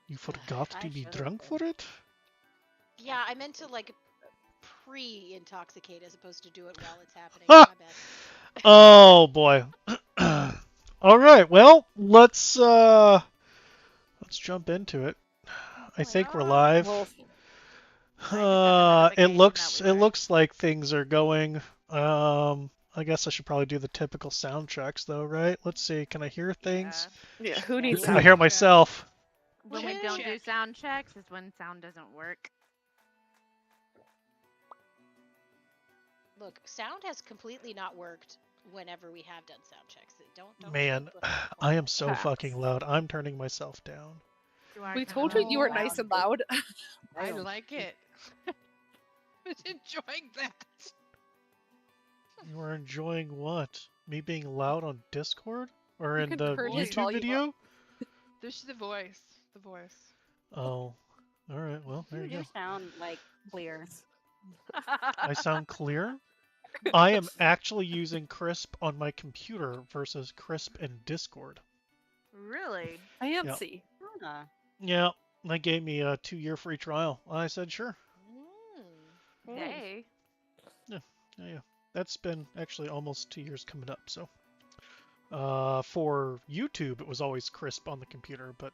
You forgot to I be should've drunk been. for it? Yeah, I meant to like pre-intoxicate as opposed to do it while it's happening. Ha! My bad. Oh boy. All right. Well, let's jump into it. I think we're live. Well, I just got a notification that we It were. looks like things are going. I guess I should probably do the typical sound checks though, right? Let's see. Can I hear things? yeah, who Yeah, needs who I to? hear needs myself. When we Check, don't do check. sound checks is when sound doesn't work. Look, sound has completely not worked whenever we have done sound checks. Don't Man, sleep with our I am equipment. so Facts. fucking loud. I'm turning myself down. You are We turning told you you were yourself nice down. and loud. I Damn. like it. I was enjoying that. You are enjoying what? Me being loud on Discord or You in can the turn his YouTube volume video? This is the voice. The voice. Oh, all right. Well, there You you do go. sound like clear. I sound clear. I am actually using Crisp on my computer versus Crisp in Discord. Really? Fancy. Huh. Yeah, they gave me a 2-year free trial. I said sure. Mm. Hey. Yeah. That's been actually almost 2 years coming up. So, for YouTube, it was always Crisp on the computer, but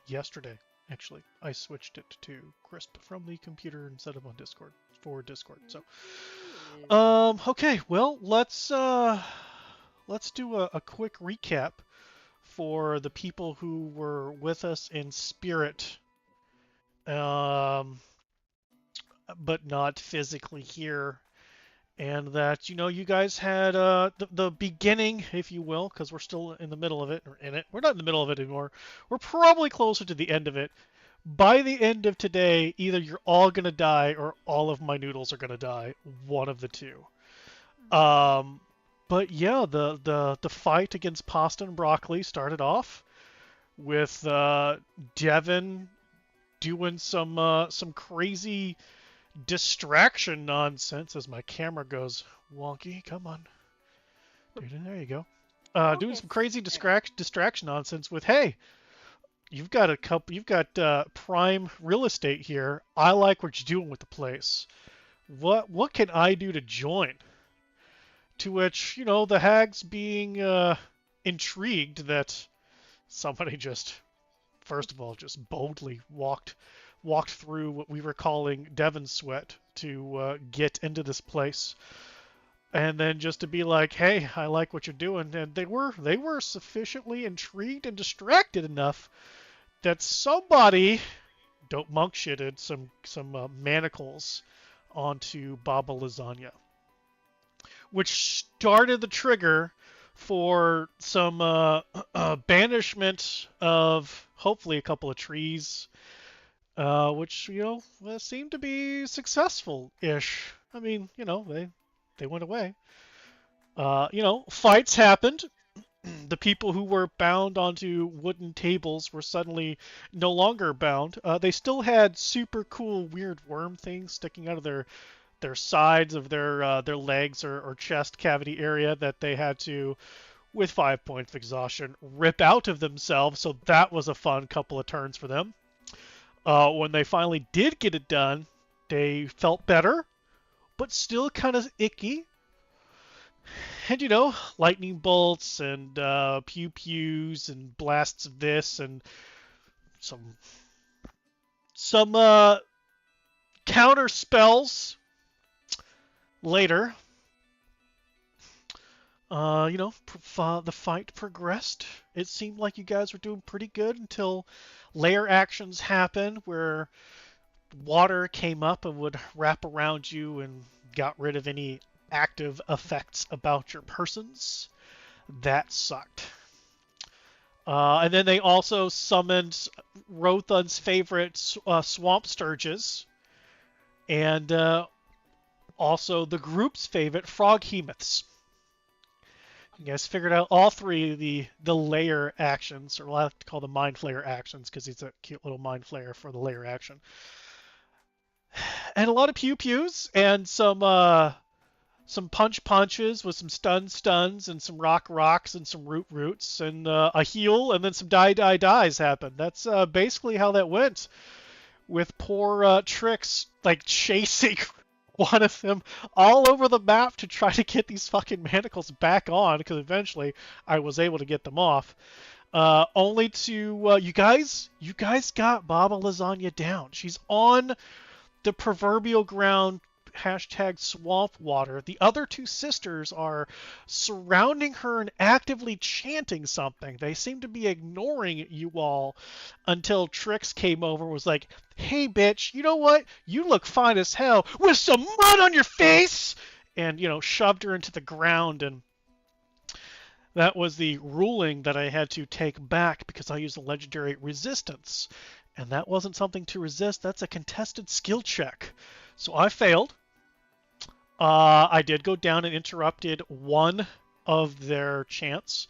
yesterday, actually, I switched it to Crisp from the computer instead of on Discord for Discord. So, okay, well, let's do a quick recap for the people who were with us in spirit, but not physically here. And that, you guys had the beginning, if you will, because we're still in the middle of it, or in it. We're not in the middle of it anymore. We're probably closer to the end of it. By the end of today, either you're all going to die or all of my noodles are going to die. One of the two. But yeah, the fight against pasta and broccoli started off with Devin doing some crazy distraction nonsense as my camera goes wonky. Come on, dude, there you go. Doing some crazy distraction nonsense with, hey, you've got prime real estate here. I like what you're doing with the place. What can I do to join? To which, the hags being intrigued that somebody just, first of all, just boldly walked through what we were calling Devon Sweat to get into this place, and then just to be like, "Hey, I like what you're doing," and they were sufficiently intrigued and distracted enough that somebody dope monk shitted some manacles onto Baba Lasagna, which started the trigger for some banishment of hopefully a couple of trees, which seemed to be successful-ish. I mean, they went away. Fights happened. The people who were bound onto wooden tables were suddenly no longer bound. They still had super cool weird worm things sticking out of their sides of their legs or chest cavity area that they had to, with 5 points of exhaustion, rip out of themselves. So that was a fun couple of turns for them. When they finally did get it done, they felt better, but still kind of icky. And lightning bolts and pew pews and blasts of this and some counter spells later. The fight progressed. It seemed like you guys were doing pretty good until layer actions happened where water came up and would wrap around you and got rid of any active effects about your persons. That sucked. And then they also summoned Rothun's favorite swamp sturges and also the group's favorite frog hemoths. You guys figured out all three of the layer actions, or I like to call them mind flayer actions because he's a cute little mind flayer for the layer action. And a lot of pew pews and some some punches with some stuns and some rocks and some roots and a heal and then some dies happen. That's basically how that went. With poor Trix like chasing one of them all over the map to try to get these fucking manacles back on, because eventually I was able to get them off. Only to you guys got Baba Lasagna down. She's on the proverbial ground. Hashtag swamp water. The other two sisters are surrounding her and actively chanting something. They seem to be ignoring you all until Trix came over and was like, hey bitch, you know what? You look fine as hell with some mud on your face! And, shoved her into the ground, and that was the ruling that I had to take back because I used the legendary resistance. And that wasn't something to resist, that's a contested skill check. So I failed. I did go down and interrupted one of their chants.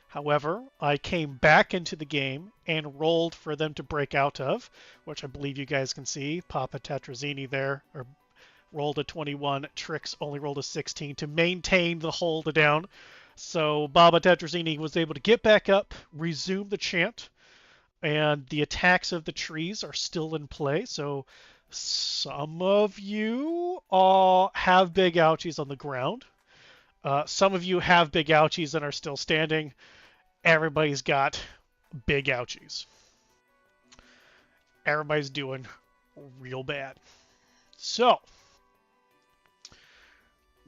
However, I came back into the game and rolled for them to break out of, which I believe you guys can see. Papa Tetrazzini there rolled a 21. Trix only rolled a 16 to maintain the hold down. So Baba Tetrazzini was able to get back up, resume the chant, and the attacks of the trees are still in play. So some of you have big ouchies on the ground. Some of you have big ouchies and are still standing. Everybody's got big ouchies. Everybody's doing real bad. So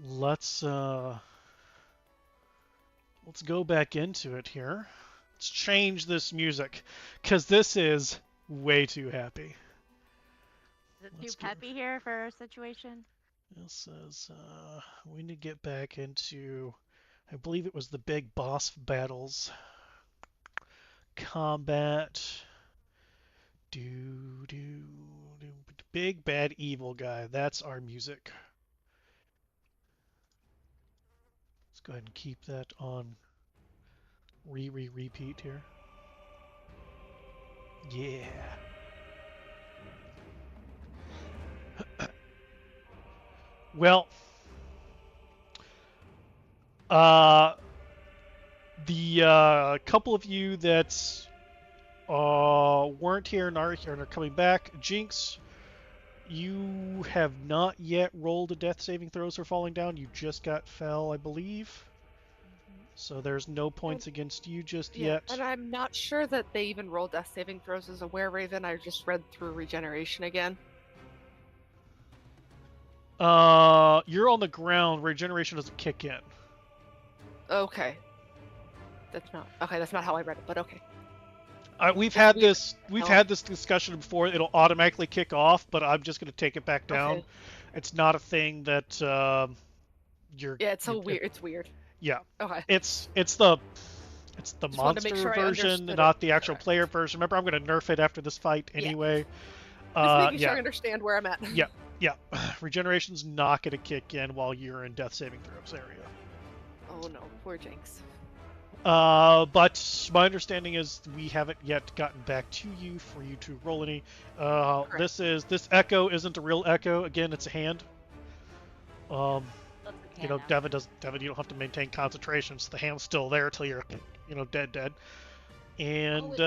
let's go back into it here. Let's change this music, because this is way too happy. Is it too peppy here for our situation? This says we need to get back into, I believe it was the big boss battles. Combat. Big bad evil guy. That's our music. Let's go ahead and keep that on repeat here. Yeah. Well, the couple of you that weren't here and are here and are coming back, Jinx, you have not yet rolled a death saving throws for falling down. You just got fell, I believe. So there's no points against you just yet. And I'm not sure that they even roll death saving throws as a were-raven. I just read through regeneration again. You're on the ground. Regeneration doesn't kick in. Okay. That's not how I read it, but okay. We've had this discussion before. It'll automatically kick off, but I'm just going to take it back down. Okay. It's not a thing that you're. Yeah, it's so weird. It's weird. Yeah. Okay. It's the Just wanted to make monster sure I version, understood not it. the actual Okay. player version. Remember, I'm going to nerf it after this fight anyway. Just making yeah. sure I understand where I'm at. Yeah. Regeneration's not going to kick in while you're in death saving throws area. Oh no, poor Jinx. But my understanding is we haven't yet gotten back to you for you to roll any. This echo isn't a real echo. Again, it's a hand. Devin, you don't have to maintain concentration, so the hand's still there till you're, dead. And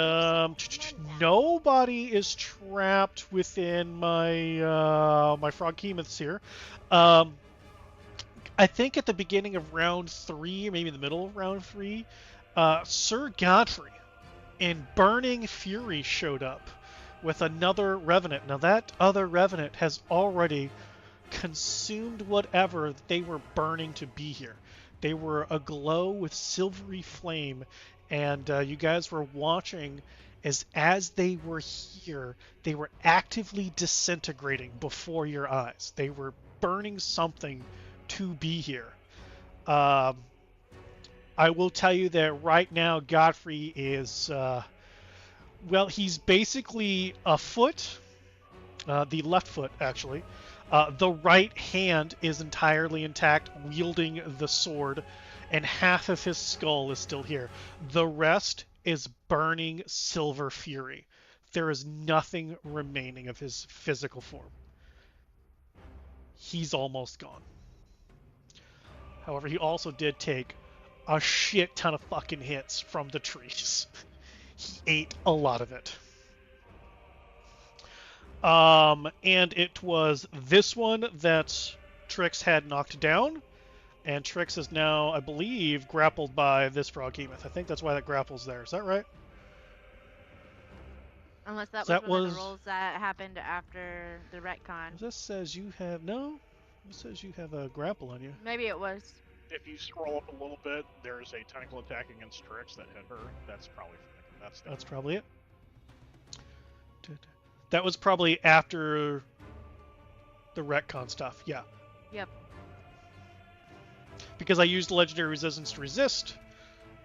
nobody is trapped within my my frog behemoths here. I think at the beginning of round 3, maybe in the middle of round 3, Sir Godfrey in Burning Fury showed up with another Revenant. Now that other Revenant has already consumed whatever they were burning to be here. They were aglow with silvery flame, and you guys were watching as they were here, they were actively disintegrating before your eyes. They were burning something to be here. I will tell you that right now Godfrey is, he's basically a foot, the left foot actually. The right hand is entirely intact, wielding the sword, and half of his skull is still here. The rest is burning silver fury. There is nothing remaining of his physical form. He's almost gone. However, he also did take a shit ton of fucking hits from the trees. He ate a lot of it. And it was this one that Trix had knocked down, and Trix is now, I believe, grappled by this Froghemoth. I think that's why that grapple's there. Is that right? Unless that was That one of was- the rolls that happened after the retcon. This says you have no. This says you have a grapple on you. Maybe it was. If you scroll up a little bit, there's a tentacle attack against Trix that hit her. That's probably That's probably it. That was probably after the retcon stuff. Yeah. Yep. Because I used legendary resistance to resist.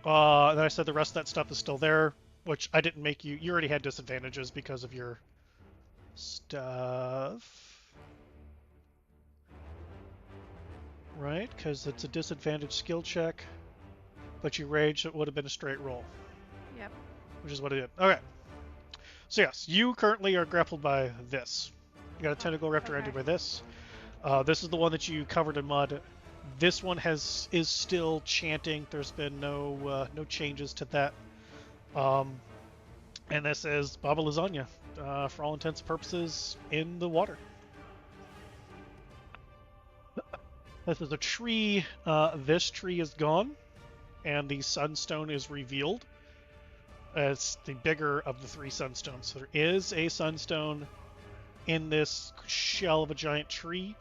Then I said the rest of that stuff is still there, which I didn't make you. You already had disadvantages because of your stuff. Right? Because it's a disadvantage skill check. But you rage, so it would have been a straight roll. Yep. Which is what it did. Okay. So yes, you currently are grappled by this. You got a tentacle raptor ended by this. This is the one that you covered in mud. This one is still chanting. There's been no changes to that. And this is Baba Lasagna, for all intents and purposes, in the water. This is a tree. This tree is gone, and the sunstone is revealed. It's the bigger of the three sunstones. So there is a sunstone in this shell of a giant tree.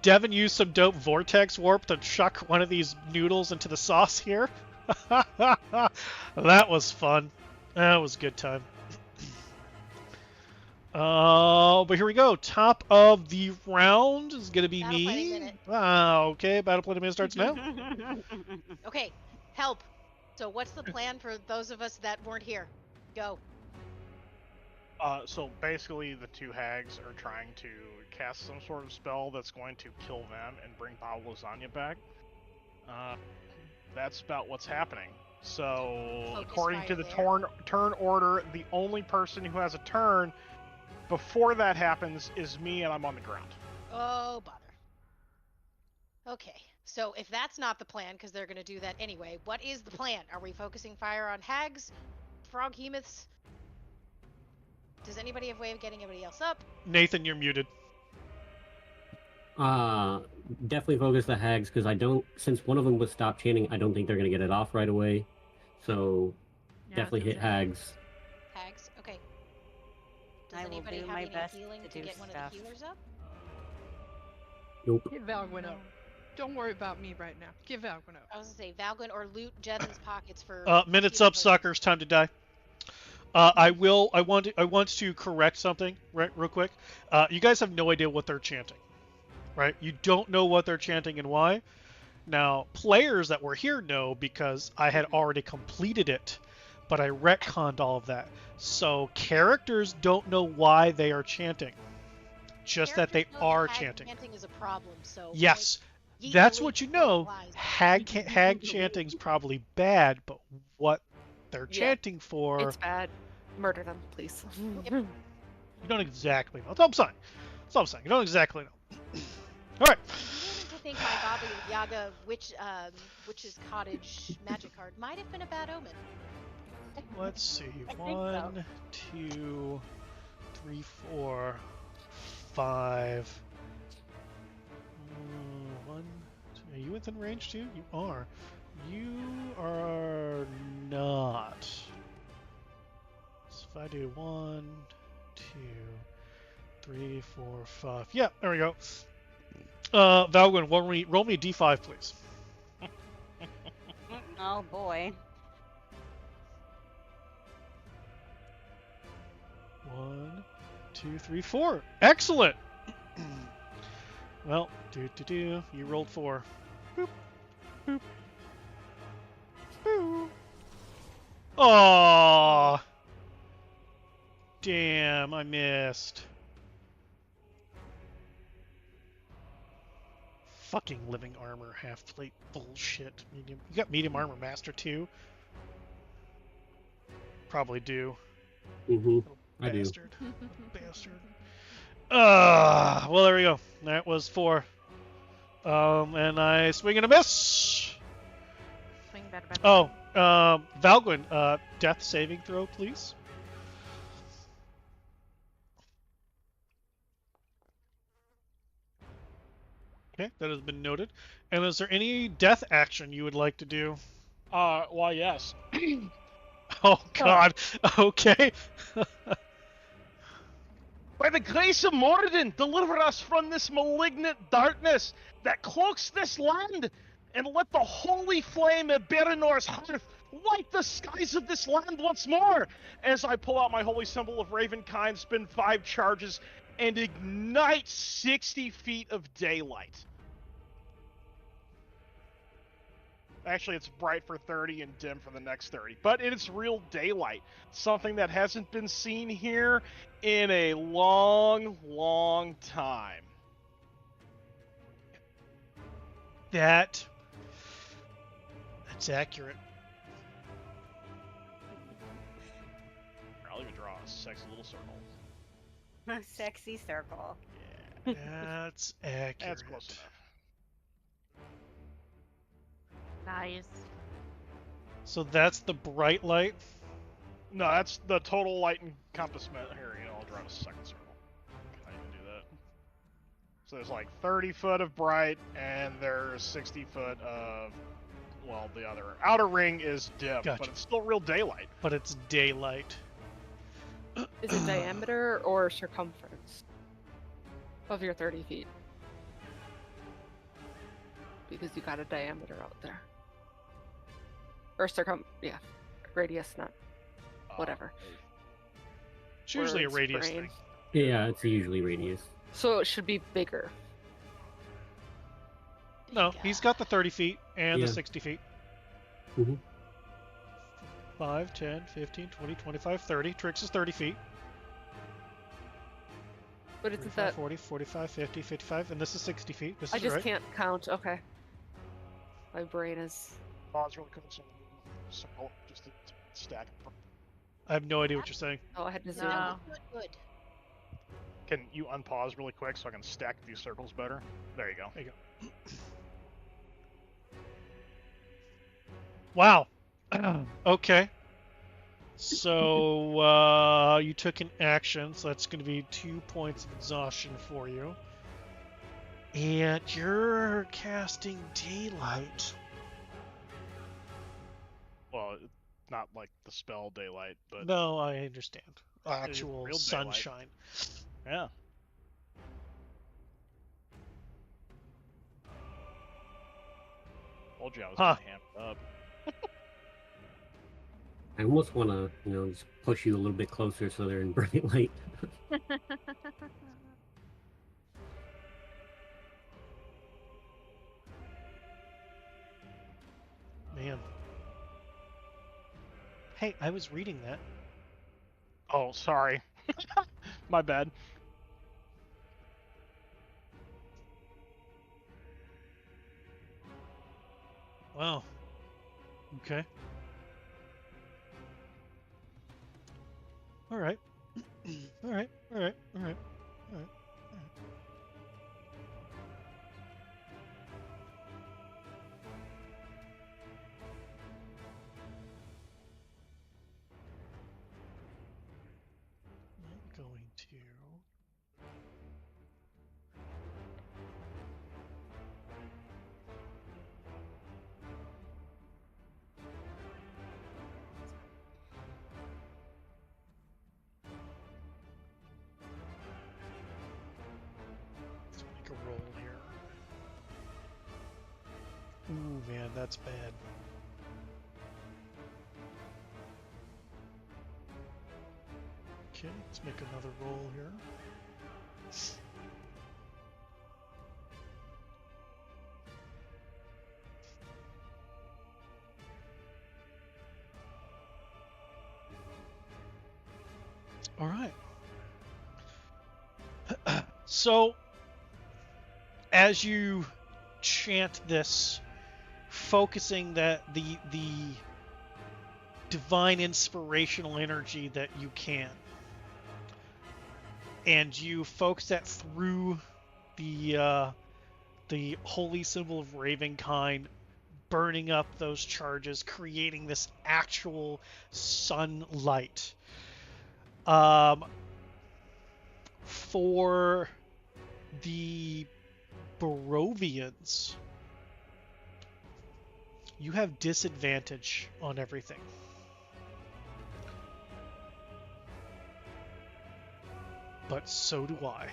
Devin used some dope vortex warp to chuck one of these noodles into the sauce here. That was fun. That was a good time. But here we go. Top of the round is going to be Battle planning me. minute. Okay, battle planning minute starts now. Okay, help. So what's the plan for those of us that weren't here? Go. So basically, the two hags are trying to cast some sort of spell that's going to kill them and bring Baba Lasagna back. That's about what's happening. So, Focus according to fire the there. turn order, the only person who has a turn before that happens is me, and I'm on the ground. Oh, bother. Okay, so if that's not the plan, because they're going to do that anyway, what is the plan? Are we focusing fire on hags, Froghemoths? Does anybody have a way of getting everybody else up? Nathan, you're muted. Definitely focus the hags because since one of them was stopped chanting, I don't think they're gonna get it off right away. So Yeah, definitely I was hit gonna say. hags. Hags? Okay. Does I will anybody do have my any best healing to to do get one stuff. of the healers up? Nope. Get Valgwin up. Don't worry about me right now. Get Valgwin up. I was going to say, Valgwin or loot Jevon's pockets for... Minutes healing up, potions. suckers. Time to die. I want to correct something real quick. You guys have no idea what they're chanting, right? You don't know what they're chanting and why. Now, players that were here know because I had already completed it, but I retconned all of that. So characters don't know why they are chanting, just that they Characters know are hag chanting. chanting is a problem, so... Yes, yeet that's the what you leaf, know. flies. Hag chanting's probably bad, but what they're Yeah. chanting for, It's bad. Murder them, please. you don't exactly know. That's all I'm saying. That's all I'm saying. You don't exactly know. All right. I'm beginning to think my Baba Yaga Witch's Cottage magic card might have been a bad omen. Let's see. I think so. 1, 2, 3, 4, 5. 1. Are you within range too? You are. You are not. So if I do 1, 2, 3, 4, 5. Yeah, there we go. Valgwin, roll me a d5, please. Oh boy. 1, 2, 3, 4. Excellent. Well, you rolled 4. Boop, boop, boop. Aww. Damn, I missed. Fucking living armor, half plate bullshit. Medium. You got medium armor master too? Probably do. I do. Bastard. Bastard. Well, there we go. That was 4. And I swing and a miss. Swing better, better. Oh, Valgwin, death saving throw, please. Okay, that has been noted. And is there any death action you would like to do? Why, yes. Oh, God. Okay. By the grace of Moradin, deliver us from this malignant darkness that cloaks this land, and let the holy flame of Berinor's hearth light the skies of this land once more. As I pull out my holy symbol of Ravenkind, spin 5 charges, and ignite 60 feet of daylight. Actually, it's bright for 30 and dim for the next 30, but it's real daylight. Something that hasn't been seen here in a long, long time. That's accurate. I'll even draw a sexy little circle. Sexy circle. Yeah, That's accurate. that's close enough. Nice. So that's the bright light. No, that's the total light encompassment. Here, I'll draw a second circle. Can I even do that? So there's like 30 foot of bright, and there's 60 foot of, well, the other outer ring is dim, Gotcha. but it's still real daylight. But it's daylight. Is it diameter or circumference of your 30 feet? Because you got a diameter out there. Or radius, not whatever. It's usually a Words, radius brain. thing. Yeah, it's usually radius. So it should be bigger. No, he's got the 30 feet and Yeah. the 60 feet. Mhm. 5, 10, 15, 20, 25, 30. Trix is 30 feet. But it's 35, that 40, 45, 50, 55, and this is 60 feet. This I is just right. can't count. Okay. My brain is Pause really quick, so just to stack. I have no idea what you're saying. I had to zoom. No. Good. Can you unpause really quick so I can stack these circles better? There you go. There you go. Wow. Okay. So you took an action, so that's going to be 2 points of exhaustion for you. And you're casting daylight. Well, it's not like the spell daylight, but No, I understand. Actual real daylight. sunshine. yeah. Told you I was Huh. gonna hamp it up. I almost want to, just push you a little bit closer so they're in bright light. Man. Hey, I was reading that. Oh, sorry. My bad. Wow. Okay. All right. All right. All right. All right. All right. I'm going to. Let's make a roll here. Ooh, man, that's bad. Okay, let's make another roll here. All right. So, as you chant this, focusing that the divine inspirational energy that you can, and you focus that through the the holy symbol of Ravenkind burning up those charges, creating this actual sunlight. For the Barovians, you have disadvantage on everything. But so do I.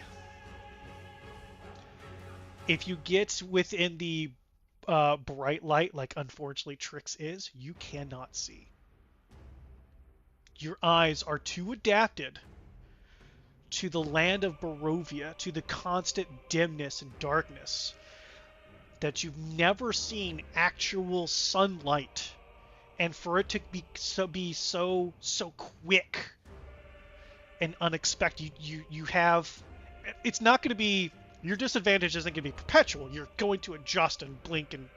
If you get within the bright light, like unfortunately Trix is, you cannot see. Your eyes are too adapted to the land of Barovia, to the constant dimness and darkness, that you've never seen actual sunlight, and for it to be so quick and unexpected, you have, it's not going to be, your disadvantage isn't going to be perpetual. You're going to adjust and blink, and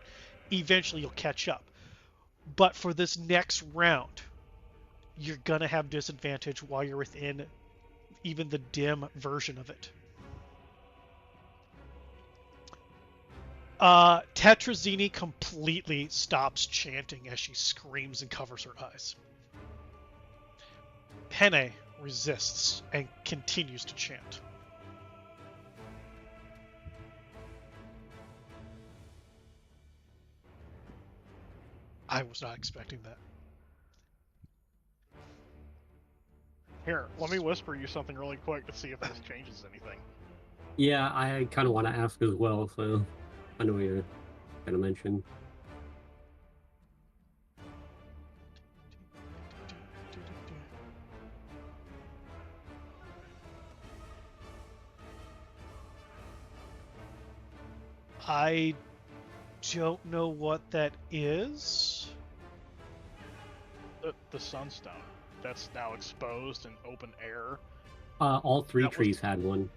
eventually you'll catch up. But for this next round, you're going to have disadvantage while you're within even the dim version of it. Tetrazini completely stops chanting as she screams and covers her eyes. Penne resists and continues to chant. I was not expecting that. Here, let me whisper you something really quick to see if this changes anything. Yeah, I kind of want to ask as well, so I know what you're going to mention. I don't know what that is. The sunstone that's now exposed in open air. All three That was- trees had one.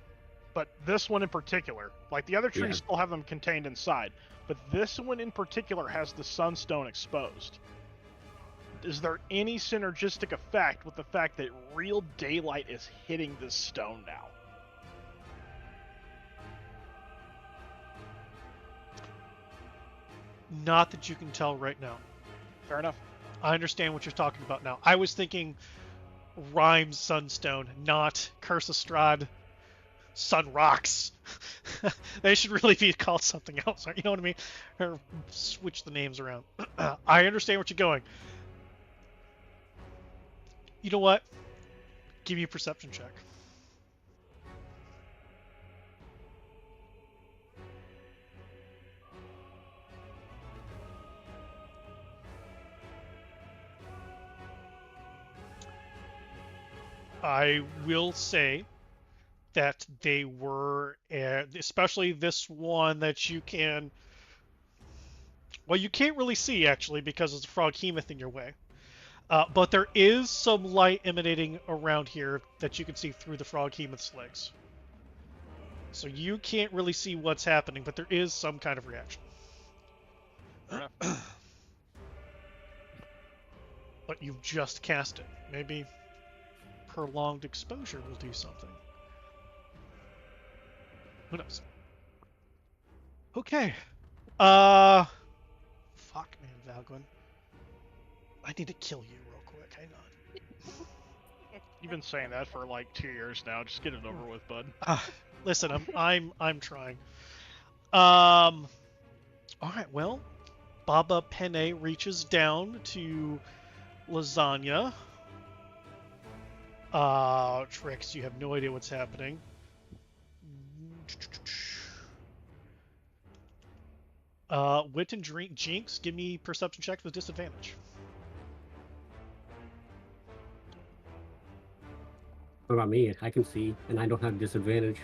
But this one in particular, like the other trees Yeah. still have them contained inside, but this one in particular has the sunstone exposed. Is there any synergistic effect with the fact that real daylight is hitting this stone now? Not that you can tell right now. Fair enough. I understand what you're talking about now. I was thinking Rhymes Sunstone, not Curse of Strahd Sun Rocks. They should really be called something else. You know what I mean? Or switch the names around. I understand what you're going. You know what? Give me a perception check. I will say that they were, especially this one that you can, well, you can't really see actually because there's a froghemoth in your way. But there is some light emanating around here that you can see through the froghemoth's legs. So you can't really see what's happening, but there is some kind of reaction. But you've just cast it. Maybe prolonged exposure will do something. Who knows? Okay. Fuck, man, Valguin. I need to kill you real quick. Hang on. You've been saying that for like 2 years now. Just get it over with, bud. Listen, I'm trying. All right. Well, Baba Penne reaches down to Lasagna. Trix, you have no idea what's happening. Wit and Jinx, give me perception checks with disadvantage. What about me? I can see, and I don't have disadvantage.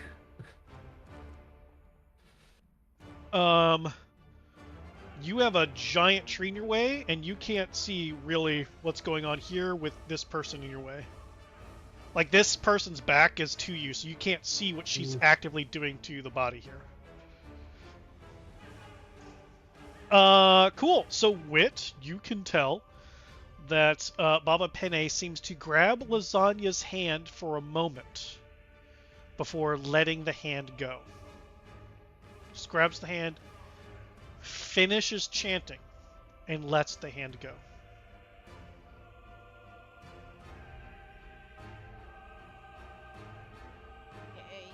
You have a giant tree in your way, and you can't see really what's going on here with this person in your way. Like, this person's back is to you, so you can't see what she's actively doing to the body here. Cool. So, Wit, you can tell that Baba Penne seems to grab Lasagna's hand for a moment before letting the hand go. just grabs the hand, finishes chanting, and lets the hand go. Okay.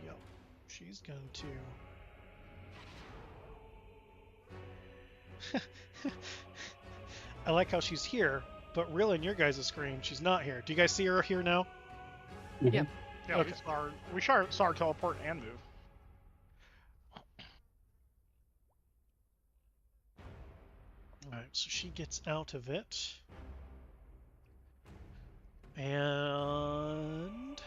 Yep, she's going to. I like how she's here, but really in your guys' screen, she's not here. Do you guys see her here now? Yeah. Yeah, Okay. we saw her teleport and move. Alright, so she gets out of it. And...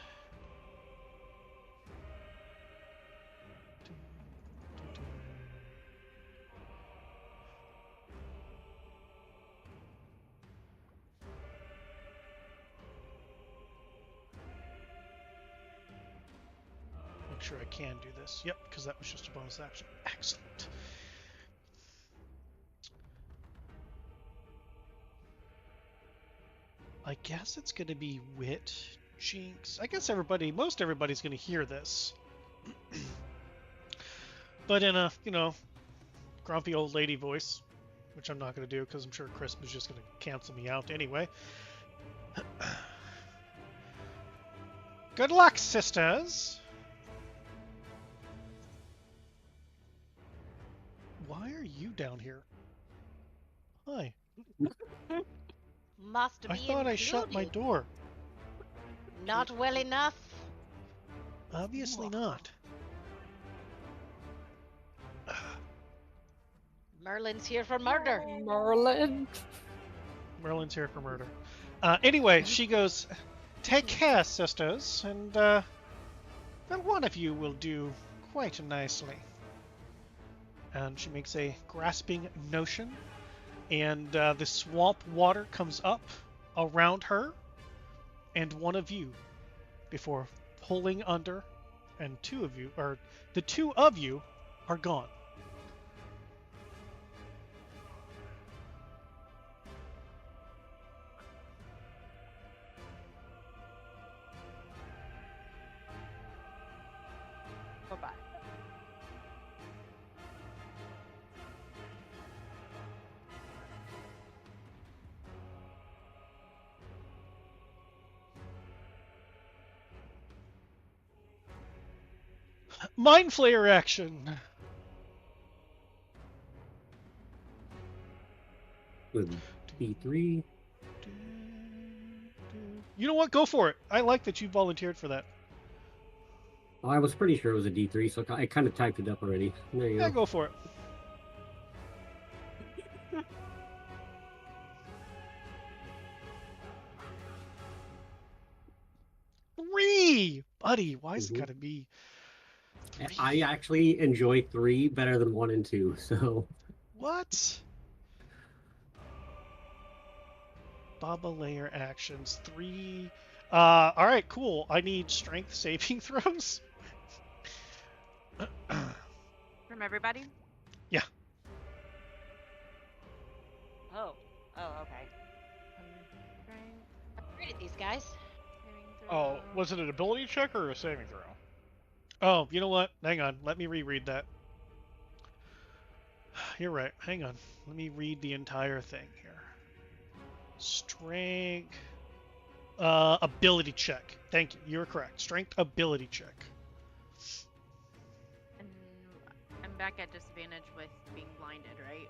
Make sure I can do this. Yep, because that was just a bonus action. Excellent. I guess it's going to be Wit, Jinx. I guess most everybody's going to hear this. But in a, grumpy old lady voice, which I'm not going to do because I'm sure Chris was just going to cancel me out anyway. Good luck, sisters! Why are you down here? Hi. Must be I thought I shut my included. door. Not well enough. Obviously not. Merlin's here for murder. Merlin. Merlin's here for murder. Anyway, she goes, "Take care, sisters, and well, one of you will do quite nicely." And she makes a grasping notion, and the swamp water comes up around her and one of you before pulling under, and the two of you are gone. Bye-bye. Mind Flayer action! With D3. You know what? Go for it. I like that you volunteered for that. Oh, I was pretty sure it was a D3, so I kind of typed it up already. There you Yeah, go. go for it. Three! Buddy, why is it gotta be three? I actually enjoy 3 better than 1 and 2, so... What? Baba layer actions. 3. Alright, cool. I need strength saving throws. From everybody? Oh. Oh, okay. I've rated these guys. Oh, was it an ability check or a saving throw? Oh, you know what? Hang on. Let me reread that. You're right. Hang on. Let me read the entire thing here. Strength. Ability check. Thank you. You're correct. Strength ability check. And I'm back at disadvantage with being blinded, right?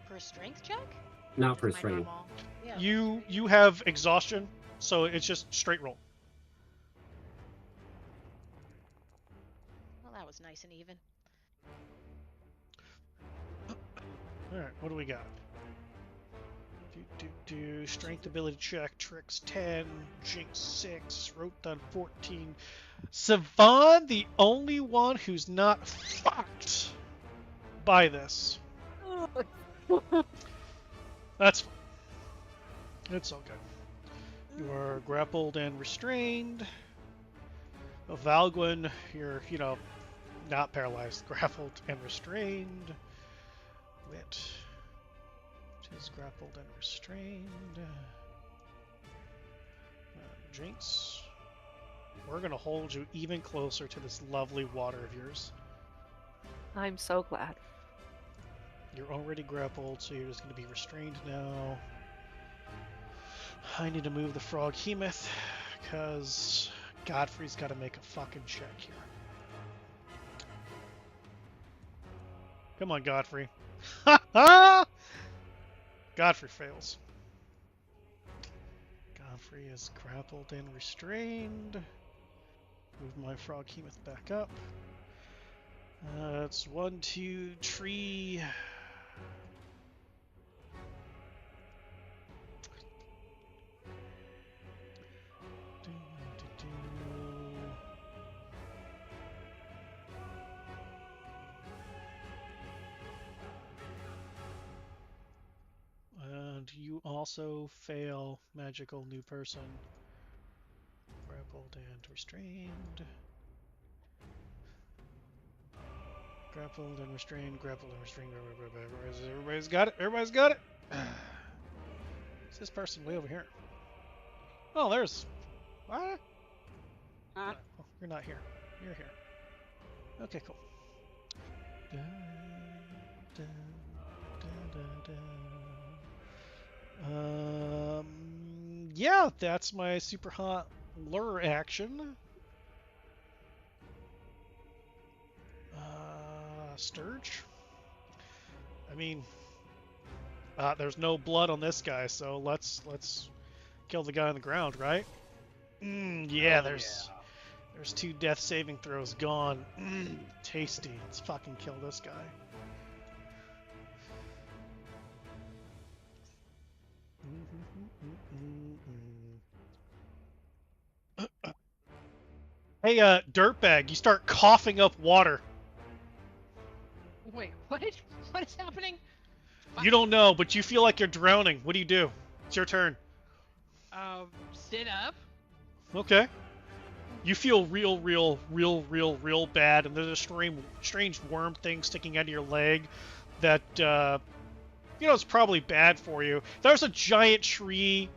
For a strength check? Not for Just my strength. normal- Yeah. You have exhaustion, so it's just straight roll. Well, that was nice and even. Alright, what do we got? Strength ability check, tricks 10, jinx 6, Rotan 14. Savon, the only one who's not fucked by this. That's It's all good. You are grappled and restrained. Valgwin, you're, not paralyzed, grappled and restrained. Wit is grappled and restrained. Jinx, we're going to hold you even closer to this lovely water of yours. I'm so glad. You're already grappled, so you're just going to be restrained now. I need to move the Froghemoth, because Godfrey's got to make a fucking check here. Come on, Godfrey. Ha ha! Godfrey fails. Godfrey is grappled and restrained. Move my Froghemoth back up. It's 1, 2, tree. And you also fail magical new person. Grappled and restrained. Grappled and restrained, grappled and restrained. Everybody's got it. Everybody's got it. Is this person way over here? Oh, there's. What? Huh? Oh, you're not here. You're here. Okay, cool. Yeah, that's my super hot lure action. Sturge. I mean, there's no blood on this guy, so let's kill the guy on the ground, right? Yeah, there's 2 death saving throws gone. Tasty. Let's fucking kill this guy. Hey, dirtbag, you start coughing up water. Wait, what? What is happening? You don't know, but you feel like you're drowning. What do you do? It's your turn. Sit up. Okay. You feel real bad, and there's a strange worm thing sticking out of your leg that, is probably bad for you. There's a giant tree.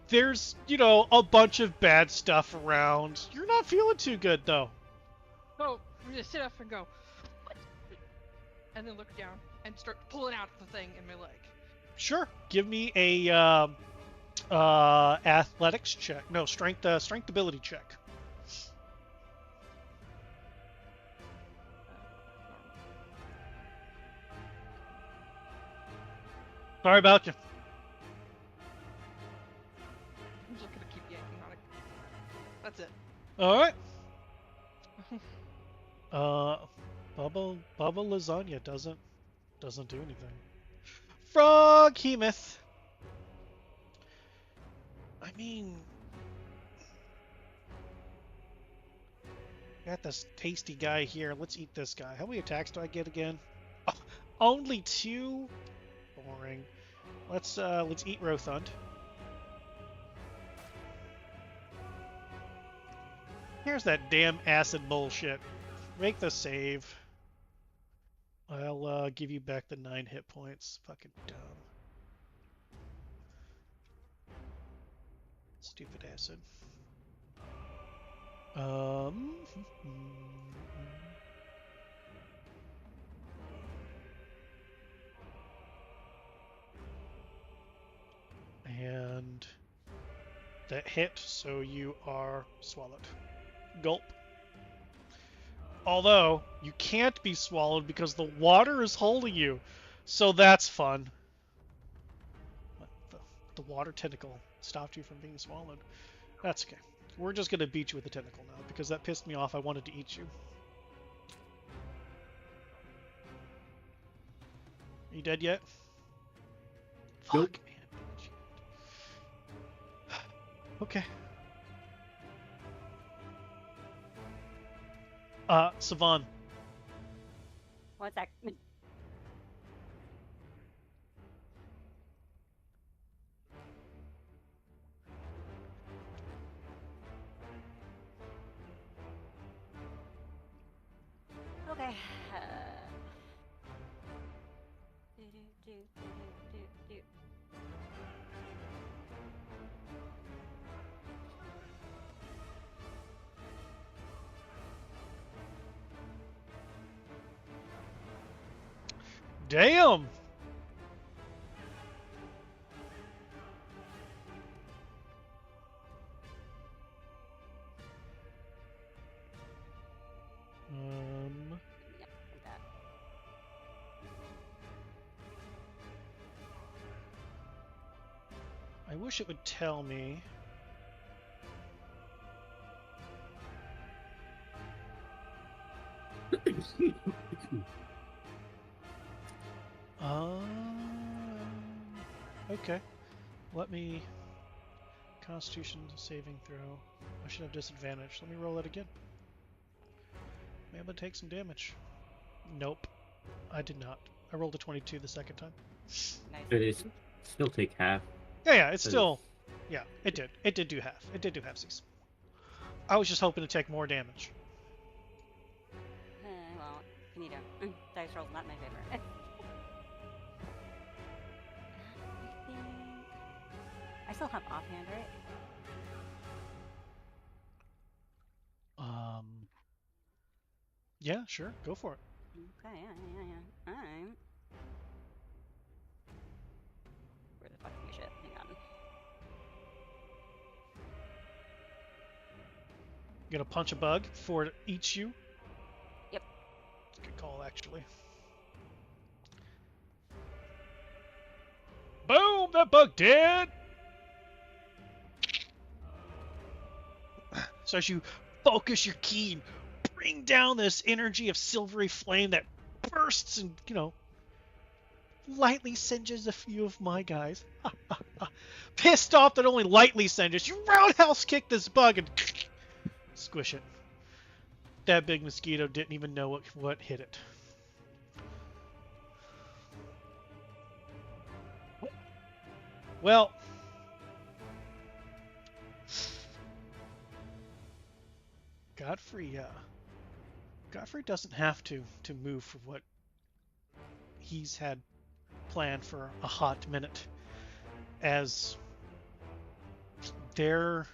There's, a bunch of bad stuff around. You're not feeling too good, though. Oh, I'm gonna sit up and go, what? And then look down and start pulling out the thing in my leg. Sure. Give me a athletics check. No, strength ability check. Sorry about you. I'm just gonna keep yanking on it. That's it. All right. Bubba Lasagna doesn't do anything. Froghemoth. I mean, got this tasty guy here. Let's eat this guy. How many attacks do I get again? Oh, only 2. Boring. Let's eat Rothund. Here's that damn acid bullshit. Make the save. I'll give you back the 9 hit points. Fucking dumb. Stupid acid. And that hit, so you are swallowed. Gulp. Although, you can't be swallowed because the water is holding you. So that's fun. The water tentacle stopped you from being swallowed. That's okay. We're just going to beat you with the tentacle now because that pissed me off. I wanted to eat you. Are you dead yet? Nope. Fuck, man. Okay. Savan. 1 sec. Okay. Do. Damn! Yep, like that. I wish it would tell me. Okay. Let me. Constitution saving throw. I should have disadvantage. Let me roll it again. Maybe I'm gonna take some damage. Nope. I did not. I rolled a 22 the second time. Nice. It is still take half. Yeah, it's 'cause- still. Yeah, it did. It did do half. It did do halfsies. I was just hoping to take more damage. Well, finito. Dice roll's not my favorite. I think I still have offhand, right? Yeah, sure. Go for it. Okay, yeah. I'm. Where the fuck is my shit? Hang on. You gonna punch a bug before it eats you? Yep. It's a good call, actually. Boom! That bug dead! So as you focus your key, bring down this energy of silvery flame that bursts and, lightly singes a few of my guys. Pissed off that only lightly singes, you roundhouse kick this bug and squish it. That big mosquito didn't even know what hit it. Well, Godfrey doesn't have to move for what he's had planned for a hot minute, as there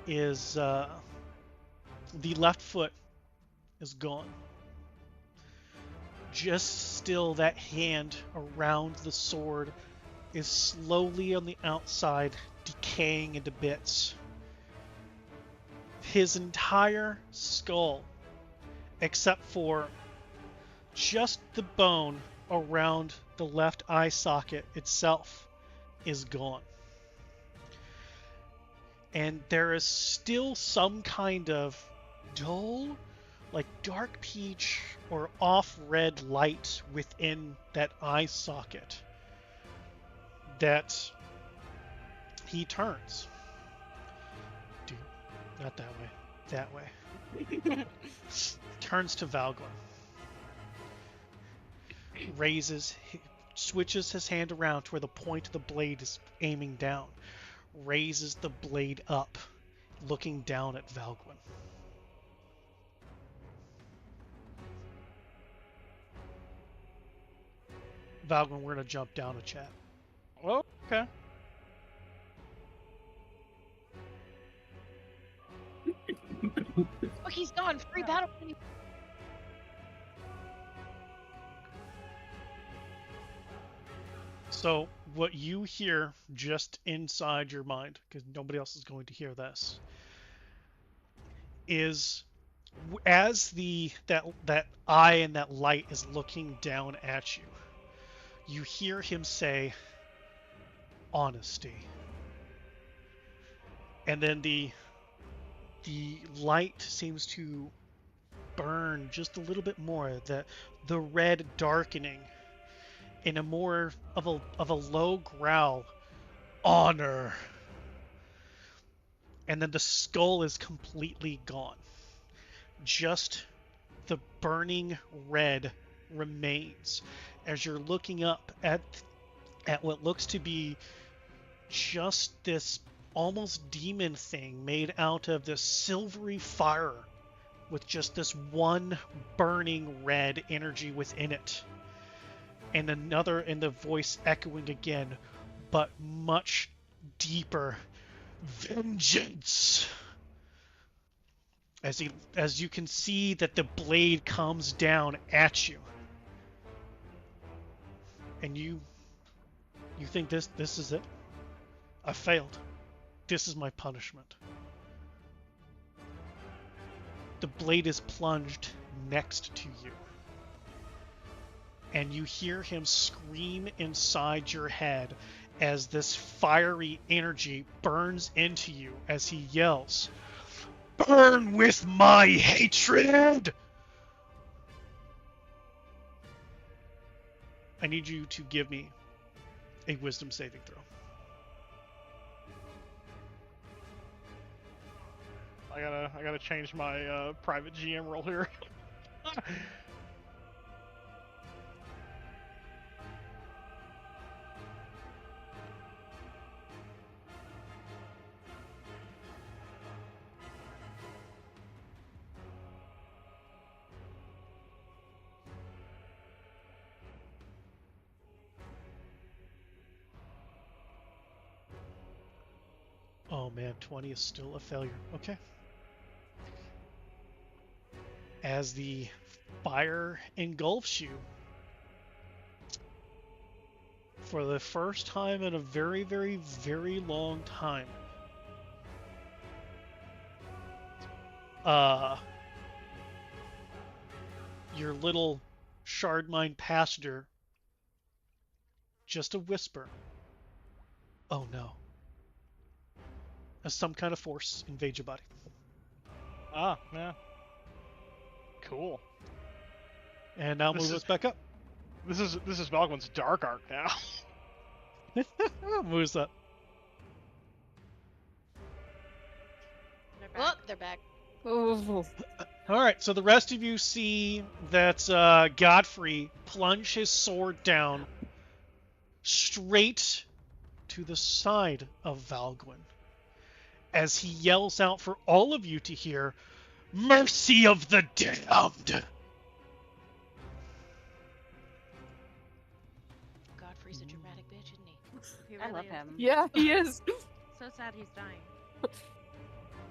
is the left foot is gone. Just still that hand around the sword is slowly on the outside decaying into bits. His entire skull, except for just the bone around the left eye socket itself, is gone. And there is still some kind of dull, like dark peach or off red light within that eye socket that he turns. Dude, not that way. That way. Turns to Valgor. Switches his hand around to where the point of the blade is aiming down. Raises the blade up, looking down at Valgwin. Valgwin, we're gonna jump down a chat. Oh, okay. Oh, he's gone. Free battle. So what you hear just inside your mind, because nobody else is going to hear this, is as that eye and that light is looking down at you, you hear him say, "Honesty." And then the light seems to burn just a little bit more, the red darkening in a more of a low growl, "Honor." And then the skull is completely gone. Just the burning red remains as you're looking up at what looks to be just this almost demon thing made out of this silvery fire with just this one burning red energy within it. And the voice echoing again, but much deeper. Vengeance! As you can see that the blade comes down at you. And you think this is it? I failed. This is my punishment. The blade is plunged next to you. And you hear him scream inside your head as this fiery energy burns into you as he yells, "Burn with my hatred!" I need you to give me a wisdom saving throw. I gotta change my private GM role here. Oh man, 20 is still a failure. Okay. As the fire engulfs you, for the first time in a very, very, very long time, your little Shardmine passenger, just a whisper, "Oh no," as some kind of force invades your body. Ah, yeah. Cool. And now This move is- us back up. This is Valgwin's dark arc now. Moves up. They're Oh, back. they're back. Oh, All right, so the rest of you see that Godfrey plunge his sword down straight to the side of Valgwin as he yells out for all of you to hear, "Mercy of the damned!" Godfrey's a dramatic bitch, isn't he? He I really love is. him. yeah, he is. So sad he's dying.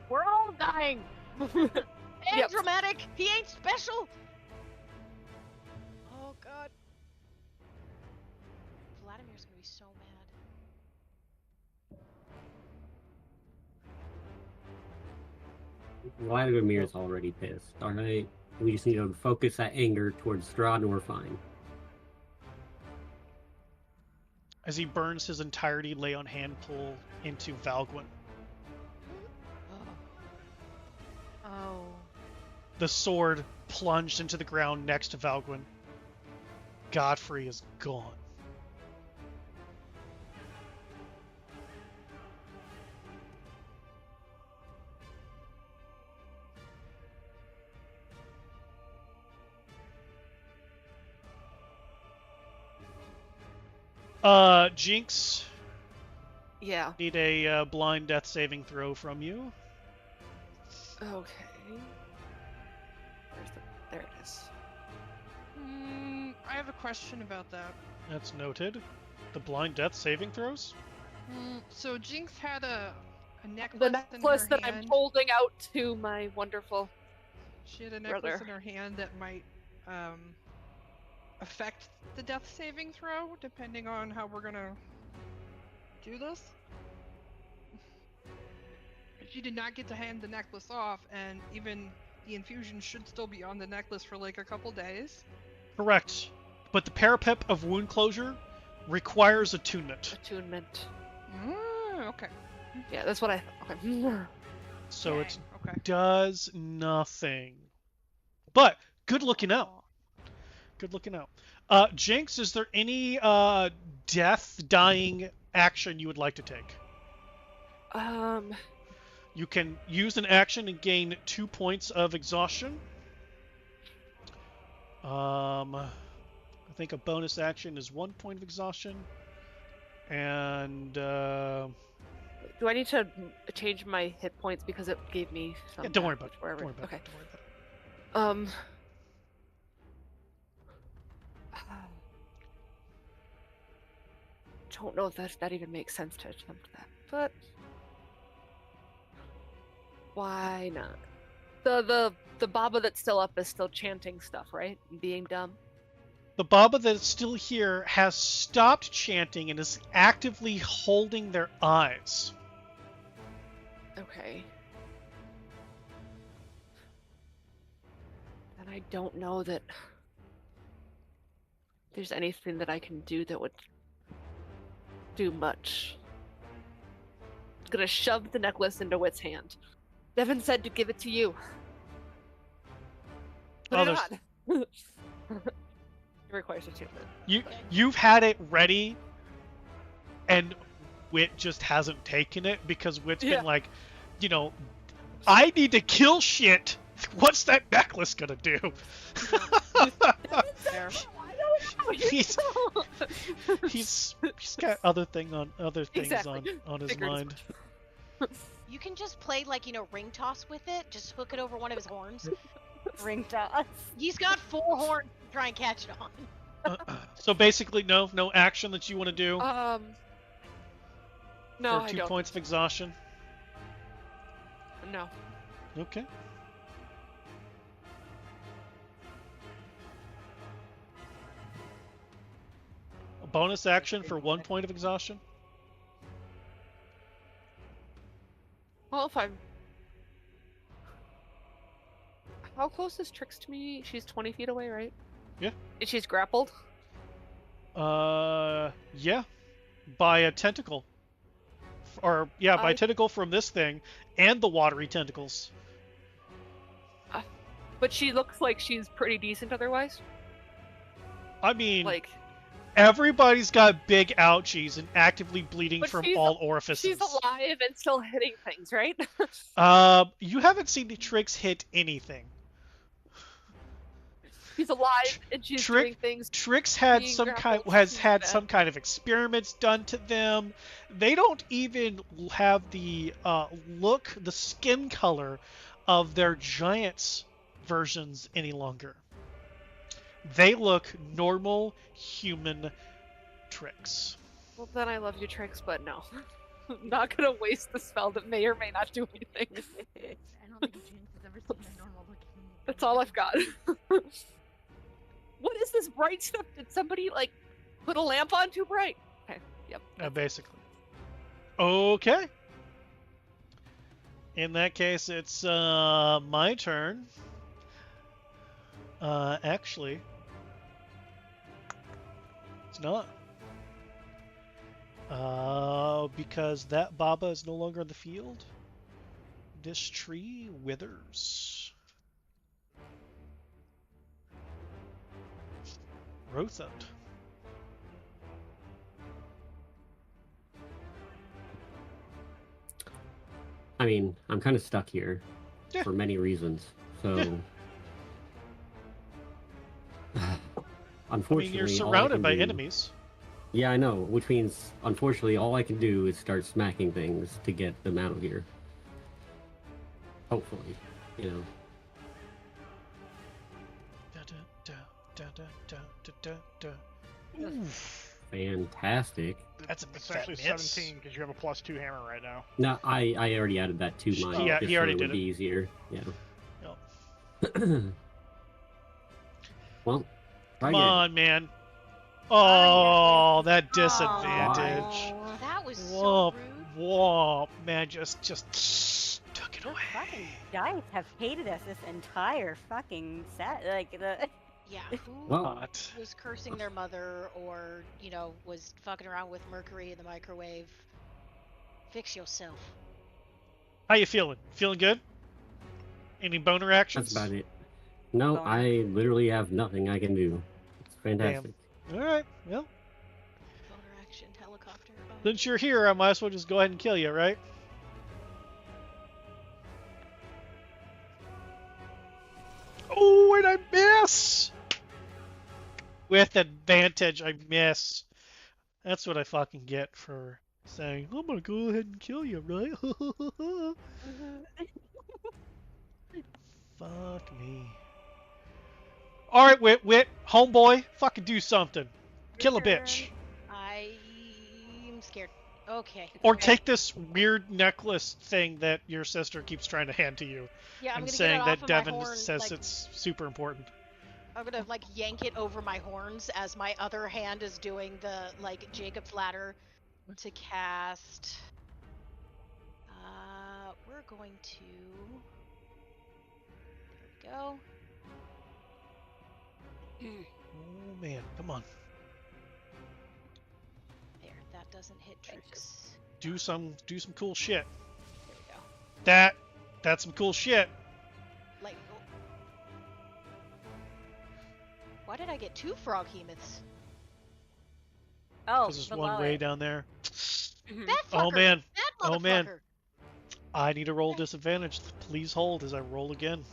We're all dying. And Yep. dramatic! He ain't special! Oh god. Vladimir's gonna be so mad. Vladimir's already pissed. All right, we just need to focus that anger towards Strahd, and we're fine. As he burns his entirety lay on hand pull into Valgwin. Oh. The sword plunged into the ground next to Valgwin. Godfrey is gone. Jinx, Yeah. need a blind death saving throw from you. Okay. There it is. I have a question about that. That's noted. The blind death saving throws? So Jinx had a necklace, The necklace in her that I'm hand. holding out to my wonderful. She had a necklace brother. in her hand that might affect the death saving throw, depending on how we're gonna do this. She did not get to hand the necklace off, and even the infusion should still be on the necklace for like a couple days. Correct. But the parapet of wound closure requires attunement. Attunement. Okay. Yeah, that's what I thought. Okay. So Dang, it okay. does nothing. But good looking out. Aw. Good looking out. Jinx, is there any dying action you would like to take? You can use an action and gain 2 points of exhaustion. I think a bonus action is 1 point of exhaustion. And Do I need to change my hit points because it gave me some? yeah, don't worry about damage it. wherever? Don't worry about Okay. it. Don't worry about it. Um. Don't know if that even makes sense to attempt that, but why not? The Baba that's still up is still chanting stuff, right? And being dumb. The Baba that's still here has stopped chanting and is actively holding their eyes. Okay. And I don't know that there's anything that I can do that would do much. I'm gonna shove the necklace into Wit's hand. Devin said to give it to you. Put Oh, it on. It requires attunement. You've had it ready, and Wit just hasn't taken it because Wit's been like, you know, I need to kill shit. What's that necklace gonna do? he's got other things Exactly. on his Figured as mind. You can just play like, ring toss with it. Just hook it over one of his horns. Ring toss. He's got 4 horns to try and catch it on. So basically, no action that you want to do No, for I 2 don't. points of exhaustion. No. Okay. A bonus action for 1 point of exhaustion. Well, if I'm... How close is Trix to me? She's 20 feet away, right? Yeah. And she's grappled? Yeah. By a tentacle. Or, yeah, by a tentacle from this thing, and the watery tentacles. But she looks like she's pretty decent otherwise. I mean, Like, everybody's got big ouchies and actively bleeding But from she's- all orifices. she's alive and still hitting things, right? You haven't seen the Trix hit anything. She's alive and she's doing things. Trix had being has grappled, had bad. some kind of experiments done to them. They don't even have the the skin color of their giants versions any longer. They look normal human Trix. Well, then I love you, Trix, but no. I'm not gonna waste the spell that may or may not do anything. I don't think Jinx has ever seen a normal looking. That's all I've got. What is this bright stuff? Did somebody, like, put a lamp on too bright? Okay, yep. Basically. Okay. In that case, it's my turn. Actually, it's not. Because that Baba is no longer in the field. This tree withers. Rothund. I mean, I'm kind of stuck here Yeah. for many reasons. So, I unfortunately, mean, you're all I surrounded can by do- enemies. Yeah, I know. Which means, unfortunately, all I can do is start smacking things to get them out of here. Hopefully, you know. Fantastic. That's a big It's fat actually miss. 17 because you have a +2 hammer right now. No, I already added that to my. Yeah, just he so already it would did be it. easier. Yeah. Yep. Well, Come try again. on, man. Oh, that disadvantage. Aw. That was so Whoa, rude. whoa, man, just took it The away. fucking dice have hated us this entire fucking set. Like the. Yeah, who Well, But was cursing their mother or, was fucking around with mercury in the microwave? Fix yourself. how you feeling? Feeling good? Any boner actions? that's about it. No, Boner. I literally have nothing I can do. It's fantastic. All right. Well, Boner action, helicopter. since you're here, I might as well just go ahead and kill you, right? Oh, and I miss! With advantage, I miss. That's what I fucking get for saying, I'm gonna go ahead and kill you, right? Fuck me. All right, Wit, homeboy, fucking do something. Kill a Your bitch. turn. I'm scared. Okay. Or Okay. take this weird necklace thing that your sister keeps trying to hand to you Yeah, I'm and gonna get it saying off that of my Devin horn. says Like, it's super important. I'm gonna like yank it over my horns as my other hand is doing the like Jacob's ladder to cast. We're going to. There we go. Oh man, come on. There, that doesn't hit tricks. Do some cool shit. There we go. That's some cool shit. Lightning bolt. Why did I get 2 frog hemoths? Oh, Because there's below one way it. down there. Mhm. That fucker! Oh man. That Oh, motherfucker! man. I need to roll disadvantage. Please hold as I roll again.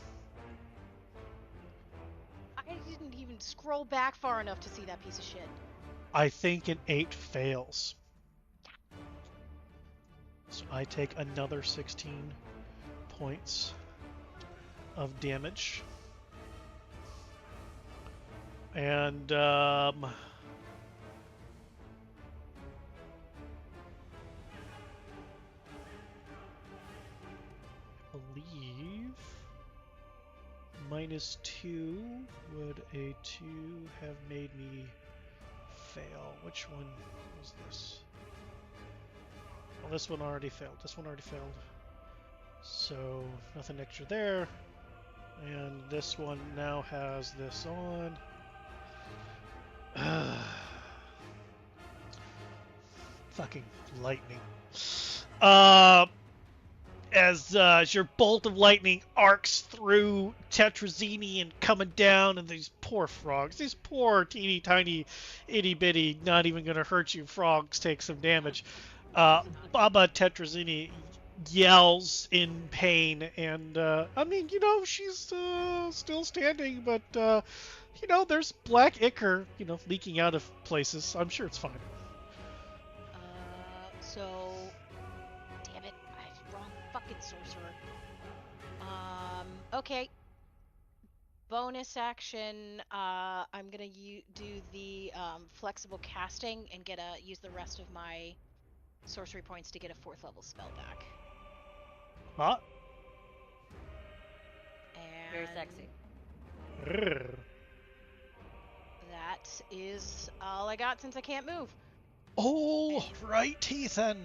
I didn't even scroll back far enough to see that piece of shit. I think an 8 fails. So I take another 16 points of damage. And I believe -2 would a 2 have made me fail. Which one was this? Well, this one already failed. This one already failed. So nothing extra there. And this one now has this on. Fucking lightning. As your bolt of lightning arcs through Tetrazzini and coming down, and these poor frogs, these poor teeny tiny itty bitty, not even gonna hurt you frogs take some damage. Baba Tetrazzini yells in pain, and I mean, she's still standing, but there's black ichor, leaking out of places. I'm sure it's fine. So. Damn it. Wrong fucking sorcerer. Okay. Bonus action. I'm gonna do the flexible casting and use the rest of my sorcery points to get a 4th level spell back. Huh? And Very sexy. that is all I got since I can't move. All right, Ethan.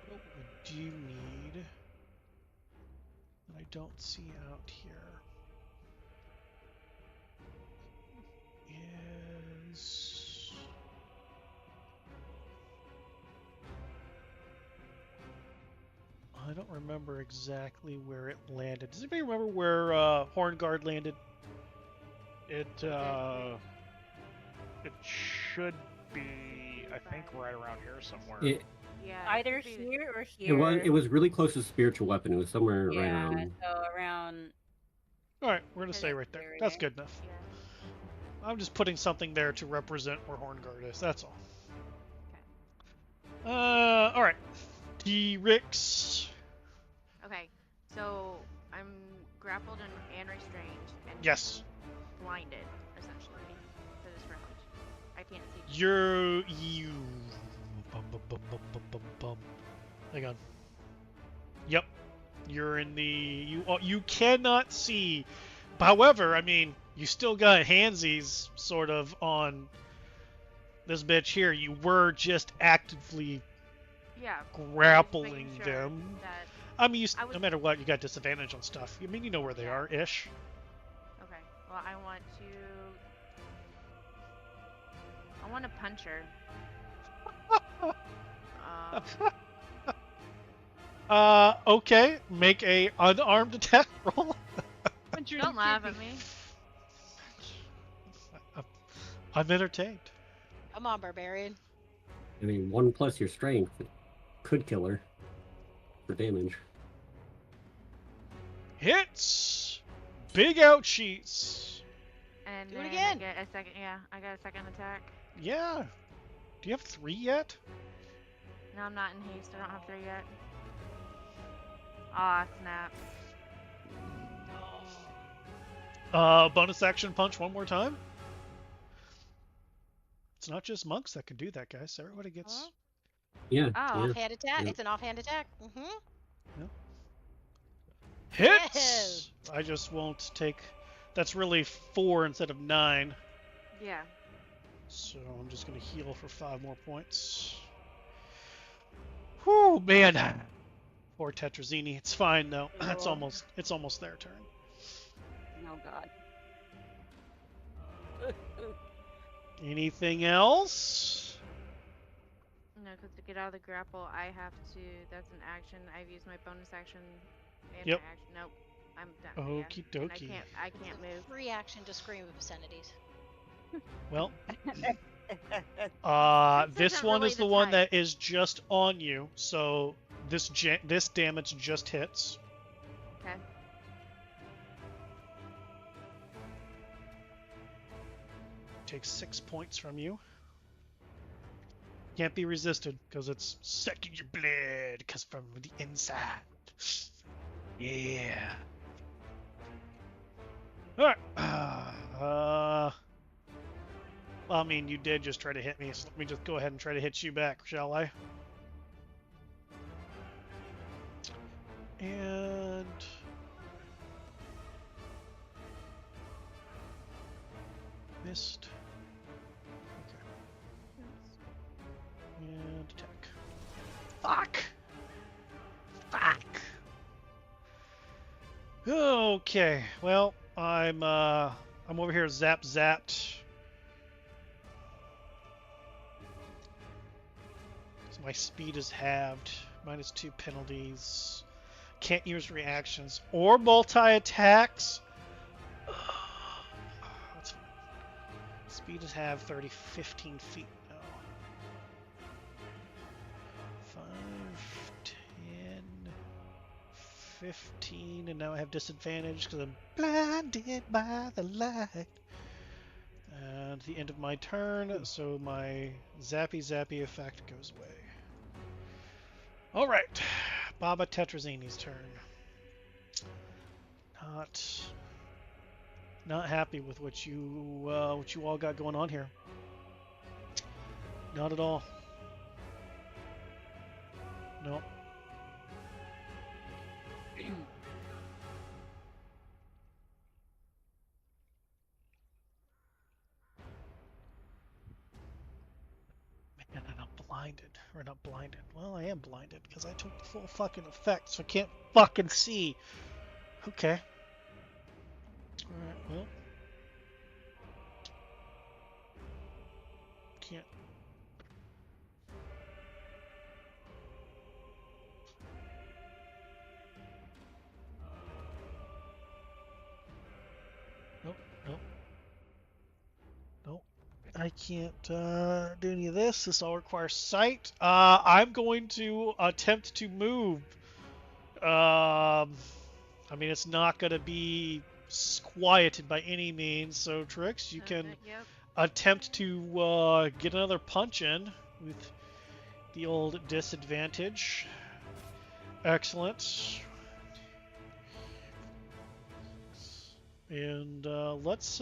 What would you need that I don't see out here? Is I don't remember exactly where it landed. Does anybody remember where Hornguard landed? It should be, I think, right around here somewhere. Yeah. Either it could be- here or It here. was really close to spiritual weapon. It was somewhere right Yeah, around. so around. All right, we're gonna Right stay up right there. there, That's right? good enough. Yeah. I'm just putting something there to represent where Hornguard is. That's all. Okay. All right. D-Rix. Okay. So I'm grappled and restrained and Yes. blinded essentially for this round. I can't see. You. Bum, bum, bum, bum, bum, bum, bum. Hang on. Yep. You're in the. You cannot see. However, I mean, you still got handsies sort of on this bitch here. You were just actively Yeah. grappling just making sure them. That, I mean, I was- no matter what, you got disadvantage on stuff. I mean, you know where they Yeah. are, ish. okay. Well, I want to punch her. Okay. Make a unarmed attack roll. Don't laugh at me. I'm entertained. Come on, barbarian. I mean, 1 plus your strength could kill her for damage. Hits. Big ouchies. And Do it then again. I get a second. Yeah, I got a second attack. Yeah. Do you have 3 yet? No, I'm not in haste. I don't have 3 yet. Aw, snap. Bonus action punch one more time. It's not just monks that can do that, guys. Everybody gets. Yeah. Oh. Offhand attack. Yeah. It's an offhand attack. Mm-hmm. Hits! Yes. I just won't take. That's really 4 instead of 9. Yeah. So I'm just going to heal for 5 more points. Whew, man. Poor Tetrazzini. It's fine though. It's almost their turn. Oh God. Anything else? No, because to get out of the grapple, I have to. That's an action. I've used my bonus action and Yep. my action. Nope. I'm done. Okie Yeah. And dokie. I can't move. Free action to scream obscenities. Well, This this isn't one really is the the one type. that is just on you. So this damage just hits. Okay. Takes 6 points from you. Can't be resisted because it's sucking your blood because from the inside. Yeah. Alright. Well, I mean, you did just try to hit me, so let me just go ahead and try to hit you back, shall I? And... missed. Okay. And attack. Fuck! Fuck! Okay, well, I'm over here zapped. So my speed is halved. -2 penalties. Can't use reactions or multi-attacks. That's fine. Speed is halved, 15 feet now. 5, 10, 15, and now I have disadvantage because I'm blinded by the light. And the end of my turn, so my zappy effect goes away. Alright, Baba Tetrazzini's turn. Not happy with what you all got going on here. Not at all. Nope. Man, and I'm blinded. Or not blinded. Well, I am blinded because I took the full fucking effect, so I can't fucking see. Okay. Alright, well. Can't. Nope. I can't do any of this. This all requires sight. I'm going to attempt to move. I mean, it's not going to be quieted by any means. So, Trix, you can Yep. attempt to get another punch in with the old disadvantage. Excellent. And let's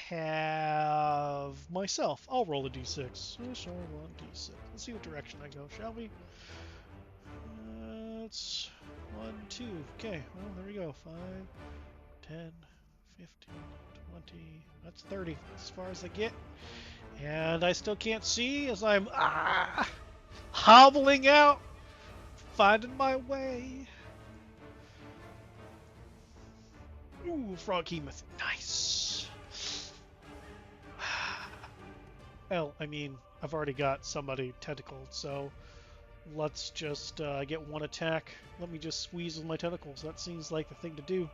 have myself. I'll roll a d6. Let's roll a d6. Let's see what direction I go, shall we? It's 1, 2. Okay, well, there we go. 5, 10, 15, 20. That's 30. As far as I get. And I still can't see as I'm hobbling out, finding my way. Ooh, frog hemoth. Nice. Well, I mean, I've already got somebody tentacled, so let's just get one attack. Let me just squeeze with my tentacles. That seems like the thing to do.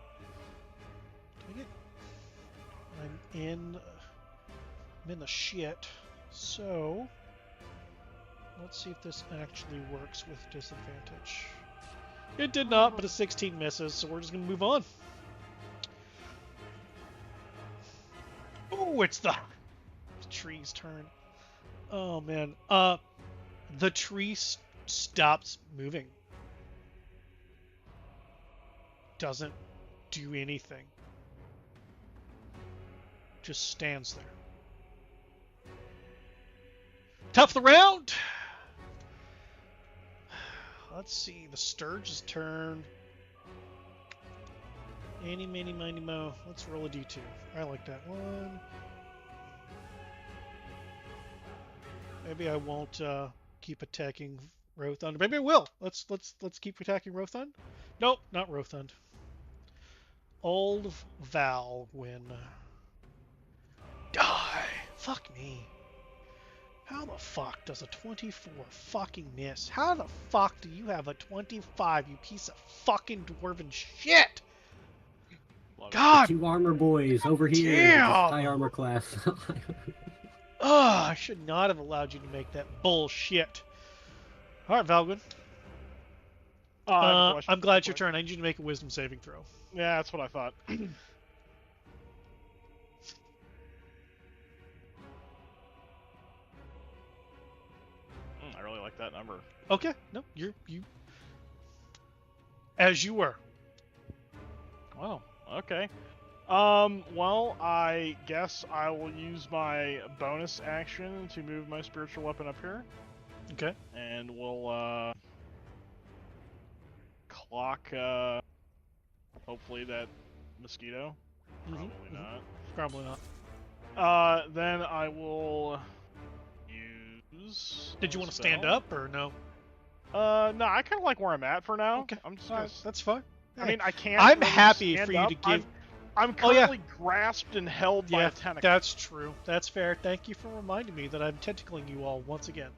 I'm in the shit. So let's see if this actually works with disadvantage. It did not, but a 16 misses, so we're just gonna move on. Oh, it's the tree's turn. Oh man. The tree stops moving. Doesn't do anything. Just stands there. Top of the round. Let's see, the Sturge's turn. Eeny, meeny, miny, mo. Let's roll a d2. I like that one. Maybe I won't keep attacking Rothund. Maybe I will. Let's keep attacking Rothund. Nope, not Rothund. Old Valwyn. Die. Fuck me. How the fuck does a 24 fucking miss? How the fuck do you have a 25, you piece of fucking dwarven shit? Love it. God 2 armor boys over here. damn! Just high armor class. I should not have allowed you to make that bullshit. Alright, Valgwyn. I have a question I'm glad real it's your quick. turn. I need you to make a wisdom saving throw. Yeah, that's what I thought. I really like that number. Okay, no, you as you were. Wow. Okay. Well, I guess I will use my bonus action to move my spiritual weapon up here, Okay. and we'll clock. Hopefully that mosquito. Probably Mhm. not. Probably not. Then I will use. Did you a want to stand spell. up or no? No, I kind of like where I'm at for now. Okay. I'm just. All Gonna, right, that's fine. I mean, I can't. I'm really happy stand for you up. to give. I'm Oh, yeah. currently grasped and held by Yeah, a tentacle. that's true. That's fair. Thank you for reminding me that I'm tentacling you all once again.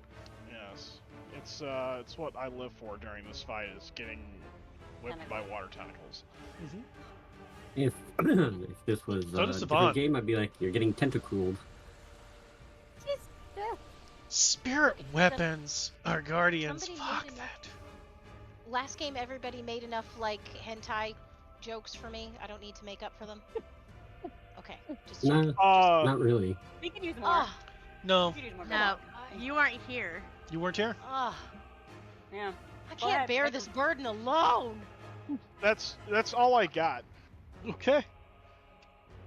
Yes, it's what I live for during this fight is getting whipped by water tentacles. Mm-hmm. if this was So a does different Savant. game, I'd be like, you're getting tentacled. Spirit weapons are guardians. Somebody Fuck made enough- that. Last game, everybody made enough like hentai jokes for me. I don't need to make up for them. Okay, just Nah, checking. not really. We can use more. Ah, No, We can use more. No, I- you aren't here. you weren't here. ah, Yeah. I Go can't ahead, bear make this them. burden alone. That's all I got. Okay.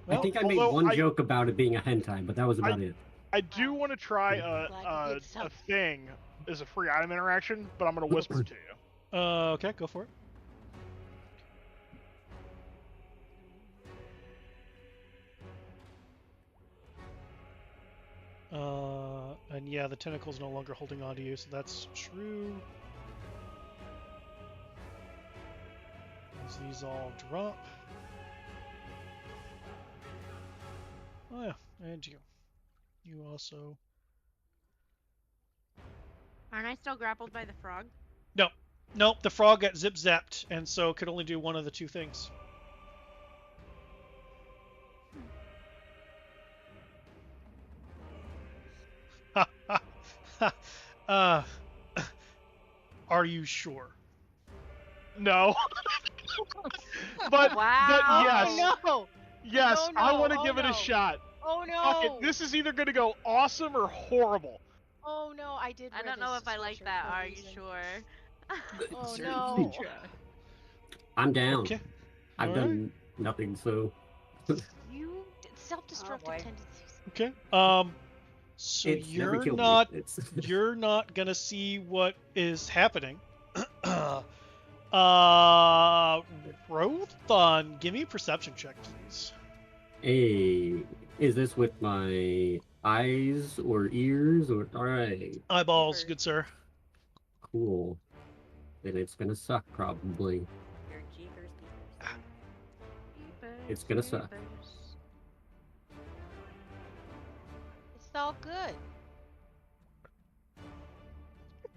I think I made although one joke about it being a hentai, but that was about it. I do want to try Glad you did a something. thing as a free item interaction, but I'm gonna whisper to you. Okay, go for it. And yeah, the tentacle's no longer holding on to you, so that's true. As these all drop. Oh yeah, and you. You also... Aren't I still grappled by the frog? Nope, the frog got zip-zapped, and so could only do one of the two things. uh, are you sure? No. but Wow. yes, Oh yes, No, I no, want to oh, give it no. a shot. no! Oh Fuck no! it, this is either gonna go awesome or horrible. Oh no! I did. I wear don't know this if I like sweatshirt that. for a Are you reason. sure? Oh Certainly. no! I'm down. Okay. I've Alright. done nothing, so You self-destructive boy. tendencies. Okay. So it's never you're killed not me. It's you're not gonna see what is happening. Rothun, give me a perception check, please. Hey, is this with my eyes or ears or alright? Eyeballs, Super. good sir. Cool. Then it's gonna suck probably. Your jeepers peepers. It's gonna suck. It's all good.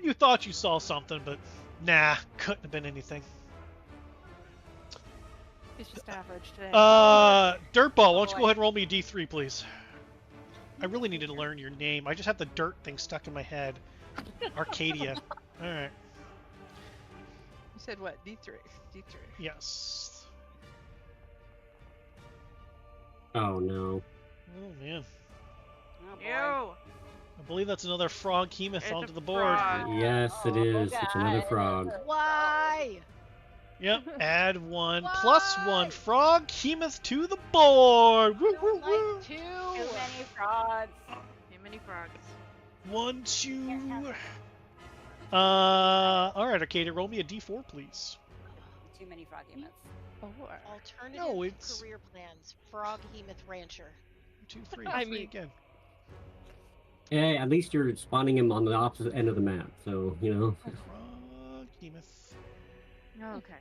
You thought you saw something, but nah, couldn't have been anything. It's just average today. Dirtball, why don't you boy. go ahead and roll me a d3, please? I really need to learn your name. I just have the dirt thing stuck in my head. Arcadia. Alright. You said what? D3. D3. Yes. Oh no. Oh, man. Oh, boy. Ew. I believe that's another frog hemoth It's onto a the board. frog. Yes, it is. It's another God. frog. Why? Yep, add 1 Why? plus 1 frog hemoth to the board. Woo, I woo, don't woo. like two. Too many frogs. Too many frogs. 1, Can't have 2. All right, Arcadia, roll me a d4, please. too many frog emits. Alternative No, it's- career plans. Frog Hemoth Rancher. 2, 3, I 3 mean- again. Hey, at least you're spawning him on the opposite end of the map, so you know. Frog hemoth. Okay.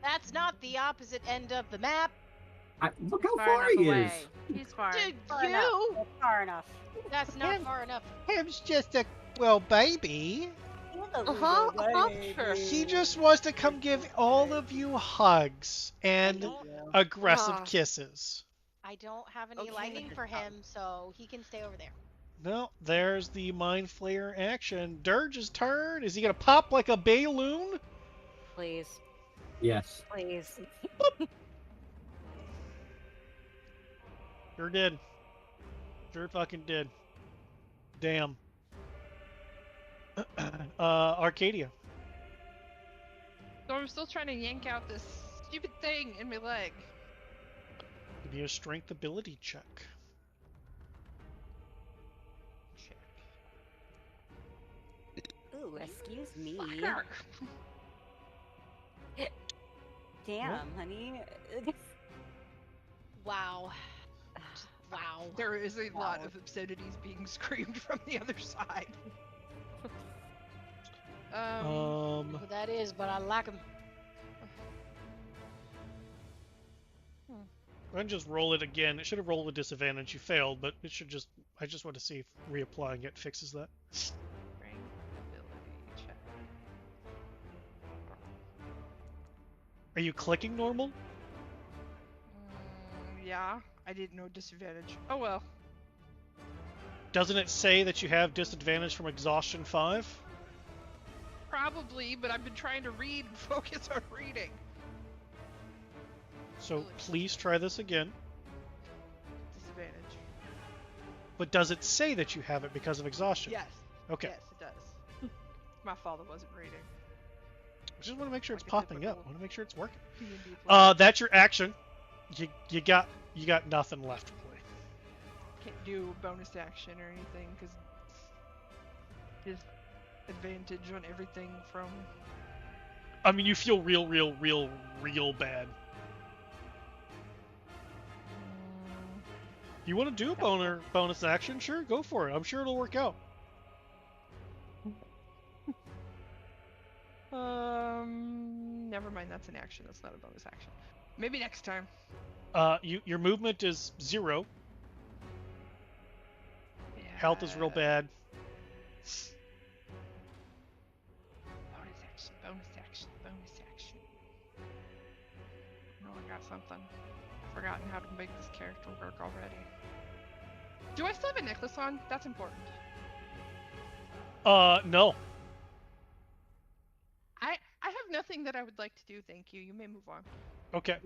That's not the opposite end of the map. Look He's how far enough he away. is. He's far. Dude, Far you. enough. That's far enough. That's not Him. far enough. Him's just a well baby. Sure. He just wants to come give all of you hugs and aggressive Ah. kisses. I don't have any Okay. lighting for him, so he can stay over there. No, there's the Mind Flayer action. Dirge's turn. Is he gonna pop like a balloon? Please. Yes. Please. Sure did. Sure fucking did. Damn. Arcadia. So I'm still trying to yank out this stupid thing in my leg. Give me a strength ability check. Check. Ooh, excuse me. Fucker. Damn, honey. Wow. Just- wow. There is a lot Wow. of obscenities being screamed from the other side. Um, Who that is, but I like him. go ahead and just roll it again. It should have rolled with disadvantage. You failed, but it should just. I just want to see if reapplying it fixes that. Strength ability check. Are you clicking normal? Yeah, I didn't know disadvantage. Oh well. Doesn't it say that you have disadvantage from exhaustion 5? Probably, but I've been trying to read and focus on reading. So please try this again. Disadvantage. But does it say that you have it because of exhaustion? Yes. Okay. Yes, it does. My fault, I wasn't reading. I just want to make sure it's Like a popping up. typical I want to make sure it's working. D&D player. That's your action. You got nothing left to play. Can't do a bonus action or anything because there's advantage on everything from. I mean, you feel real bad. You want to do a bonus action? Sure, go for it. I'm sure it'll work out. Never mind. That's an action. That's not a bonus action. Maybe next time. Your movement is 0. Yeah. Health is real bad. Bonus action. Bonus action. Bonus action. Oh, I got something. I've forgotten how to make this character work already. Do I still have a necklace on? That's important. No. I have nothing that I would like to do, thank you. You may move on. Okay.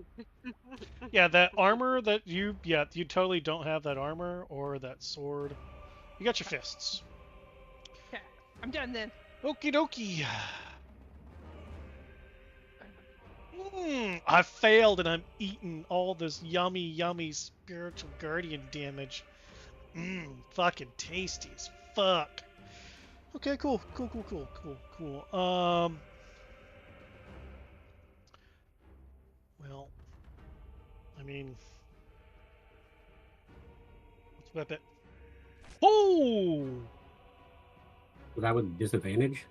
Yeah, that armor that you totally don't have that armor or that sword. You got your fists. Okay, I'm done then. Okie dokie. I failed and I'm eating all this yummy spiritual guardian damage. Fucking tasty as fuck. Okay, cool. Well, I mean, let's whip it. Oh! Was that with disadvantage?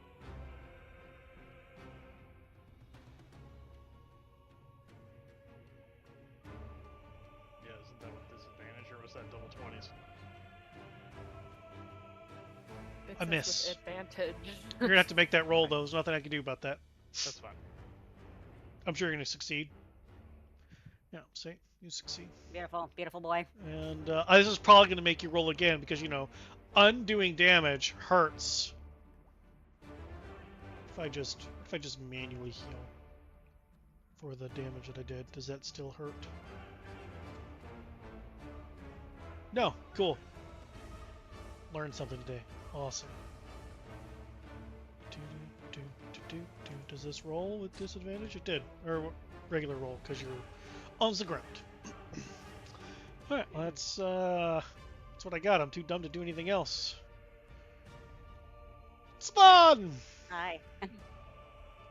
Yeah, isn't that with disadvantage or was that double 20s? It I says miss. with advantage. You're gonna have to make that roll though. There's nothing I can do about that. That's fine. I'm sure you're gonna succeed. Yeah, see, you succeed. Beautiful boy. And this is probably gonna make you roll again because undoing damage hurts. If I just manually heal for the damage that I did, does that still hurt? No, cool. Learned something today. Awesome. Does this roll with disadvantage? It did. Or regular roll, because you're on the ground. Alright, well, that's what I got. I'm too dumb to do anything else. Spawn! Hi.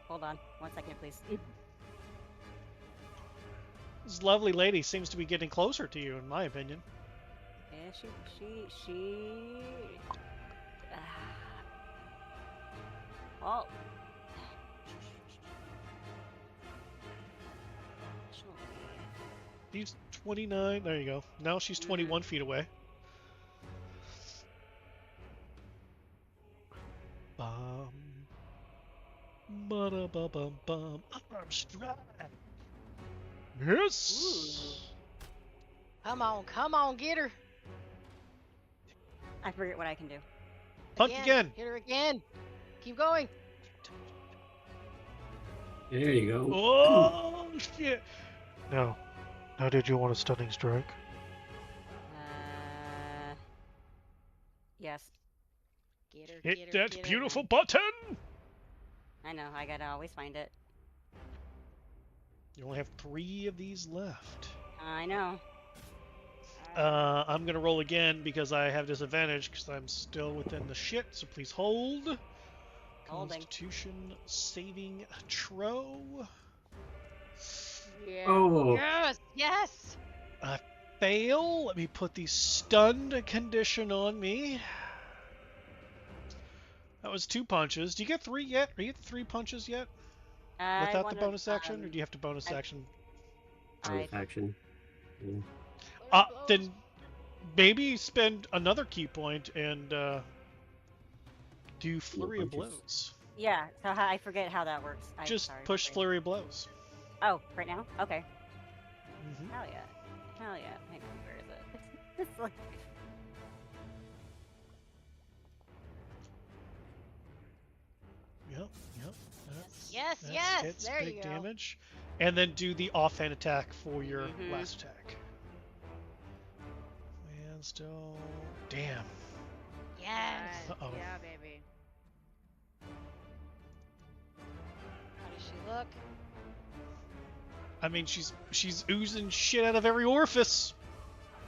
Hold on. 1 second, please. This lovely lady seems to be getting closer to you, in my opinion. Yeah, she. Well. She's 29. There you go. Now she's 21 feet away. Bum. Ba-da-ba-bum-bum. Arm stride. Yes. Come on, get her. I forget what I can do. Punt again. Hit her again. Keep going. There you go. Oh shit! No. Now, did you want a stunning strike? Yes. Get her. Hit Get her, that get her. beautiful button! I know. I gotta always find it. You only have 3 of these left. I know. I'm gonna roll again because I have disadvantage because I'm still within the shit. So please hold. Holding. Constitution saving throw. Yeah. Oh. Yes. I fail. Let me put the stunned condition on me. That was 2 punches. Do you get 3 yet? Are you at 3 punches yet? Without the bonus action, or do you have to bonus action? Bonus action. Yeah. Then maybe spend another key point and do flurry of punches. blows. Yeah. So I forget how that works. Just push flurry of blows. Oh, right now? Okay. Mm-hmm. Hell yeah. Hell yeah. Hang on, where is it? It's like... Yep. Yes. Hits There big you go. damage, and then do the offhand attack for your last attack. And still, damn. Yes. Uh-oh. Yeah, baby. How does she look? I mean, she's oozing shit out of every orifice.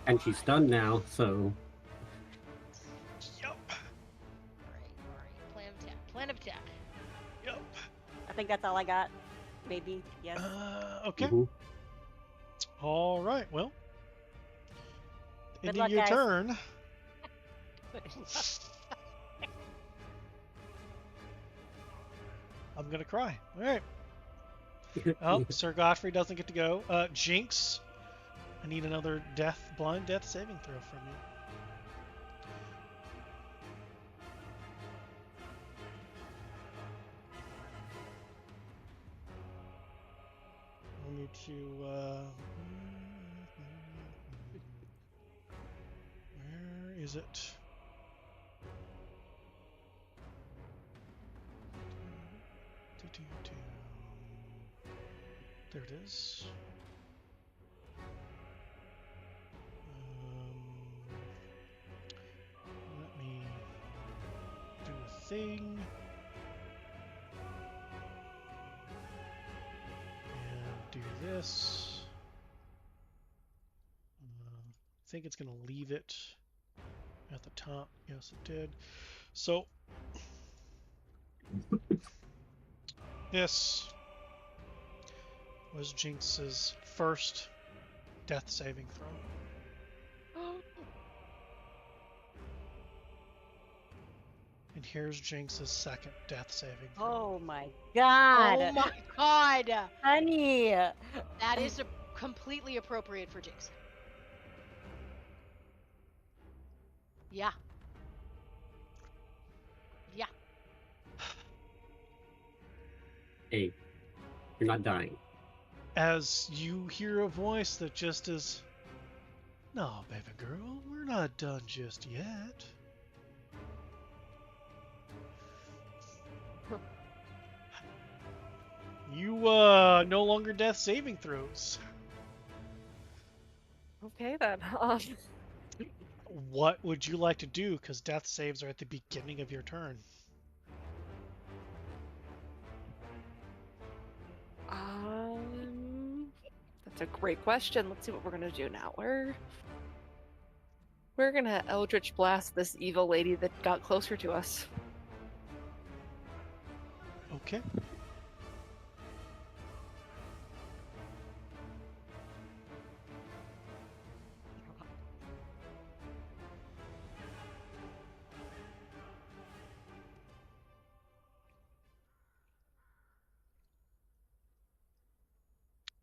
And she's stunned now, so. Yup. All right. Plan of attack. Yup. I think that's all I got. Maybe. Yes. Okay. Mhm. All right. Well, Good ending luck, your guys. turn. I'm gonna cry. All right. Oh, Sir Godfrey doesn't get to go. Jinx, I need another blind death saving throw from you. I need to. Where is it? There it is. Let me do a thing. And do this. I think it's going to leave it at the top. Yes, it did. So, this was Jinx's first death saving throw. And here's Jinx's second death saving throw. Oh my god. Oh my god. Honey. That is completely appropriate for Jinx. Yeah. Yeah. Hey, you're not dying. As you hear a voice that just is, "No, baby girl, we're not done just yet." You no longer death saving throws. Okay then. What would you like to do? Because death saves are at the beginning of your turn. That's a great question. Let's see what we're gonna do now. We're gonna Eldritch Blast this evil lady that got closer to us. Okay.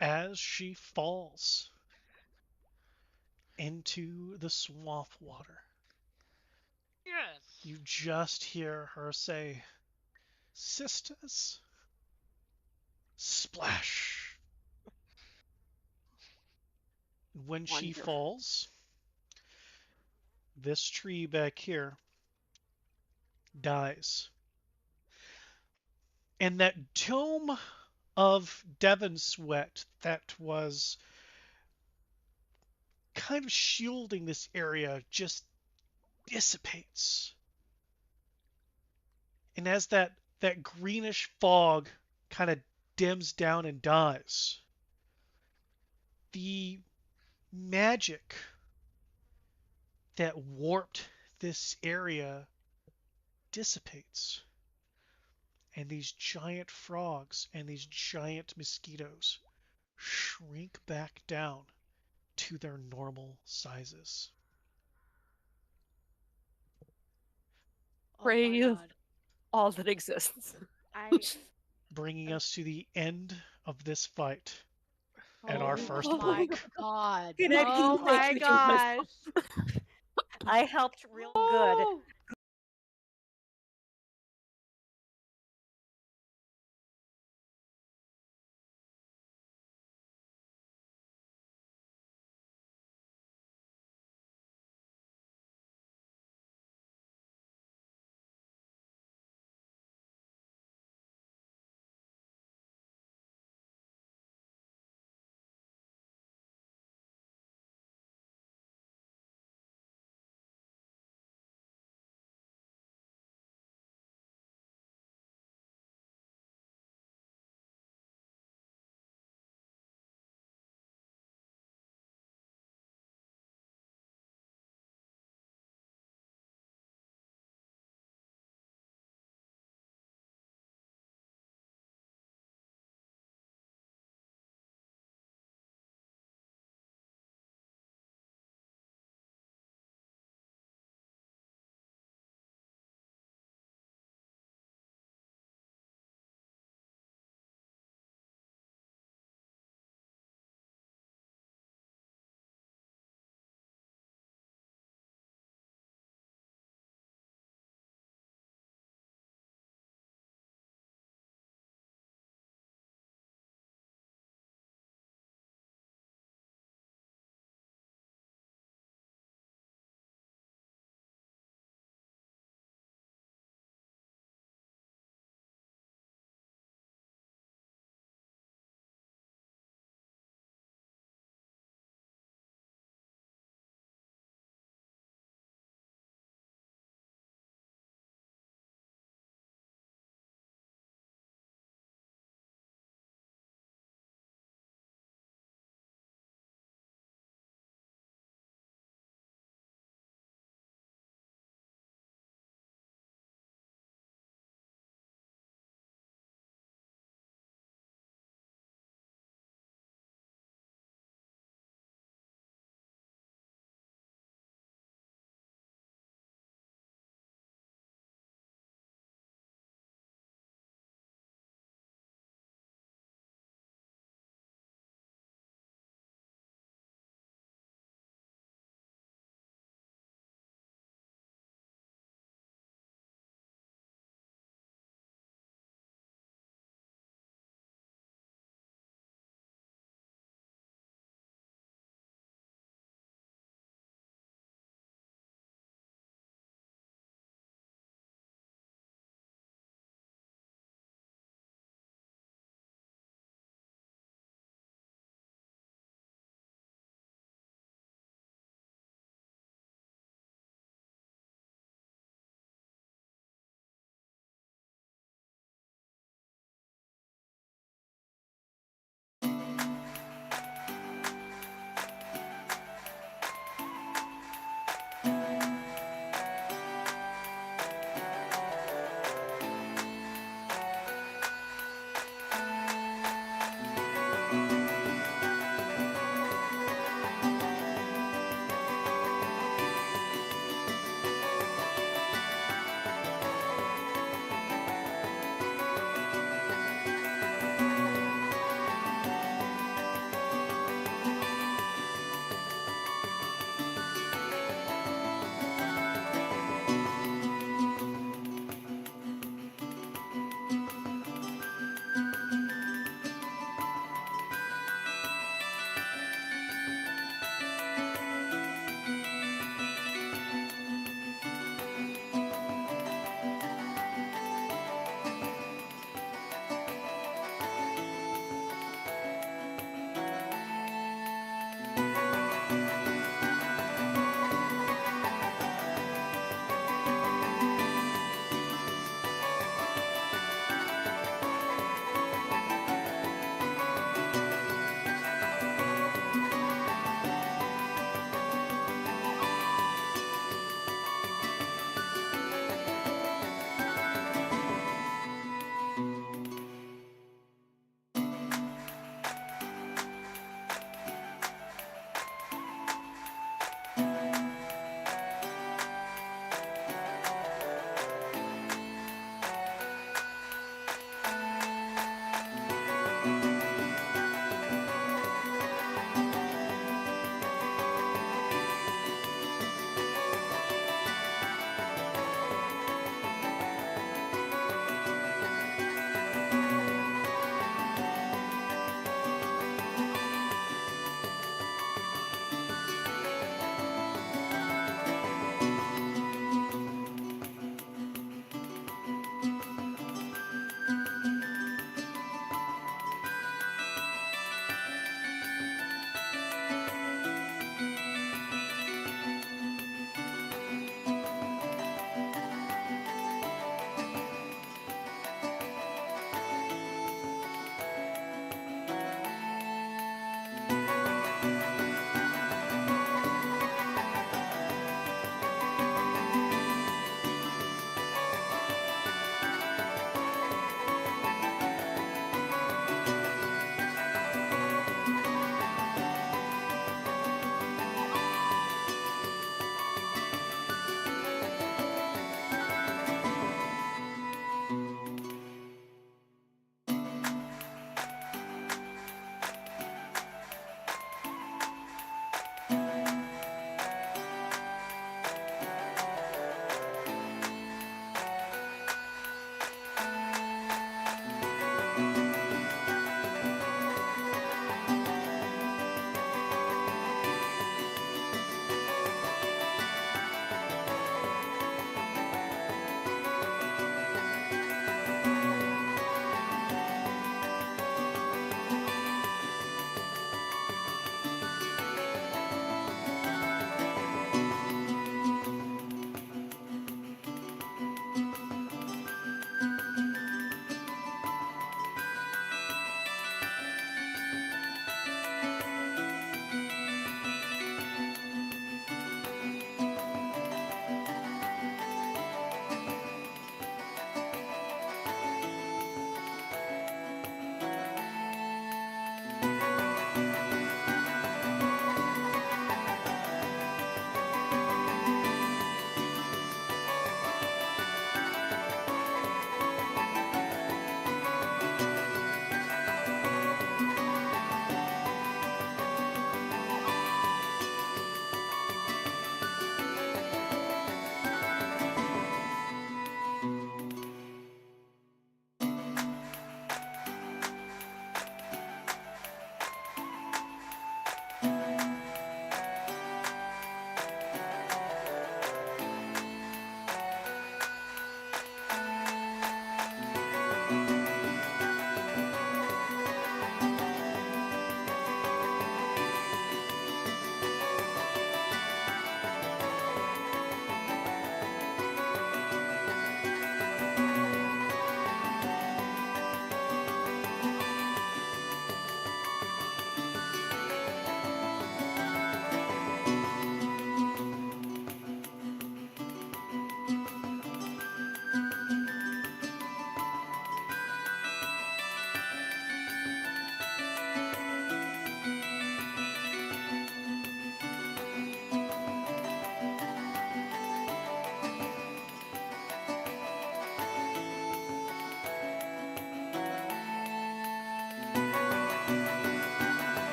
As she falls into the swamp water, Yes. you just hear her say, "Sisters." Splash. When she Wonderful. falls, this tree back here dies. And that dome of Devon sweat that was kind of shielding this area just dissipates. And as that greenish fog kind of dims down and dies, the magic that warped this area dissipates. And these giant frogs and these giant mosquitoes shrink back down to their normal sizes. Oh my Praise god. all that exists. I Bringing us to the end of this fight and our oh first My break. god. Can I oh just my make gosh. I helped real good. Oh!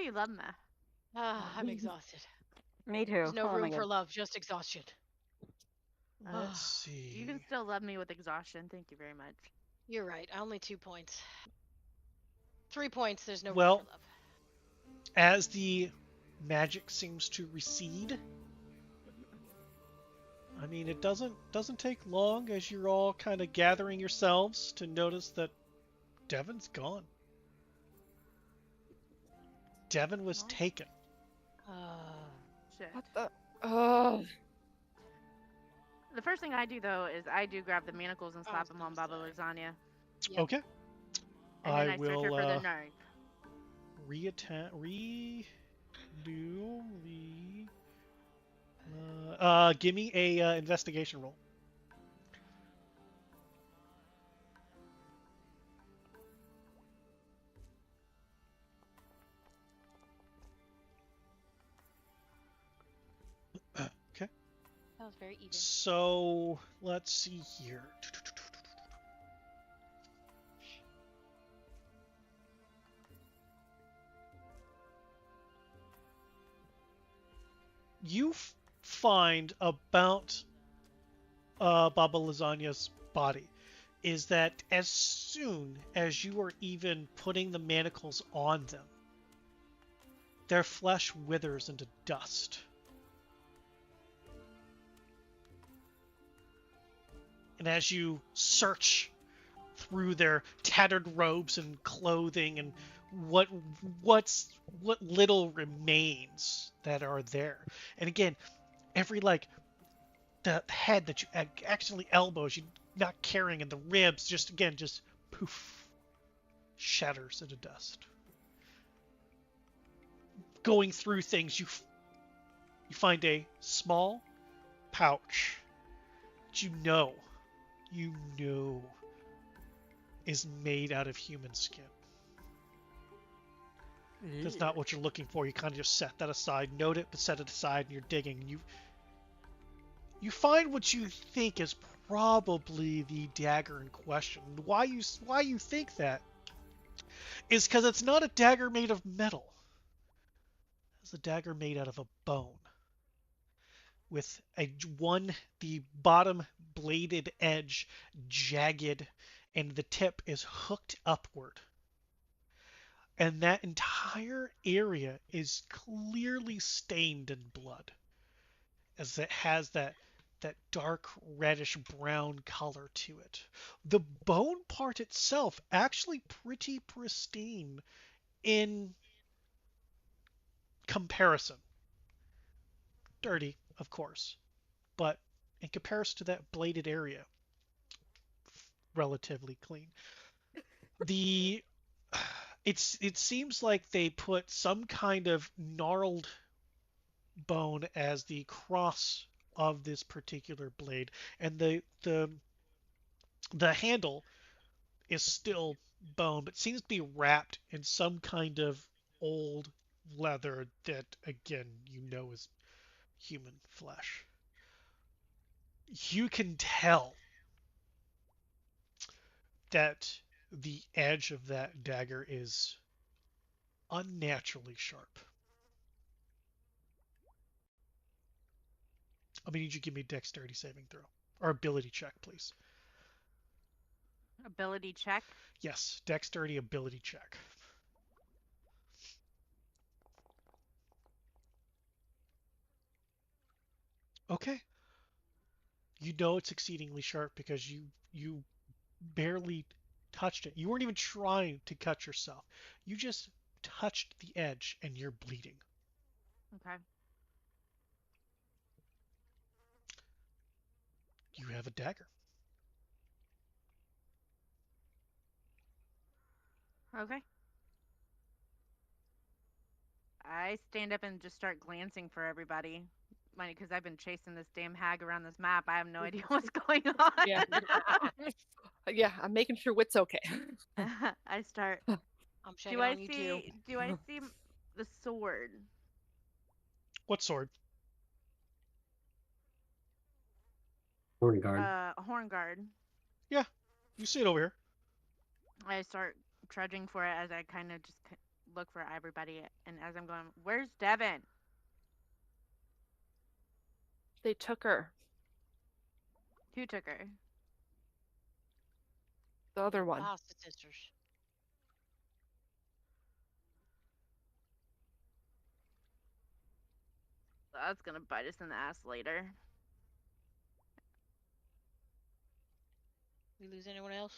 you love me. I'm exhausted. Me too. There's no Oh my room for god. love, just exhaustion. Let's see. You can still love me with exhaustion. Thank you very much. You're right. Only 2 points. 3 points. There's no room Well, for love. as the magic seems to recede, I mean, it doesn't take long as you're all kind of gathering yourselves to notice that Devon's gone. Devon was taken. Shit. What the? Oh. The first thing I do though is I do grab the manacles and slap Oh, them on I'm Baba sorry. Lasagna, Yep. Okay. and then I search her for the knife. give me a investigation roll. Okay. That was very even. So let's see here. You find about Baba Lasagna's body is that as soon as you are even putting the manacles on them, their flesh withers into dust. And as you search through their tattered robes and clothing and what little remains that are there, and again, every like the head that you accidentally elbows, you not carrying, and the ribs just poof, shatters into dust. Going through things, you find a small pouch that you know is made out of human skin. That's not what you're looking for. You kind of just set that aside, note it, but set it aside, and you're digging. And you find what you think is probably the dagger in question. Why you think that is because it's not a dagger made of metal. It's a dagger made out of a bone, with the bottom bladed edge jagged, and the tip is hooked upward. And that entire area is clearly stained in blood, as it has that dark reddish brown color to it. The bone part itself actually pretty pristine in comparison. Dirty, of course, but in comparison to that bladed area, relatively clean. The it seems like they put some kind of gnarled bone as the cross of this particular blade, and the handle is still bone, but seems to be wrapped in some kind of old leather that, again, is human flesh. You can tell that the edge of that dagger is unnaturally sharp. I'm gonna need you to give me a dexterity saving throw. Or ability check, please. Ability check. Yes, dexterity ability check. Okay. You know it's exceedingly sharp because you barely touched it. You weren't even trying to cut yourself. You just touched the edge and you're bleeding. Okay. You have a dagger. Okay. I stand up and just start glancing for everybody. Because I've been chasing this damn hag around this map. I have no idea what's going on. Yeah. Yeah, I'm making sure Wit's okay. I start. I'm checking on you too. Do I see the sword? What sword? Horn guard. Horn guard. Yeah, you see it over here. I start trudging for it as I kind of just look for everybody, and as I'm going, where's Devin? They took her. Who took her? The other one. Boston sisters. That's gonna bite us in the ass later. We lose anyone else?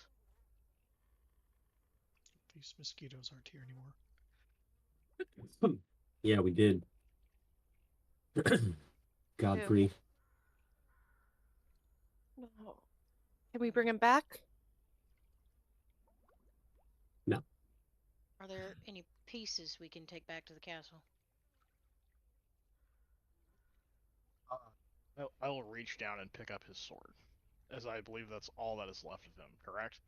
These mosquitoes aren't here anymore. Yeah, we did. Godfrey. No. Can we bring him back? No. Are there any pieces we can take back to the castle? I will reach down and pick up his sword, as I believe that's all that is left of him. Correct?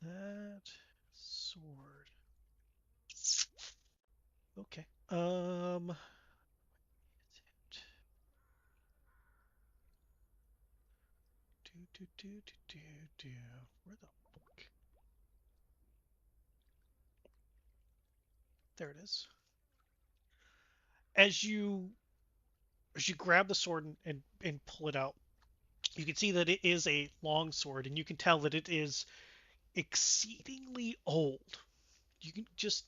That sword. Okay. Where the fuck? There it is. As you grab the sword and pull it out, you can see that it is a long sword, and you can tell that it is exceedingly old. You can just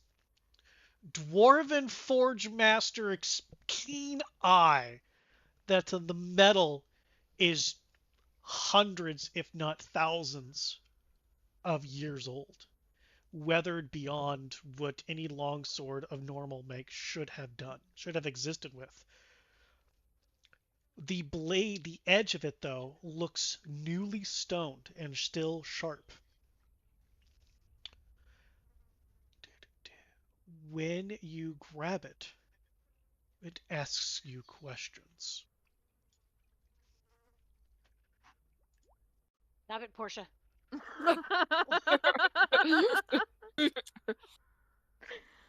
dwarven forge master keen eye that the metal is hundreds, if not thousands, of years old, weathered beyond what any longsword of normal make should have existed with. The blade, the edge of it, though, looks newly stoned and still sharp. When you grab it, it asks you questions. Stop it, Portia.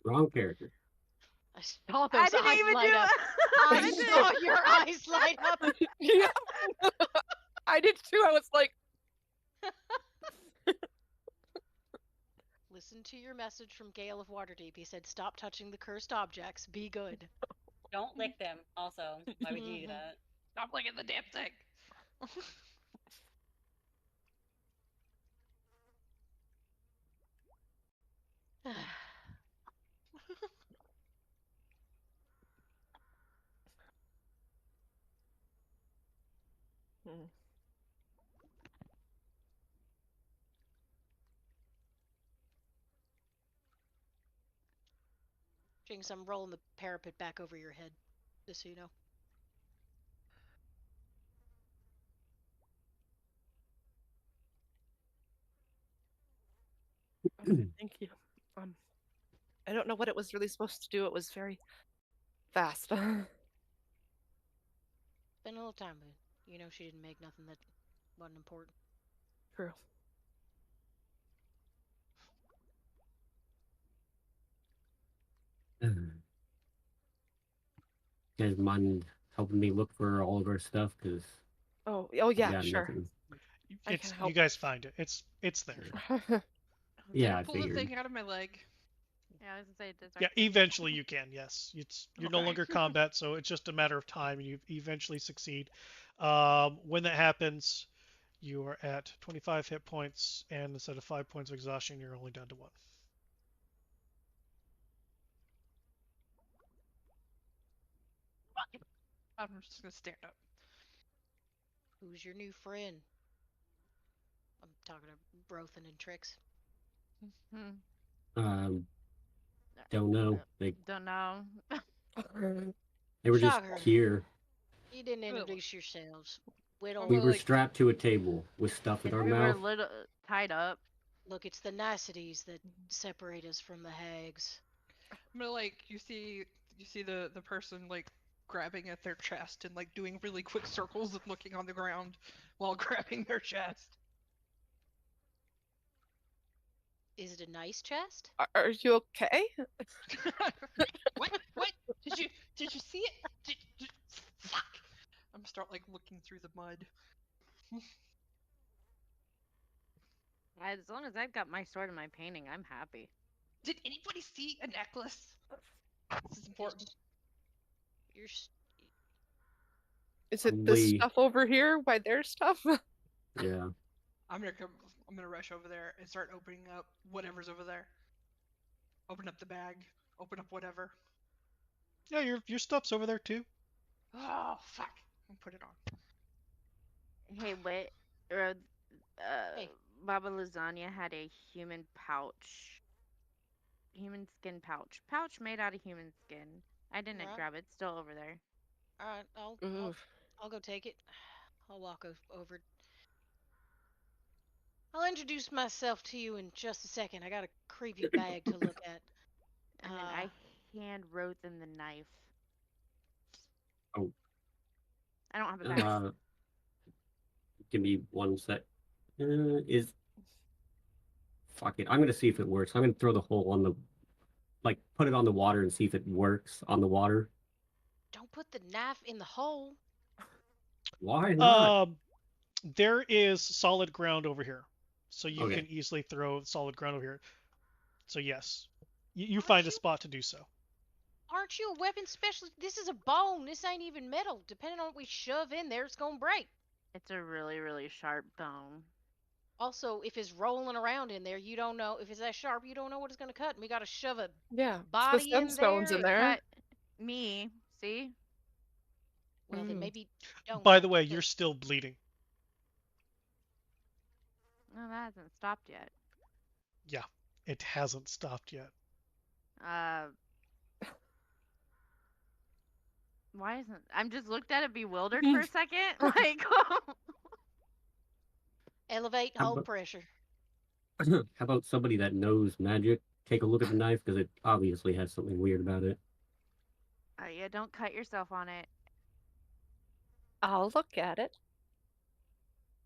Wrong character. I saw I those didn't eyes even light do up. I saw your eyes light up. Yeah. I did too. I was like, Listen to your message from Gale of Waterdeep. He said, "Stop touching the cursed objects. Be good." Don't lick them. Also, why would you do that? Stop licking the damn thing. hmm. Jinx, I'm rolling the parapet back over your head, just so you know. Thank you. I don't know what it was really supposed to do. It was very fast. Been a little time, but you know she didn't make nothing that wasn't important. True. You guys mind helping me look for all of our stuff? Because Oh I yeah, got sure. nothing. I It's can you help. guys find it. It's there. Yeah, I I pull the figured. thing out of my leg. Yeah, I was gonna say, does Yeah, eventually you can. Yes, you're no Okay. longer combat, so it's just a matter of time, and you eventually succeed. When that happens, you are at 25 hit points, and instead of 5 points of exhaustion, you're only down to 1. I'm just gonna stand up. Who's your new friend? I'm talking to Brothen and Trix. Hmm. Don't know. They Don't know. were just Shocker. here. You didn't Well, introduce yourselves. Whittle. We Well, were like- strapped to a table with stuff in our We were mouth. little tied up. Look, it's the niceties that separate us from the hags. I'm gonna you see the person like grabbing at their chest and like doing really quick circles and looking on the ground while grabbing their chest. Is it a nice chest? Are you okay? What? Did you see it? Fuck! I'm gonna start like looking through the mud. As long as I've got my sword and my painting, I'm happy. Did anybody see a necklace? This is important. You're Is it the Probably, stuff over here by their stuff? yeah. I'm gonna rush over there and start opening up whatever's over there. Open up the bag. Open up whatever. Yeah, your stuff's over there too. Oh fuck! I'll put it on. Hey, wait. Hey. Baba Lasagna had a human skin pouch made out of human skin. I didn't Right. grab it. It's still over there. All right, Ooh. I'll go take it. I'll walk over. I'll introduce myself to you in just a second. I got a creepy bag to look at. And then I hand wrote them the knife. Oh. I don't have a bag. Give me 1 sec. Fuck it. I'm gonna see if it works. I'm gonna throw the hole on the, like, put it on the water and see if it works on the water. Don't put the knife in the hole. Why not? There is solid ground over here, so you Okay. can easily throw solid ground over here. So yes, you find a spot to do so. Aren't you a weapon specialist? This is a bone. This ain't even metal. Depending on what we shove in there, it's gonna break. It's a really, really sharp bone. Also, if it's rolling around in there, you don't know if it's that sharp. You don't know what it's gonna cut. And we gotta shove a Yeah. body the in stones there. in there. Cut me. See? Well, then maybe don't. By the way, because- you're still bleeding. No, that hasn't stopped yet. Yeah, it hasn't stopped yet. Why isn't... I'm just looked at it bewildered for a second. Like... Elevate, How hold about- pressure. How about somebody that knows magic take a look at the knife, because it obviously has something weird about it. yeah, don't cut yourself on it. I'll look at it.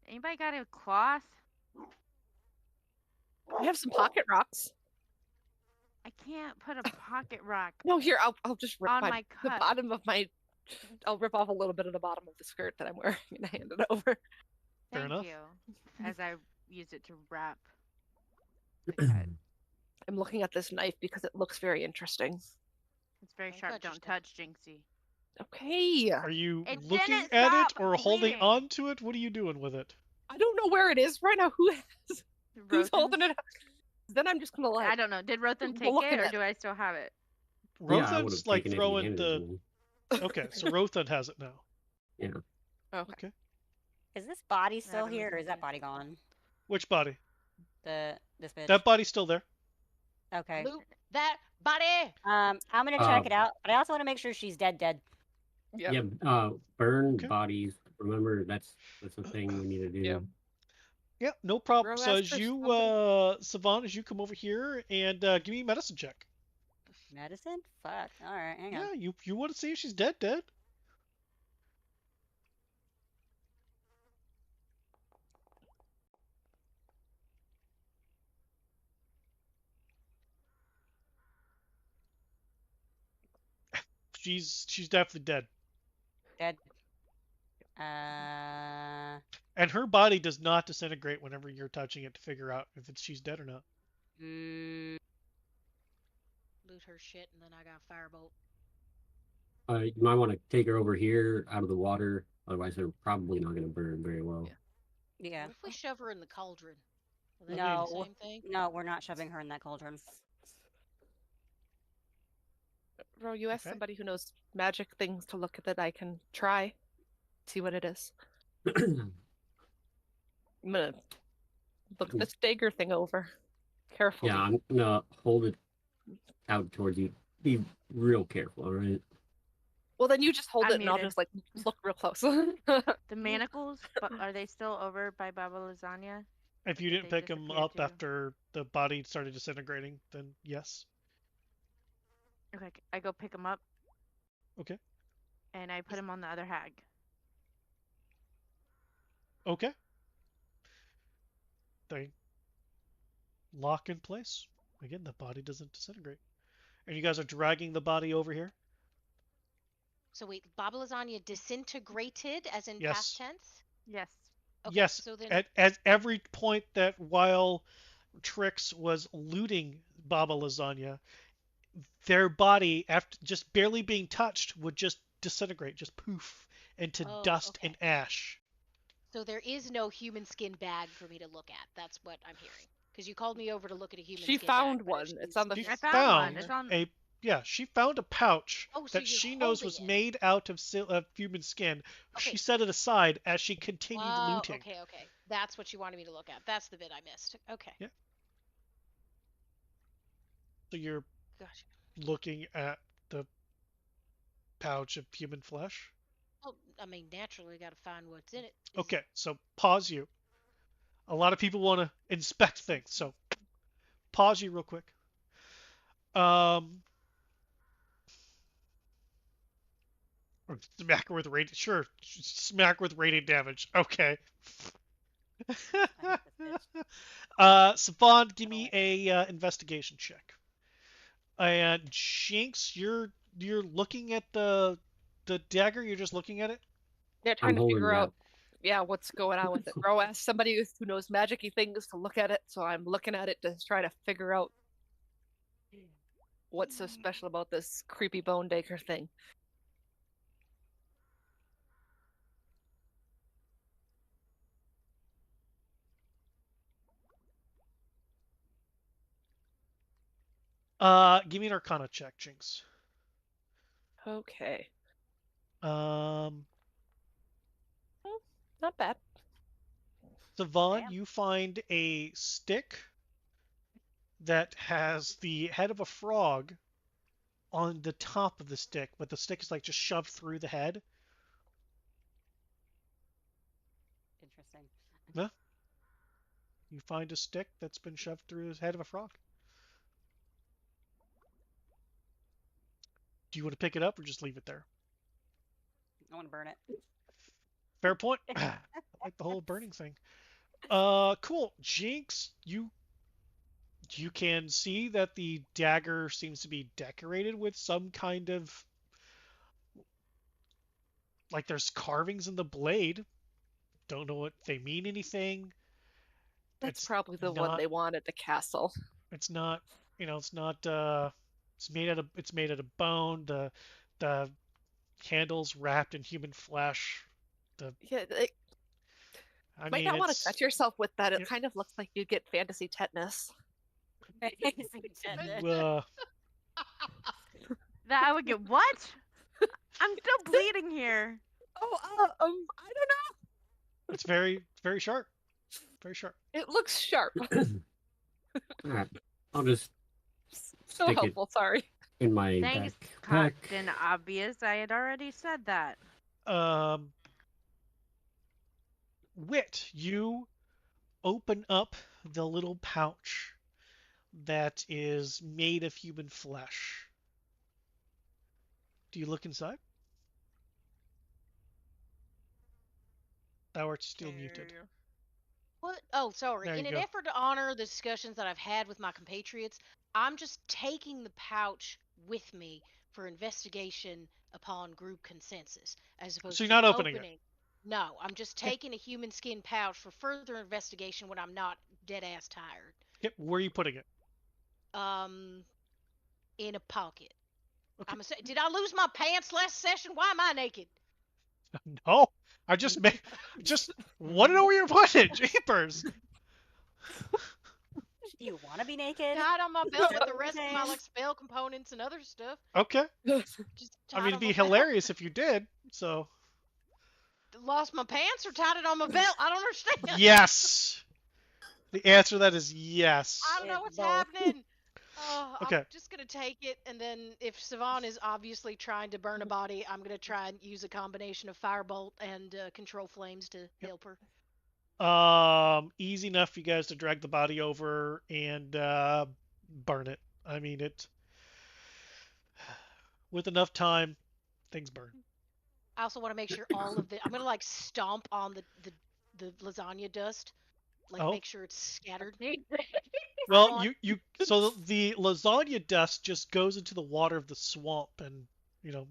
Anybody got a cloth? I have some pocket rocks. I can't put a pocket rock No, here, I'll just rip on my my the cut. bottom of my. I'll rip off a little bit of the bottom of the skirt that I'm wearing and hand it over. Fair Thank enough. you. As I use it to wrap the cut. I'm looking at this knife because it looks very interesting. It's very Don't sharp. cut Don't yourself. touch, Jinxie. Okay. Are you It looking didn't at it stop or holding bleeding. on to it? What are you doing with it? I don't know where it is right now. Who's Rothen's- holding it? Then I'm just gonna I like. don't know. Did Rothen We're take looking it, or at do I still have it? Yeah, I would Rothen's have like taken it if you throwing handed it to me. Okay, so Rothen has it now. Yeah. Okay. Is this body still haven't here, looked or at is that it. body gone? Which body? This bitch. That body's still there. Okay. Loot that body. I'm gonna check it out, but I also want to make sure she's dead. Yep. Yeah. Burn Okay. bodies. Remember, that's the thing we need to do. Yep. Yeah, no problem. Bro So asked as for you, Savant, as you come over here and give me a medicine check. Medicine? Fuck. All right, hang on. Yeah, you want to see if she's dead? She's definitely dead. Dead. And her body does not disintegrate whenever you're touching it to figure out if she's dead or not. Mm, Loot her shit, and then I got firebolt. You might want to take her over here out of the water. Otherwise, they're probably not going to burn very well. yeah. What if we shove her in the cauldron? Will that do No. the same thing? No, we're not shoving her in that cauldron. Bro, you asked Okay. somebody who knows magic things to look at it. I can try. See what it is. I'm gonna look this dagger thing over carefully. Yeah, I'm gonna hold it out towards you. Be real careful, all right? Well, then you just hold I'm it, and I'll muted. just like look real close. The manacles, but are they still over by Baba Lasagna? If you didn't They pick them disappear up too. after the body started disintegrating, then yes. Okay, I go pick them up. Okay. And I put them on the other hag. Okay. They lock in place. Again, the body doesn't disintegrate. And you guys are dragging the body over here? So wait, Baba Lasagna disintegrated, as in Yes. past tense? Yes. Okay, yes, so then at every point that while Trix was looting Baba Lasagna, their body, after just barely being touched, would just disintegrate, just poof, into oh, dust okay. and ash. So there is no human skin bag for me to look at. That's what I'm hearing. Because you called me over to look at a human She skin bag. found but if one. It's she's- on the She I f- found one. found It's on. a yeah, she found a pouch Oh, so that you're she knows holding was it. made out of human skin. She Okay. set it aside as she continued Oh, looting. okay, okay. That's what you wanted me to look at. That's the bit I missed. Okay. Yeah. So you're Gotcha. looking at the pouch of human flesh. Oh, I mean, naturally, got to find what's in it. Okay, so pause you. A lot of people want to inspect things, so pause you real quick. Um, or smack her with radiant. Sure, smack her with radiant damage. Okay. Savon, give me a investigation check. And Jinx, you're looking at the dagger. You're just looking at it. Yeah, I'm trying to holding figure that. out, yeah, what's going on with it. Ro asked somebody who knows magic-y things to look at it, so I'm looking at it to try to figure out what's so special about this creepy bone dagger thing. Give me an Arcana check, Jinx. Okay. Um, Not bad. Savon, Damn. you find a stick that has the head of a frog on the top of the stick, but the stick is like just shoved through the head. Interesting. Yeah. You find a stick that's been shoved through the head of a frog. Do you want to pick it up or just leave it there? I want to burn it. Fair point. I like the whole burning thing. Cool. Jinx, you can see that the dagger seems to be decorated with some kind of, like, there's carvings in the blade. Don't know what they mean anything. That's It's probably the one not they want at the castle. it's not, it's not it's made out of bone. The handles wrapped in human flesh. Yeah, I you might mean, not want to it's touch yourself with that. It Yep. kind of looks like you'd get fantasy tetanus. uh, That I would get what? I'm still bleeding here. Oh, I don't know. it's very sharp. Very sharp. It looks sharp. Alright, I'll just So stick it helpful. Sorry. in my Thanks, backpack. Captain Obvious. I had already said that. Wit, you open up the little pouch that is made of human flesh. Do you look inside? Thou art still muted. What? Oh, sorry. There you In an go. effort to honor the discussions that I've had with my compatriots, I'm just taking the pouch with me for investigation upon group consensus, as opposed So you're to not opening it? No, I'm just taking a human skin pouch for further investigation when I'm not dead ass tired. Yep. Where are you putting it? In a pocket. Okay. Did I lose my pants last session? Why am I naked? No, I just want to know where you're putting it. Jeepers. Do you want to be naked? Tied on my belt with the rest of my like spell components and other stuff. Okay. Just I tied mean, it'd on be my belt. hilarious if you did. So. Lost my pants or tied it on my belt? I don't understand. Yes. The answer to that is yes. I don't know what's Both. happening. Okay. I'm just gonna take it, and then if Savon is obviously trying to burn a body, I'm gonna try and use a combination of firebolt and control flames to help her. Easy enough for you guys to drag the body over and burn it. I mean, with enough time, things burn. I also want to make sure all of the. I'm gonna like stomp on the lasagna dust, like Oh. make sure it's scattered. Well, so the lasagna dust just goes into the water of the swamp and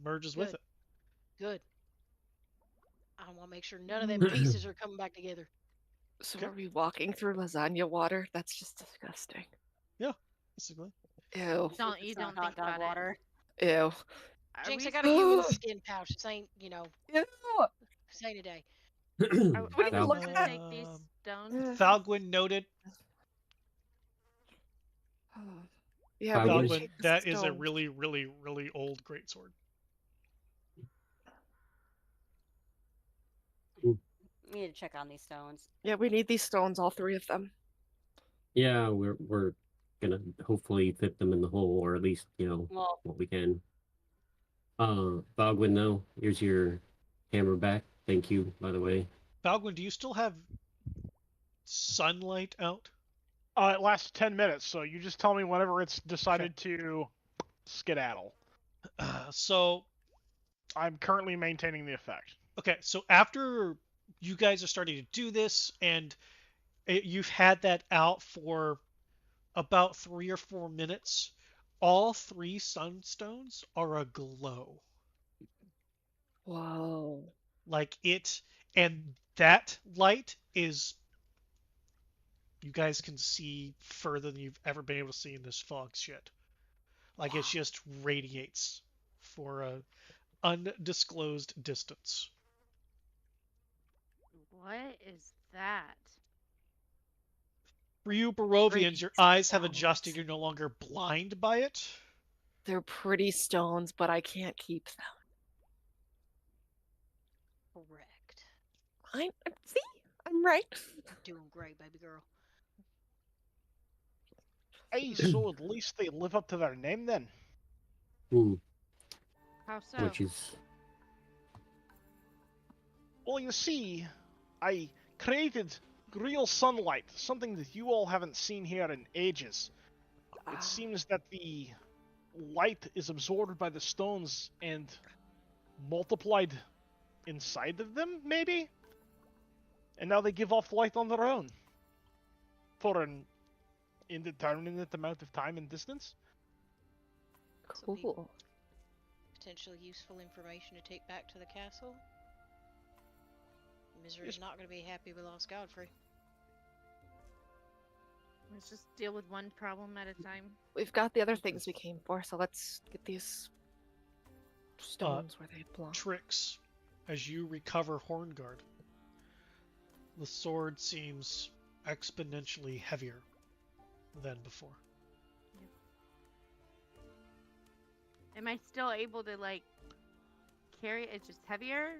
merges with Good. it. Good. I want to make sure none of them pieces are coming back together. So Okay. are we walking through lasagna water? That's just disgusting. Yeah, basically. Ew. Don't It's you not don't think hot dog about water. Ew. it. Are Jinx, we I got a human skin pouch. This ain't, Ew. this ain't a day. We are need to we look to at that. take these Um, stones? Falgwin noted. Yeah, we need to Falgwin? Falgwin, take the that is a stones. really, really, really old greatsword. We need to check on these stones. Yeah, we need these stones, all 3 of them. Yeah, we're gonna hopefully fit them in the hole, or at least, Well, what we can. Bogwin, though, here's your hammer back. Thank you, by the way. Falgwin, do you still have sunlight out? It lasts 10 minutes, so you just tell me whenever it's decided to skedaddle. So, I'm currently maintaining the effect. okay, so after you guys are starting to do this, and you've had that out for about 3 or 4 minutes, all 3 sunstones are aglow. Whoa. Like it, and that light is, you guys can see further than you've ever been able to see in this fog shit. Like it just radiates for a undisclosed distance. What is that? For you Barovians, Pretty your eyes have stones. adjusted. You're no longer blind by it. They're pretty stones, but I can't keep them. Correct. See? I'm right. Doing great, baby girl. Hey, so at least they live up to their name then? How so? Which is... Well, you see, I created real sunlight, something that you all haven't seen here in ages. It seems that the light is absorbed by the stones and multiplied inside of them, maybe? And now they give off light on their own. For an indeterminate amount of time and distance? Cool. Potentially useful information to take back to the castle. Misery's not going to be happy we lost Godfrey. Let's just deal with one problem at a time. We've got the other things we came for, so let's get these stones where they belong. Tricks, as you recover Hornguard, the sword seems exponentially heavier than before. Am I still able to carry it? It's just heavier?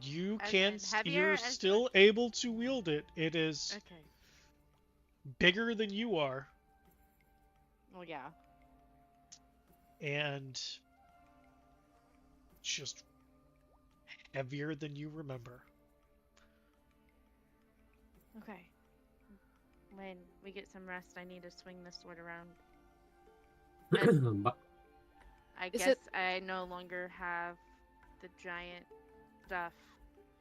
You As can, in heavier, you're as still able to wield it. It is Okay. bigger than you are, Well, yeah. and just heavier than you remember. Okay. When we get some rest, I need to swing this sword around. But I Is guess it- I no longer have the giant stuff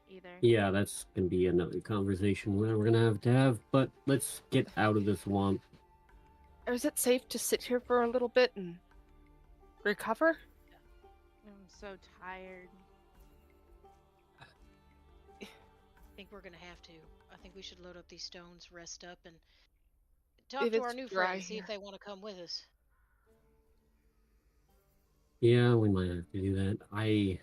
either. yeah, that's gonna be another conversation we're gonna have, but let's get out of the swamp. Or is it safe to sit here for a little bit and recover? I'm so tired. I think we're going to have to. I think we should load up these stones, rest up, and talk If to our it's new dry friends, see if here. they want to come with us. Yeah, we might have to do that. You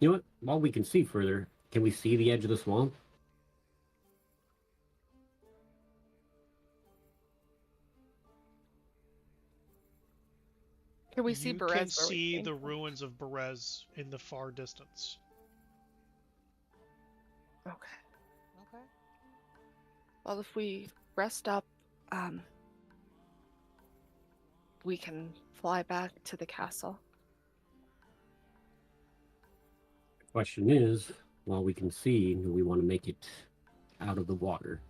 know what? While we can see further, can we see the edge of the swamp? Can we see You Berez can where we see came the from? ruins of Berez in the far distance. Okay. Okay. Well, if we rest up, we can fly back to the castle. The question is, while we can see, do we want to make it out of the water?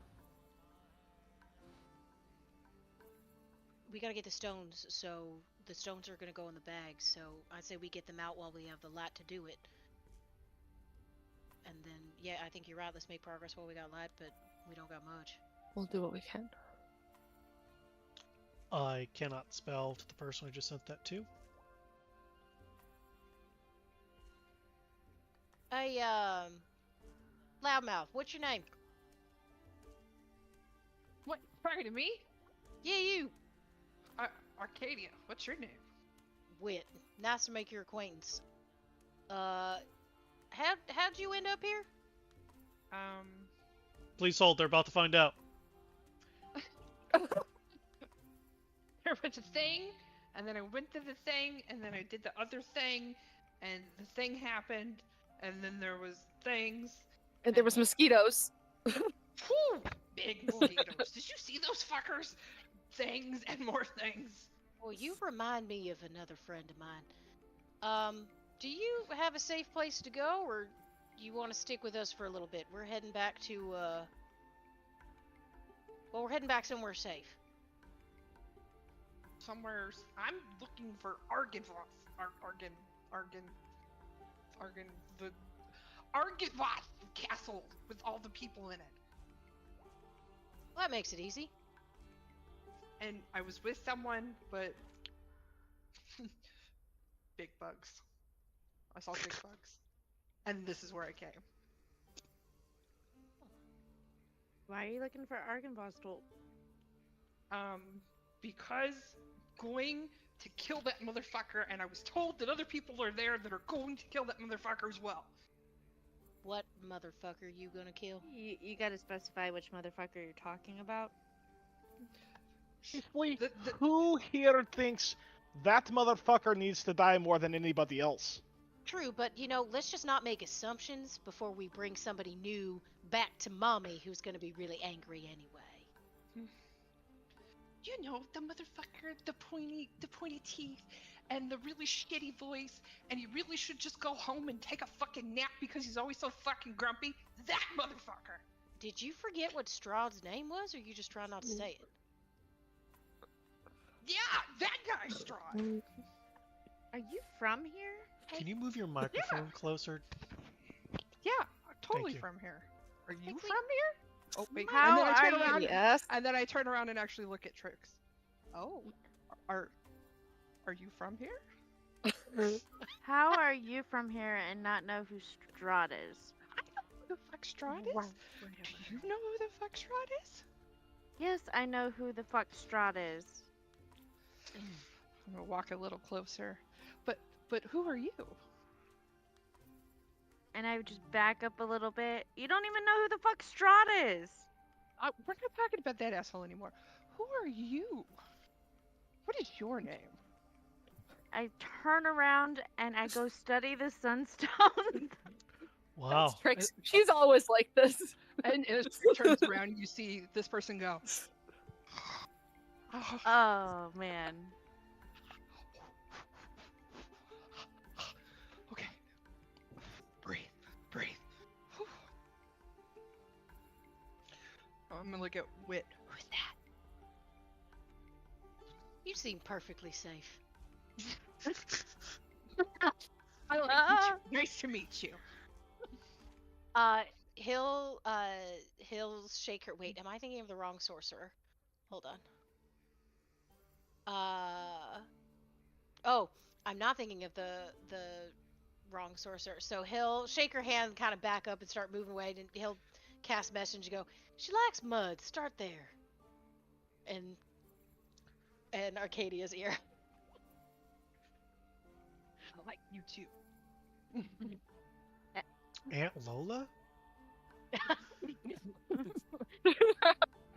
We got to get the stones, so the stones are going to go in the bag, so I'd say we get them out while we have the light to do it. And then, yeah, I think you're right. Let's make progress while we got light, but we don't got much. We'll do what we can. I cannot spell to the person I just sent that to. Hey, Loudmouth, what's your name? Talking to me? Yeah, you. Arcadia, what's your name? Wit. Nice to make your acquaintance. How'd you end up here? Please hold. They're about to find out. There was a thing, and then I went to the thing, and then I did the other thing, and the thing happened, and then there was things. And there was mosquitoes. Whew, big mosquitoes. Did you see those fuckers? Things and more things. Well, you remind me of another friend of mine. Do you have a safe place to go, or you want to stick with us for a little bit? We're heading back to, well, we're heading back somewhere safe. Somewhere. I'm looking for Argenvoth. The Argenvoth castle with all the people in it. Well, that makes it easy. And I was with someone, but big bugs. I saw big bugs. And this is where I came. Why are you looking for Argenvost? Because going to kill that motherfucker, and I was told that other people are there that are going to kill that motherfucker as well. What motherfucker you gonna kill? You gotta specify which motherfucker you're talking about. Seriously, who here thinks that motherfucker needs to die more than anybody else? True, but let's just not make assumptions before we bring somebody new back to mommy who's gonna be really angry anyway. You know, the motherfucker, the pointy teeth, and the really shitty voice, and he really should just go home and take a fucking nap because he's always so fucking grumpy. That motherfucker! Did you forget what Strahd's name was, or you just try not to say it? Yeah, that guy, Strahd! Are you from here? Can you move your microphone closer? Yeah, I'm totally you. from here. Are you from here? Oh, wait. How and then I turn are around, you? Yes. And then I turn around and actually look at Trix. Oh, are you from here? How are you from here and not know who Strahd is? I know who the fuck Strahd is. Do you know who the fuck Strahd is? Yes, I know who the fuck Strahd is. I'm gonna walk a little closer. But who are you? And I would just back up a little bit. You don't even know who the fuck Strahd is. We're not talking about that asshole anymore. Who are you? What is your name? I turn around and I go study the sunstone. Wow. She's always like this. And as she turns around, you see this person go. Oh, man. Okay. Breathe. Whew. Oh, I'm gonna look at Wit. Who's that? You seem perfectly safe. I like you too. Nice to meet you. He'll shake her. Wait, am I thinking of the wrong sorcerer? Hold on. Oh, I'm not thinking of the wrong sorcerer. So he'll shake her hand, kind of back up and start moving away, and he'll cast message and go, "She likes mud. Start there." And Arcadia's ear. I like you too. Aunt Lola?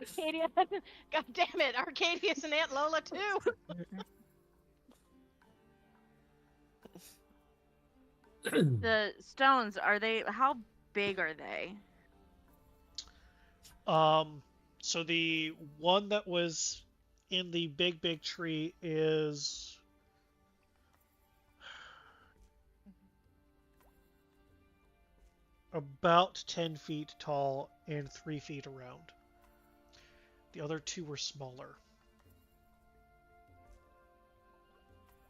Arcadia. God damn it, Arcadia's and Aunt Lola too. The stones, how big are they? So the one that was in the big tree is about 10 feet tall and 3 feet around. The other two were smaller.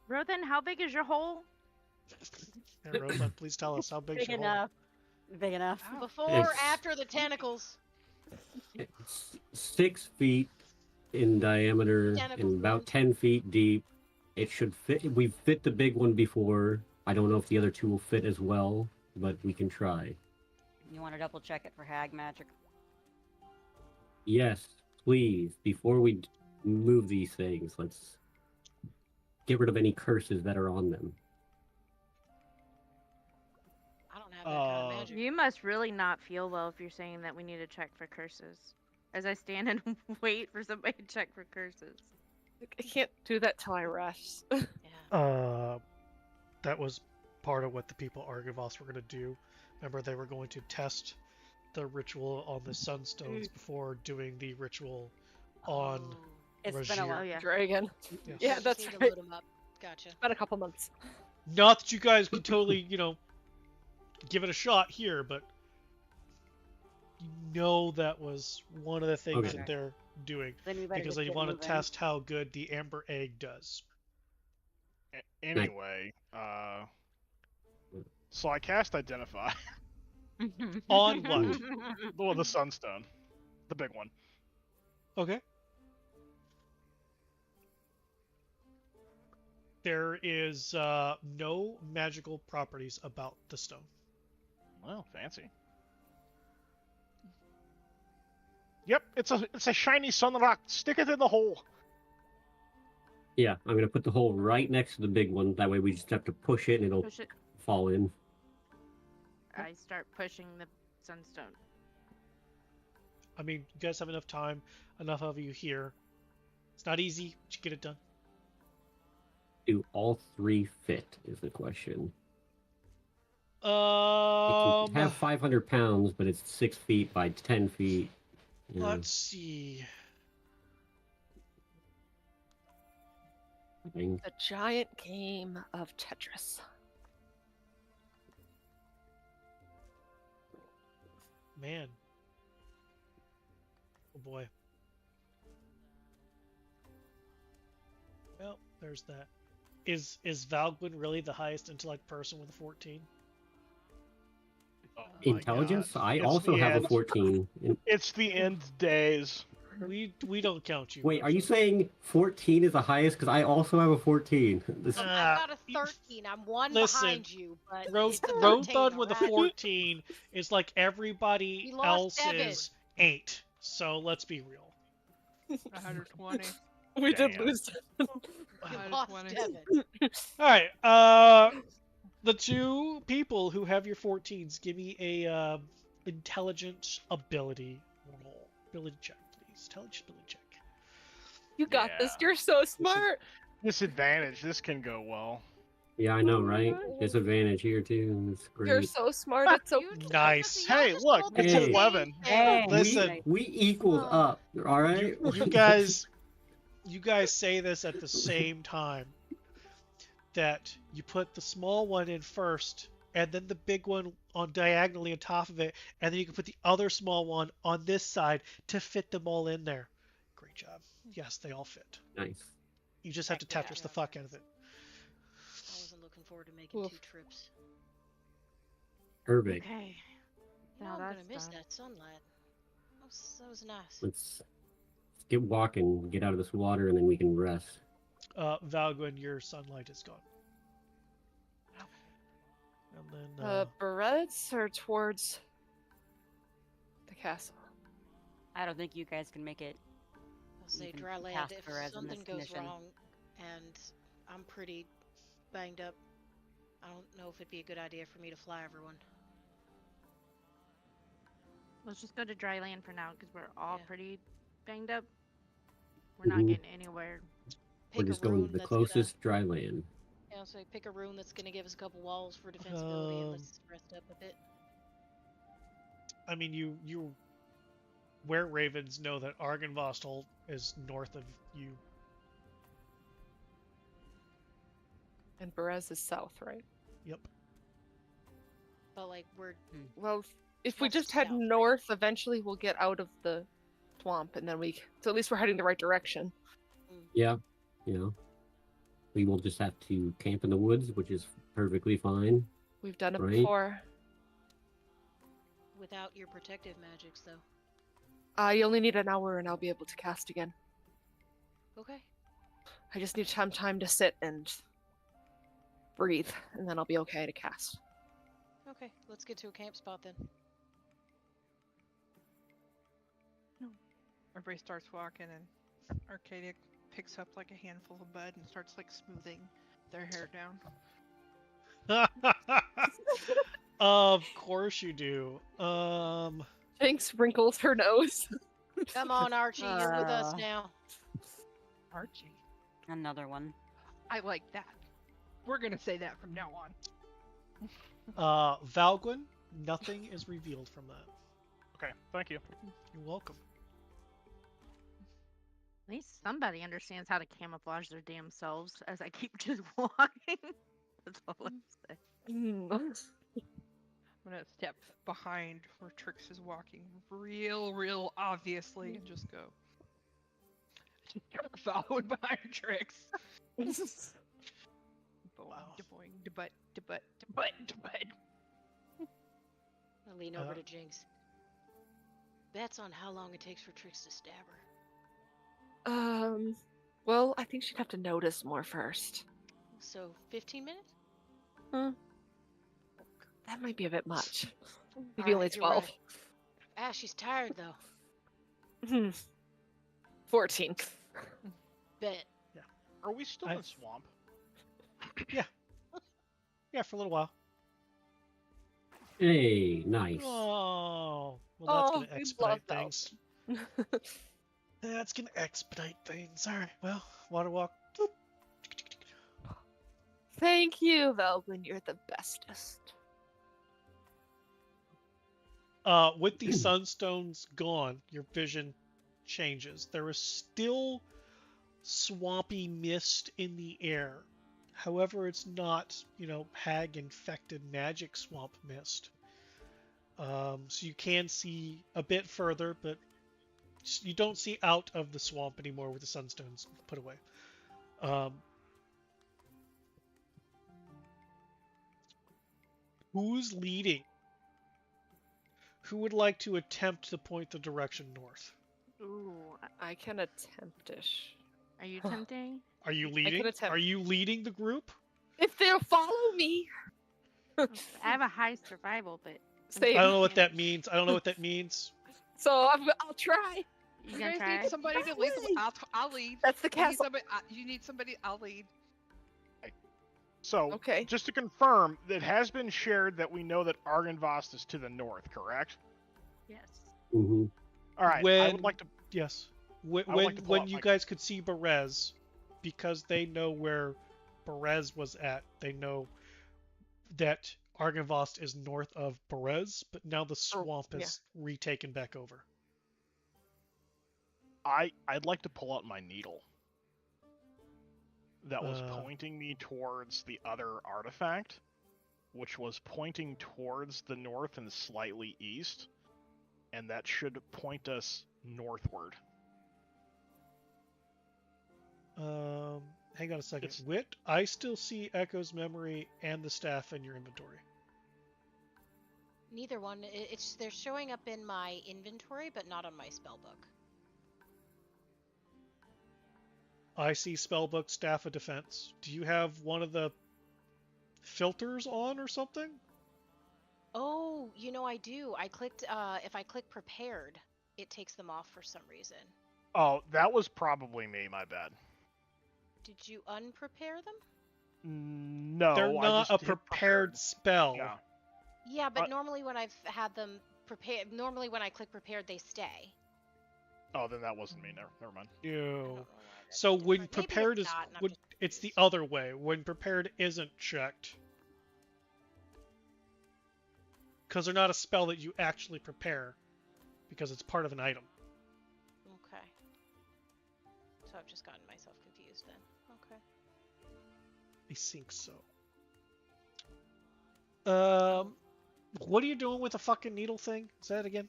Rothan, how big is your hole? And Roseland, please tell us how big Big your hole. enough. Big enough. Before or It's- after the tentacles? It's 6 feet in diameter Tentacles, and about man. 10 feet deep. It should fit. We've fit the big one before. I don't know if the other two will fit as well, but we can try. You want to double check it for hag magic? Yes, please, before we move these things, let's get rid of any curses that are on them. I don't have that kind of magic. You must really not feel well if you're saying that we need to check for curses. As I stand and wait for somebody to check for curses. I can't do that till I rest. Yeah. That was part of what the people Argivos were going to do. Remember, they were going to test the ritual on the sunstones before doing the ritual on It's been a Rajir. while. Oh, yeah. Dragon. Yes. Yeah, Just that's need to right. load 'em up. Gotcha. It's been a couple months. Not that you guys could totally, give it a shot here, but you know that was one of the things Okay. that they're doing Then we better because just they get want to moving. test how good the amber egg does. Anyway, so I cast Identify. On what? Well, the Sunstone. The big one. Okay. There is no magical properties about the stone. Well, fancy. Yep, it's a shiny sun rock. Stick it in the hole. Yeah, I'm gonna put the hole right next to the big one. That way we just have to push it and it'll Push it. fall in. I start pushing the sunstone. I mean, you guys have enough time, enough of you here. It's not easy, but you get it done. Do all 3 fit is the question. It Um, can have 500 pounds, but it's 6 feet by 10 feet. Yeah. let's see. I mean, The giant game of Tetris. Man. Oh boy. Well, there's that. Is Valgwin really the highest intellect person with a 14? Oh my intelligence? God. I It's also the have a end. 14. It's the end days. We don't count you. Wait, are you saying 14 is the highest? Because I also have a 14. This... I've got a 13. I'm one listen, behind you, but Rose, it's a 13, Rosebud with a alright? 14 is like everybody We lost else's 8. So let's be real. I had her 20. We did Damn. lose. We I had lost 20. Devin. All right. The two people who have your 14s, give me a intelligence ability roll. Ability check, please. Intelligence ability check. You got this. Yeah. You're so smart. Disadvantage. This can go well. Yeah, I know, right? Disadvantage here, too. That's great. You're so smart. It's so Nice. Y'all Hey, just look, rolled it's the Hey. same 11. thing. Hey. Listen. We equaled up, all right? You guys say this at the same time. That you put the small one in first, and then the big one on diagonally on top of it, and then you can put the other small one on this side to fit them all in there. Great job. Yes, they all fit. Nice. You just have to Heck yeah. Tetris the fuck out of it. I wasn't looking forward to making Oof. 2 trips. Perfect. Okay. You know, Now I'm gonna that's miss done. that sunlight. That was nice. Let's get walking, get out of this water, and then we can rest. Valgwin, your sunlight is gone. And then, Barrettes or towards the castle? I don't think you guys can make it. I'll say even dry land. past If Perez in something this goes mission. wrong and I'm pretty banged up, I don't know if it'd be a good idea for me to fly everyone. Let's just go to dry land for now because we're all Yeah. pretty banged up. We're not Mhm. getting anywhere. Pick We're just a going room to the that's closest dry land. Gonna, yeah, so pick a room that's gonna give us a couple walls for defensibility and Um, let's rest up a bit. I mean, you where Ravens know that Argynvostholt is north of you. And Barez is south, right? Yep. But like we're Well, if we West just to head south, right? north, eventually we'll get out of the swamp, and then so at least we're heading the right direction. Yeah, you know. We will just have to camp in the woods, which is perfectly fine. We've done it Right. before. without your protective magics though. I only need an hour, and I'll be able to cast again. Okay. I just need some time to sit and breathe, and then I'll be okay to cast. Okay, let's get to a camp spot then. Everybody starts walking, and Arcadia picks up like a handful of bud and starts like smoothing their hair down. Of course you do. Jinx wrinkles her nose. Come on, Archie, you're with us now. Archie. Another one. I like that. We're gonna say that from now on. Valguin, nothing is revealed from that. Okay, thank you. You're welcome. At least somebody understands how to camouflage their damn selves as I keep just walking. That's all I'm saying. I'm gonna step behind where Trix is walking real obviously and just go. Just start following behind Trix. Boing, da-boing, da-butt, da-butt, da-butt, da-butt. I'll lean over to Jinx. Bets on how long it takes for Trix to stab her. Well, I think she'd have to notice more first. So, 15 minutes? That might be a bit much. Maybe Alright, only you're 12. right. Ah, she's tired though. 14. Bet. Are we still in swamp? Yeah, for a little while. Hey, nice. Oh, well, that's gonna we expedite love things. That's gonna expedite things. All right. Well, water walk. Boop. Thank you, Velgwin. You're the bestest. With the sunstones gone, your vision changes. There is still swampy mist in the air. However, it's not, hag-infected magic swamp mist. So you can see a bit further, but you don't see out of the swamp anymore with the sunstones put away. Who's leading? Who would like to attempt to point the direction north? Ooh, I can attempt-ish. are you tempting? Are you leading? attempt. Are you leading the group? If they'll follow me. I have a high survival, but Same. I don't know what that means. I don't know what that means. So I'll try. you You gonna guys try? need somebody to lead. I'll lead. That's the You need castle. somebody. You need somebody. I'll lead. So, Okay. just to confirm, it has been shared that we know that Argynvost is to the north, correct? Yes. Mm-hmm. All right. I When- would like to. Yes. When I would like to pull when out you my- guys could see Berez, because they know where Berez was at, they know that Argynvost is north of Berez, but now the swamp is retaken back over. I'd like to pull out my needle. That was Uh. pointing me towards the other artifact, which was pointing towards the north and slightly east, and that should point us northward. Hang on a second. It's- Wit, I still see Echo's memory and the staff in your inventory. Neither one. They're showing up in my inventory, but not on my spellbook. I see spellbook, staff of defense. Do you have one of the filters on or something? Oh, I do. I clicked. If I click prepared, it takes them off for some reason. Oh, that was probably me. My bad. Did you unprepare them? No, They're I not just a hit prepared spell. Yeah. Yeah, but normally when I've had them prepared, normally when I click prepared, they stay. Oh, then that wasn't me. Never mind. I don't know No. why that's So when different. Maybe prepared it's is not, and I'm when just it's the confused. other way. When prepared isn't checked. Because they're not a spell that you actually prepare, because it's part of an item. Okay. So I've just gotten myself confused then. Okay. I think so. What are you doing with the fucking needle thing? Say that again.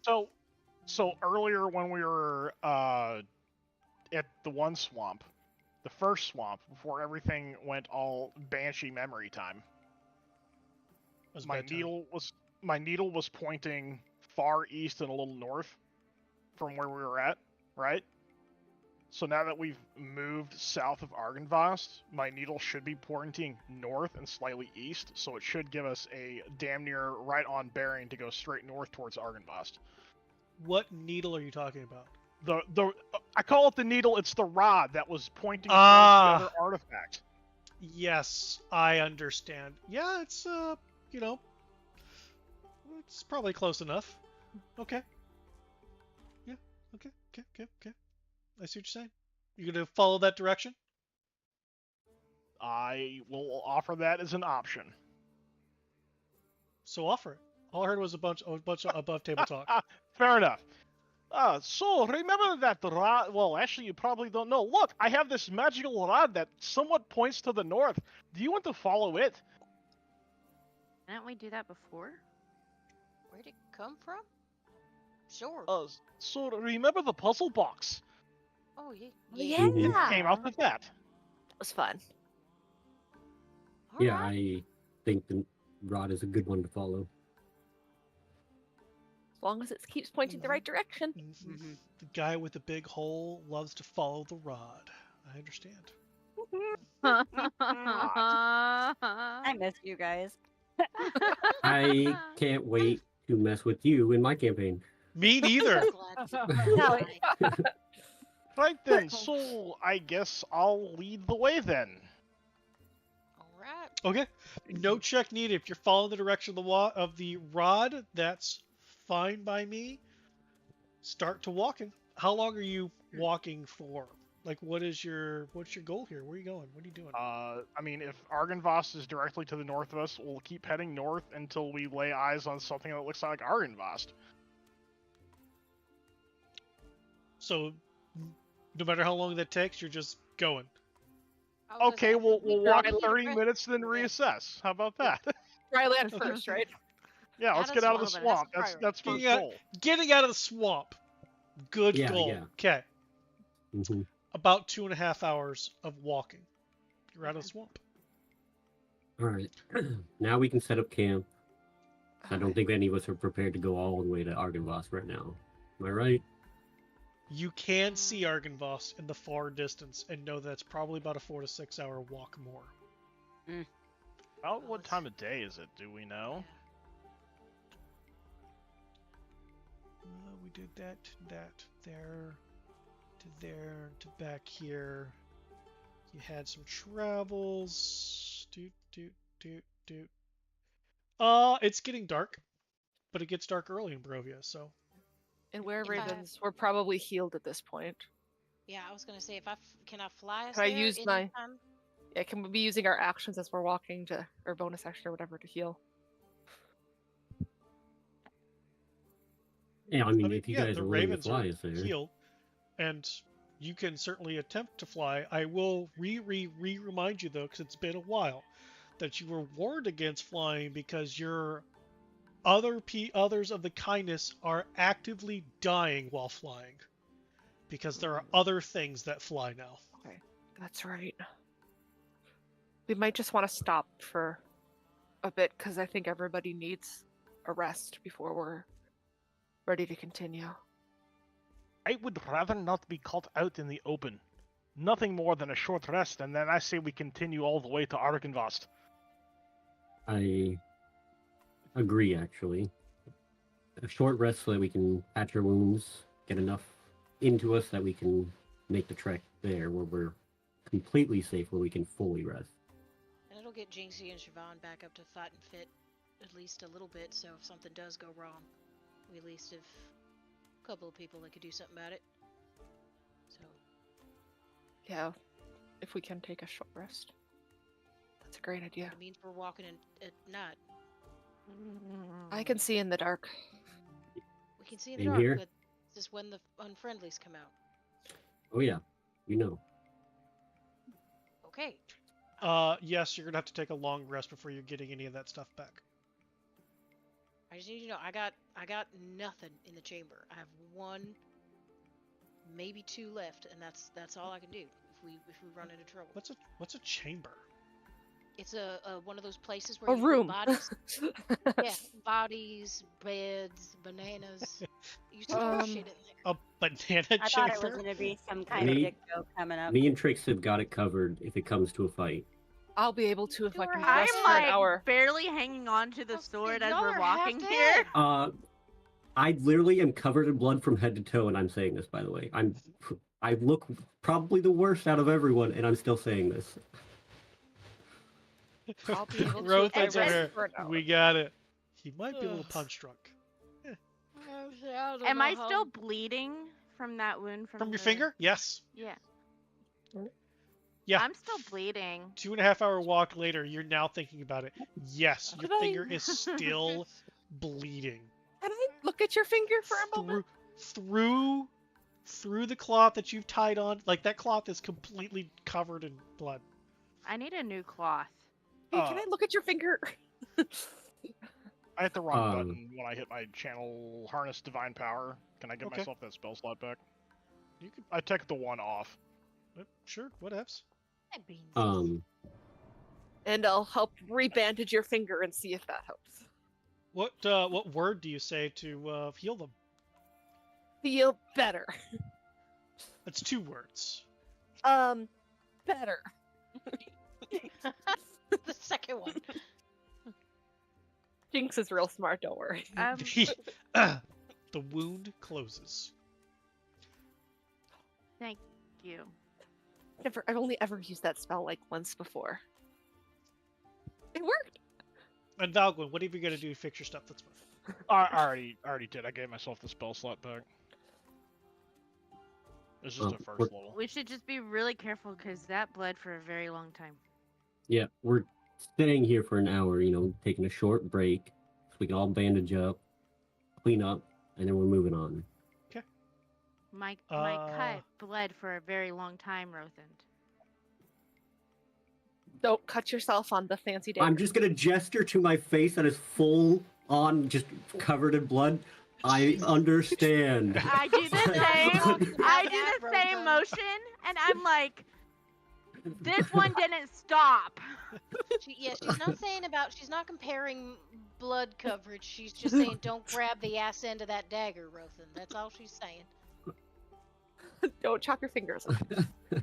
So earlier when we were at the one swamp, the first swamp, before everything went all banshee memory time, Was my bedtime. needle was pointing far east and a little north from where we were at, right? So now that we've moved south of Argynvost, my needle should be pointing north and slightly east, so it should give us a damn near right on bearing to go straight north towards Argynvost. What needle are you talking about? I call it the needle. It's the rod that was pointing towards Ah. the other artifact. Yes, I understand. Yeah, it's you know, it's probably close enough. Okay. Yeah. Okay. I see what you're saying. You gonna follow that direction? I will offer that as an option. So offer it. All I heard was a bunch of above table talk. Fair enough. So remember that rod? Well, actually, you probably don't know. Look, I have this magical rod that somewhat points to the north. Do you want to follow it? Didn't we do that before? Where'd it come from? Sure. So remember the puzzle box? Oh, yeah. Yeah. Mhm. Came out of that. That was fun. Yeah, Alright. I think the rod is a good one to follow. As long as it keeps pointing the right direction. Mhm. The guy with the big hole loves to follow the rod. I understand. I miss you guys. I can't wait to mess with you in my campaign. Me neither. Glad to No, die. Right then. So I guess I'll lead the way then. Alright. Okay. No check needed. If you're following the direction of the rod, that's fine by me. Start to walking. How long are you walking for? Like, what's your goal here? Where are you going? What are you doing? I mean, if Argynvost is directly to the north of us, we'll keep heading north until we lay eyes on something that looks like Argynvost. So, no matter how long that takes, you're just going. I was gonna Okay, say, we'll we walk could 30 rest- minutes, then reassess. How about that? Dry land first, right? Yeah, let's get out of the That's a swamp. priority. That's first Yeah. goal. Getting out of the swamp. Good Yeah, goal. yeah. Okay. hmm About 2.5 hours of walking. You're out of the swamp. All right. Now we can set up camp. I don't think any of us are prepared to go all the way to Argynvost right now. Am I right? You can see Argynvost in the far distance and know that's probably about a 4 to 6 hour walk more. About what time of day is it? Do we know? We did that, there, to there, to back here. You had some travels. It's getting dark, but it gets dark early in Barovia, so. And we're If I- ravens. We're probably healed at this point. Yeah, I was gonna say, can I fly us Can I there use in my- time? Yeah, can we be using our actions as we're walking to, or bonus action or whatever to heal? Yeah, I mean, if you yeah, guys the are willing to ravens fly are us there. healed, and you can certainly attempt to fly. I will remind you though, because it's been a while, that you were warned against flying because your others of the kindness are actively dying while flying, because there are other things that fly now. Okay, that's right. We might just want to stop for a bit because I think everybody needs a rest before we're ready to continue. I would rather not be caught out in the open. Nothing more than a short rest, and then I say we continue all the way to Argynvost. I agree, actually. A short rest so that we can patch our wounds, get enough into us that we can make the trek there where we're completely safe, where we can fully rest. And it'll get Jinxie and Siobhan back up to fight and fit at least a little bit, so if something does go wrong, we at least have a couple of people that could do something about it. So, Yeah, if we can take a short rest. That's a great idea. it means we're walking at night. I can see in the dark. We can see in the Same dark, here. but this is when the unfriendlies come out. Oh yeah, you know. Okay. Yes, you're gonna have to take a long rest before you're getting any of that stuff back. I just need you to know, I got nothing in the chamber. I have one, maybe two left, and that's all I can do if we run into trouble. What's a chamber? It's a one of those places where A you put room. bodies. Yeah, bodies, beds, bananas. You throw shit in there. A banana I thought it was chamber? going to be some kind of Me- dick joke coming up. Me and Trix have got it covered if it comes to a fight. I'll be able to if I You're can half rest I'm for an like hour. barely hanging on to the Oh, sword as y'all we're are walking half here. dead. I literally am covered in blood from head to toe, and I'm saying this, by the way. I look probably the worst out of everyone, and I'm still saying this. I'll be able to Growth if I that's rest over. for an hour. We got it. He might be a little punch drunk. Am I still bleeding from that wound From your the- finger? Yes. Yeah. Yeah. I'm still bleeding. 2.5 hour walk later, you're now thinking about it. Yes, your Did I- finger is still bleeding. Can I look at your finger for a moment? Through the cloth that you've tied on, like that cloth is completely covered in blood. I need a new cloth. Hey, can I look at your finger? I hit the wrong Um, button when I hit my channel harness divine power. Can I get Okay. myself that spell slot back? You can, I took the one off. sure, whatevs. And I'll help rebandage your finger and see if that helps. What word do you say to heal them? Feel better. That's 2 words. Better. The second one. Jinx is real smart, don't worry. The wound closes. Thank you. I've only ever used that spell like once before. It worked. And Valgwyn, what are you gonna do to fix your stuff that's moved? I already did. I gave myself the spell slot back. It's just a first level. We should just be really careful because that bled for a very long time. Yeah, we're staying here for an hour, taking a short break so we can all bandage up, clean up, and then we're moving on. My cut bled for a very long time, Rothand. Don't cut yourself on the fancy day. I'm just gonna gesture to my face that is full on, just covered in blood. I understand. I do the same. I do the same motion, and I'm like, this one didn't stop. She's not saying about. She's not comparing blood coverage. She's just saying don't grab the ass end of that dagger, Rothan. That's all she's saying. Don't chop your fingers off. We're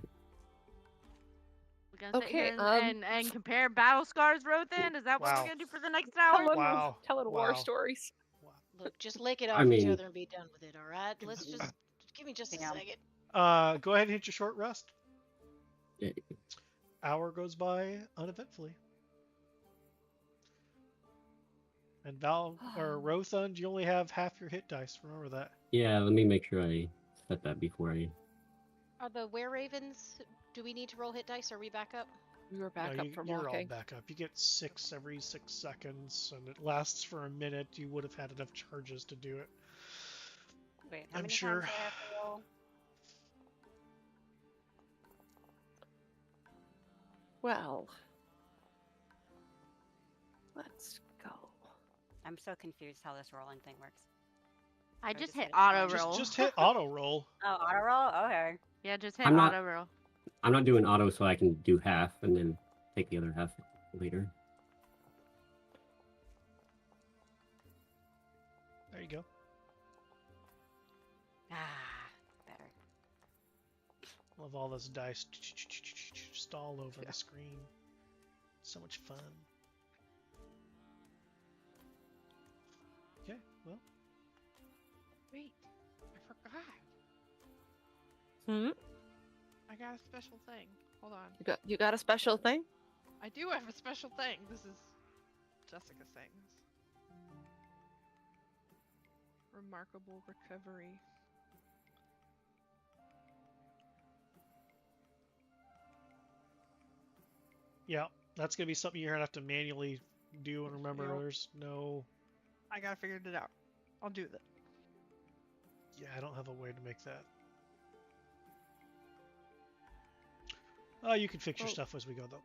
gonna sit Okay, here and compare battle scars, Rothan. Is that what Wow. we're gonna do for the next hour? Wow. Telling war Wow. stories. Look, just lick it off I each mean- other and be done with it. All right. Let's just give me just a Damn. second. Go ahead and hit your short rest. Yeah. Hour goes by uneventfully. And Rothund, you only have half your hit dice. Remember that. Yeah, let me make sure I set that before I... Are the were-ravens? Do we need to roll hit dice? Or are we back up? We were back No, up from you're all walking. back up. You get 6 every 6 seconds, and it lasts for a minute. You would have had enough charges to do it. Wait, how I'm many sure. times do I have to roll? Well, let's go. I'm so confused how this rolling thing works. I Or just just hit hit auto it. roll. Just hit auto roll. Oh, auto roll? Okay. Yeah, just hit I'm not- auto roll. I'm not doing auto, so I can do half and then take the other half later. There you go. Ah, better. Love all those dice just all over the screen. So much fun. Okay, well, Wait, I forgot. Hmm? I got a special thing. Hold on. You got a special thing? I do have a special thing. This is Jessica things. Remarkable recovery. yeah, that's gonna be something you're gonna have to manually do and remember. Yep. There's no. I gotta figure it out. I'll do that. Yeah, I don't have a way to make that. You can fix your Well- stuff as we go, though.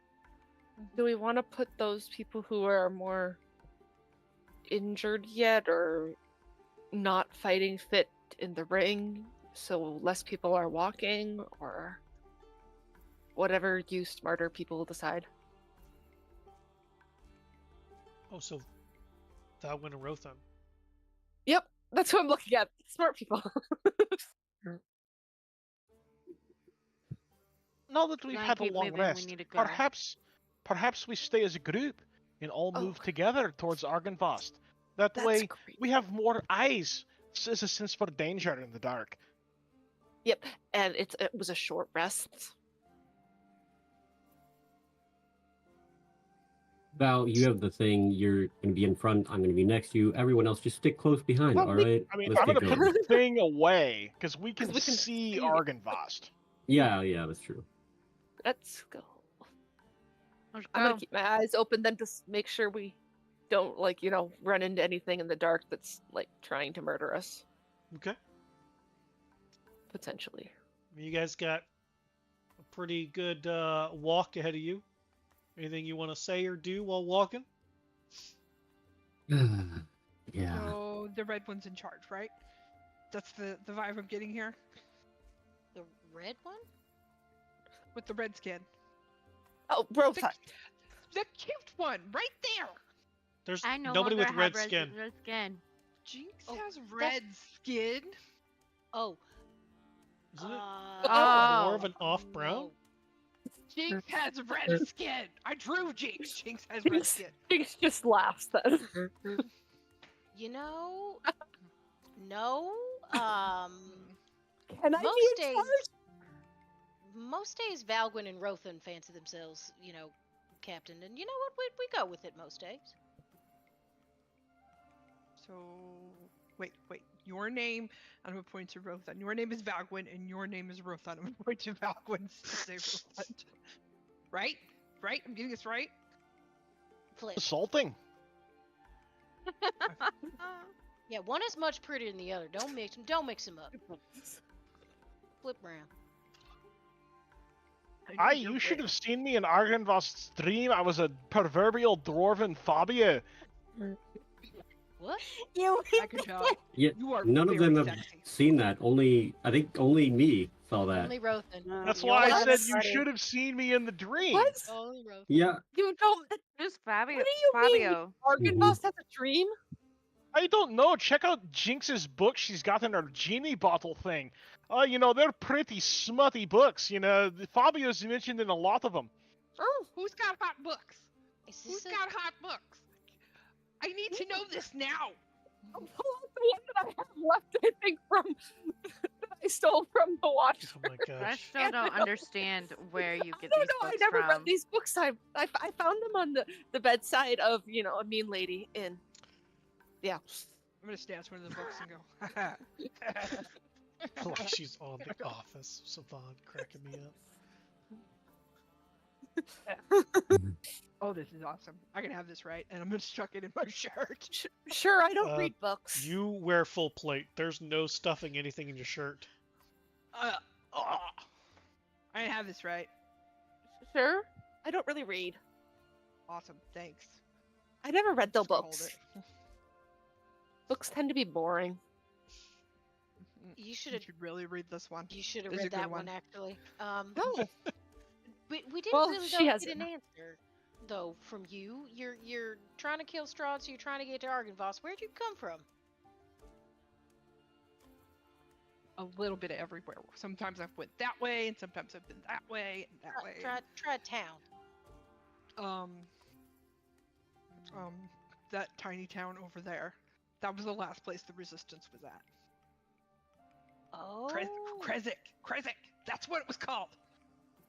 Do we want to put those people who are more injured yet or not fighting fit in the ring so less people are walking, or whatever you smarter people decide? Oh, so Valgwyn and Rothun. Yep, that's what I'm looking at. Smart people. Now that we've Gonna had a keep long moving, we rest, need to go. perhaps we stay as a group and all Oh. move together towards Argynvost. That That's way, great. we have more eyes This is a sense for danger in the dark. Yep, and it was a short rest. Val, you have the thing. You're going to be in front. I'm going to be next to you. Everyone else, just stick close behind. Well, All right. I mean, Let's I'm get gonna going. put the thing away because we can, we can see see it. Argynvost. Yeah, that's true. Let's go. Let's I'm go. gonna keep my eyes open then to make sure we don't run into anything in the dark that's trying to murder us Okay. potentially. You guys got a pretty good walk ahead of you. Anything you want to say or do while walking? Yeah. So the red one's in charge, right? That's the vibe I'm getting here The red one? with the red skin. Oh, bro, The cute one, right there. There's I no nobody with longer red have skin. red skin. Jinx Oh, has red skin. Oh. Isn't it Oh. more of an off brown? no. Jinx has red skin. I drew Jinx. Jinx has red skin. Jinx just laughs then. You know, no. Can I Most be in days- charge? Most days, Valgwyn and Rothan fancy themselves, captain, and you know what? We go with it most days. So wait. Your name, I'm gonna point to Rothan. Your name is Valgwyn, and your name is Rothan. I'm gonna point to Valgwyn to say Rothan. Right? Right? I'm getting this right? Flip. Assaulting. Yeah, one is much prettier than the other. Don't mix them up. Flip round. You should have seen me in Argynvost's dream. I was a proverbial dwarven Fabio. What? You I can tell. Yeah. You are None of very them have sexy. seen that. I think only me saw that. Only Rothan. That's you why I are said the you party. should have seen me in the dream. What? Only Rothan. Yeah. You don't. Who's Fabio? What do you Fabio. mean? Argynvost has a dream? I don't know. Check out Jinx's book she's got in her genie bottle thing. They're pretty smutty books. Fabio's mentioned in a lot of them. Oh, Who's got hot books? Is Who's this a- got hot books? I need to know this now. the one that I have left, I think, from that I stole from the watch. Oh my I gosh. still don't understand where you get I these don't know. I books never from. read these books. I found them on the bedside of a mean lady in. Yeah. I'm gonna snatch one of the books and go. Like she's on The Office. Savon cracking me up. Oh, this is awesome. I can have this right, and I'm gonna chuck it in my shirt. Sure, I don't Uh, read books. You wear full plate. There's no stuffing anything in your shirt. I can have this right. Sure, I don't really read. Awesome, thanks. I never read the Just hold books. it. Books tend to be boring. You You should should really read this one. You should have It's a read good that one one. actually. No. We didn't Well, really she get hasn't. an answer though from you. You're trying to kill Strahd, so you're trying to get to Argynvost. Where'd you come from? A little bit of everywhere. Sometimes I've went that way, and sometimes I've been that way and that way. Try town. That tiny town over there. That was the last place the resistance was at. Oh. Krezek. That's what it was called.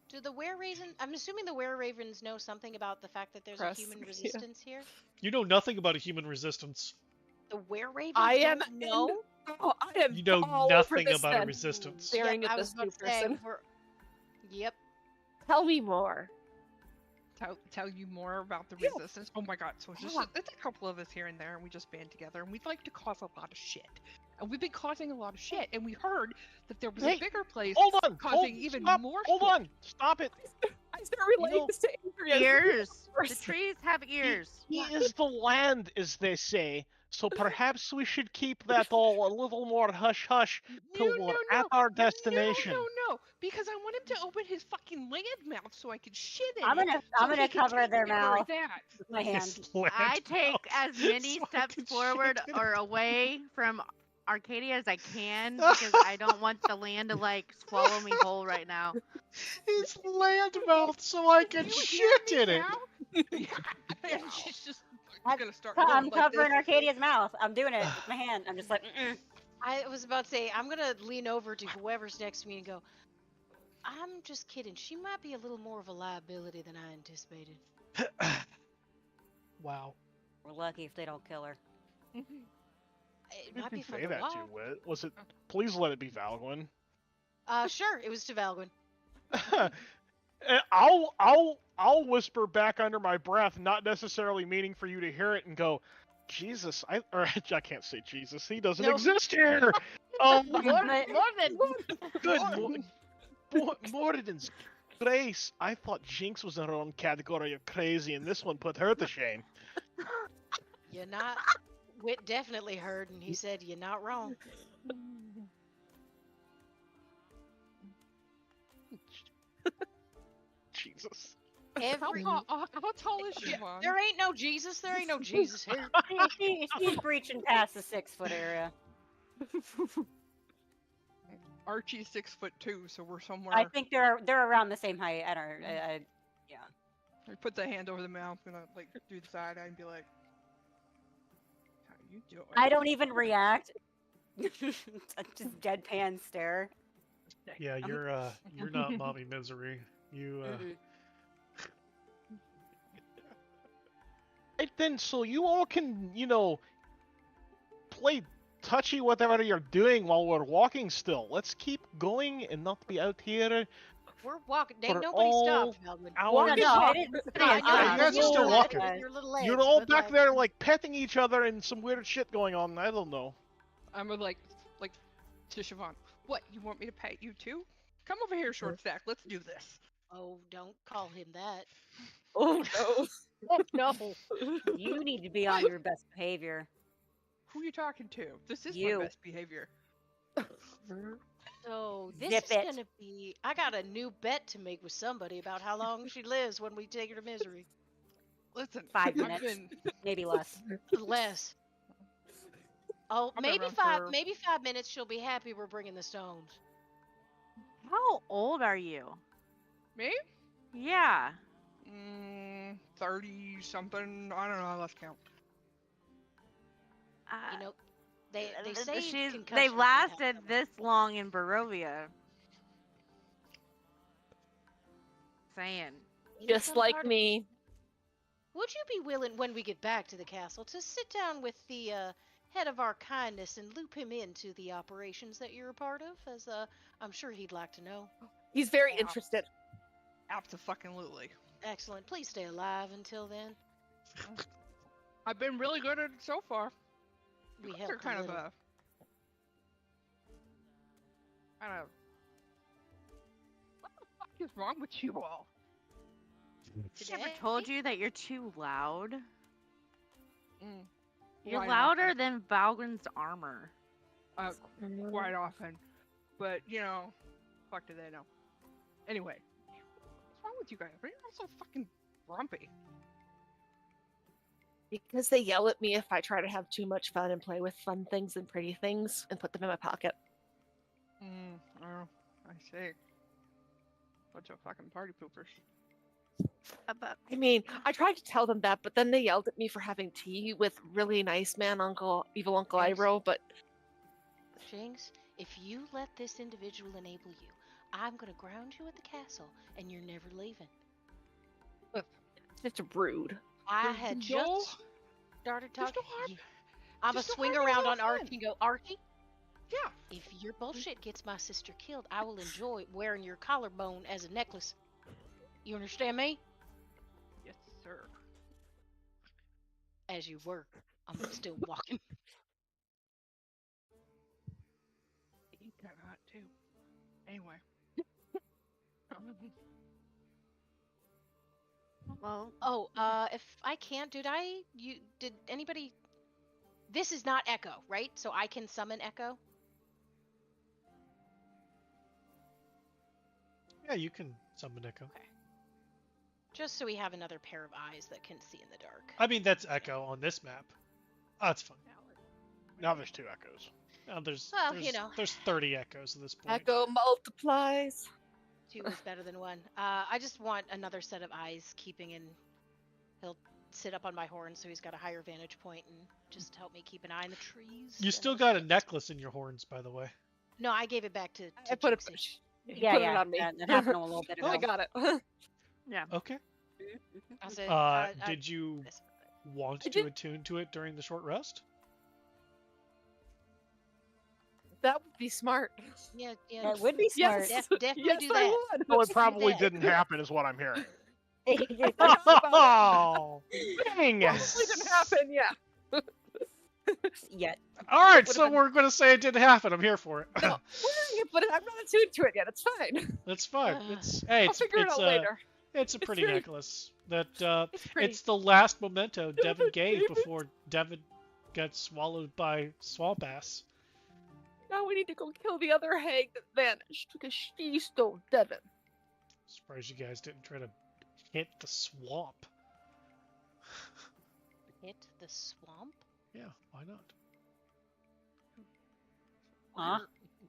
Do the were-ravens? I'm assuming the were-ravens know something about the fact that there's a Press, human yeah. resistance here. You know nothing about a human resistance. The were-ravens I am don't know. Oh, I am You know all over nothing this about a then. resistance. Staring Yeah, at I this was new about to say, person. Yep. Tell me more. Tell you more about the Yeah. resistance. Oh my god! So it's just Yeah. it's a couple of us here and there, and we just band together, and we'd like to cause a lot of shit. And we've been causing a lot of shit, and we heard that there was Hey, a bigger place Hold on. causing even stop, more. Hold shit. on. Stop it. I start relating know, this to Adrian. Ears. The Person. trees have ears. He is the land, as they say. So perhaps we should keep that all a little more hush hush till we're at our destination. No, because I want him to open his fucking land mouth so I can shit in I'm it. gonna so I'm he gonna can cover take their care of mouth that. with my hand. His land I take mouth, as many so I steps can forward shit in or it. away from Arcadia as I can because I don't want the land to swallow me whole right now. His land mouth, so I can You shit hear in me it. now? Yeah, and she's just I'm gonna start. I'm going like covering this. Arcadia's mouth. I'm doing it with my hand. I'm just like, mm-mm. I was about to say, I'm gonna lean over to whoever's next to me and go, I'm just kidding. She might be a little more of a liability than I anticipated. Wow. We're lucky if they don't kill her. It You might can be fun say to that watch. too, Wit. Was it? Please let it be Valguin. Sure, it was to Valguin. I'll whisper back under my breath, not necessarily meaning for you to hear it, and go, Jesus, I can't say Jesus. He doesn't No. exist here. More than. Good Morden's grace. I thought Jinx was in her own category of crazy, and this one put her to shame. You're not. Wit definitely heard, and he said you're not wrong. Jesus. Every How tall is Siobhan? there ain't no Jesus. There ain't no Jesus here. He's breaching past the 6-foot area. Archie's 6'2", so we're somewhere. I think they're around the same height. I don't. Yeah. He puts a hand over the mouth and like do the side eye and be like, "How you doing?" I don't even react. Just deadpan stare. Yeah, you're not mommy misery. You Mhm. And then, so you all can, play touchy whatever you're doing while we're walking still. Let's keep going and not be out here We're walking. For Ain't nobody all stopped, Valguin. hours. No, I didn't I know stop. you guys are you're still still walking. with your little legs, You're all but, back like, there, like, petting each other and some weird shit going on. I don't know. I'm like to Siobhan. What? You want me to pet you too? Come over here, short stack. Let's do this. Oh, don't call him that. Oh no. Oh no. You need to be on your best behavior. Who are you talking to? This is You. my best behavior. So this Zip is it. gonna be. I got a new bet to make with somebody about how long she lives when we take her to misery. Listen, 5 I've minutes. been Maybe less. Less. Oh, I've been maybe around five. for- Maybe 5 minutes. She'll be happy we're bringing the stones. How old are you? me. Yeah. 30 something. I don't know. I lost count. You know, they Th- say she's concussions they've can lasted happen. this long in Barovia. Saying. In Just some like part of- me. Would you be willing, when we get back to the castle, to sit down with the head of our kindness and loop him into the operations that you're a part of? As I'm sure he'd like to know. He's very Yeah. interested. Abso-fucking-lutely. Excellent. Please stay alive until then. I've been really good at it so far. We They're helped a kind of little. What the fuck is wrong with you all? She ever Today? told you that you're too loud? Mm, You're Quite louder than Valgren's armor. quite often, but fuck do they know? Anyway, what's wrong with you guys? Why are you all so fucking grumpy? Because they yell at me if I try to have too much fun and play with fun things and pretty things and put them in my pocket. Oh, I see. Bunch of fucking party poopers. But I mean, I tried to tell them that, but then they yelled at me for having tea with really nice man evil Uncle Yes. Iroh, but Jinx, if you let this individual enable you, I'm gonna ground you at the castle, and you're never leaving. it's rude. I There's had no- just started there's talking. no harm- I'm gonna there's no swing harm in a around little on fun. Archie and go, Archie, Yeah. if your bullshit gets my sister killed, I will enjoy wearing your collarbone as a necklace. You understand me? Yes, sir. As you were. I'm still walking. You got hot too. Anyway. well, Oh, if I can't, did anybody? This is not Echo, right? So I can summon Echo. Yeah, you can summon Echo. Just so we have another pair of eyes that can see in the dark. I mean, that's Echo on this map. Oh, that's fun. Now there's 2 echoes. Now there's Well, there's, you know. there's 30 echoes at this point. Echo multiplies. 2 is better than 1. I just want another set of eyes keeping in. He'll sit up on my horn so he's got a higher vantage point and just help me keep an eye on the trees. You and still the got a ships. necklace in your horns, by the way. No, I gave it back to I put it. Jinxie. He Yeah, put yeah. it on me. That happened a little bit ago. I got it. Yeah. Okay. I said, Did you want I to did- attune to it during the short rest? That would be smart. yeah, That would be smart. Yes. definitely yes, do I that. would. Well, it probably that. didn't happen, is what I'm hearing. Oh, Dang! Probably didn't happen. Yeah. Yet. all right. Would've So been- we're gonna say it didn't happen. I'm here for it. No, but I'm not attuned to it yet. It's fine. That's fine. Uh, It's hey, I'll it's figure it it's out a later. it's a pretty very- necklace. That It's pretty. it's the last memento Devin gave David. before Devin got swallowed by swamp ass. Now we need to go kill the other hag that vanished because she stole Devin. Surprised you guys didn't try to hit the swamp. Hit the swamp? Yeah, why not? Huh?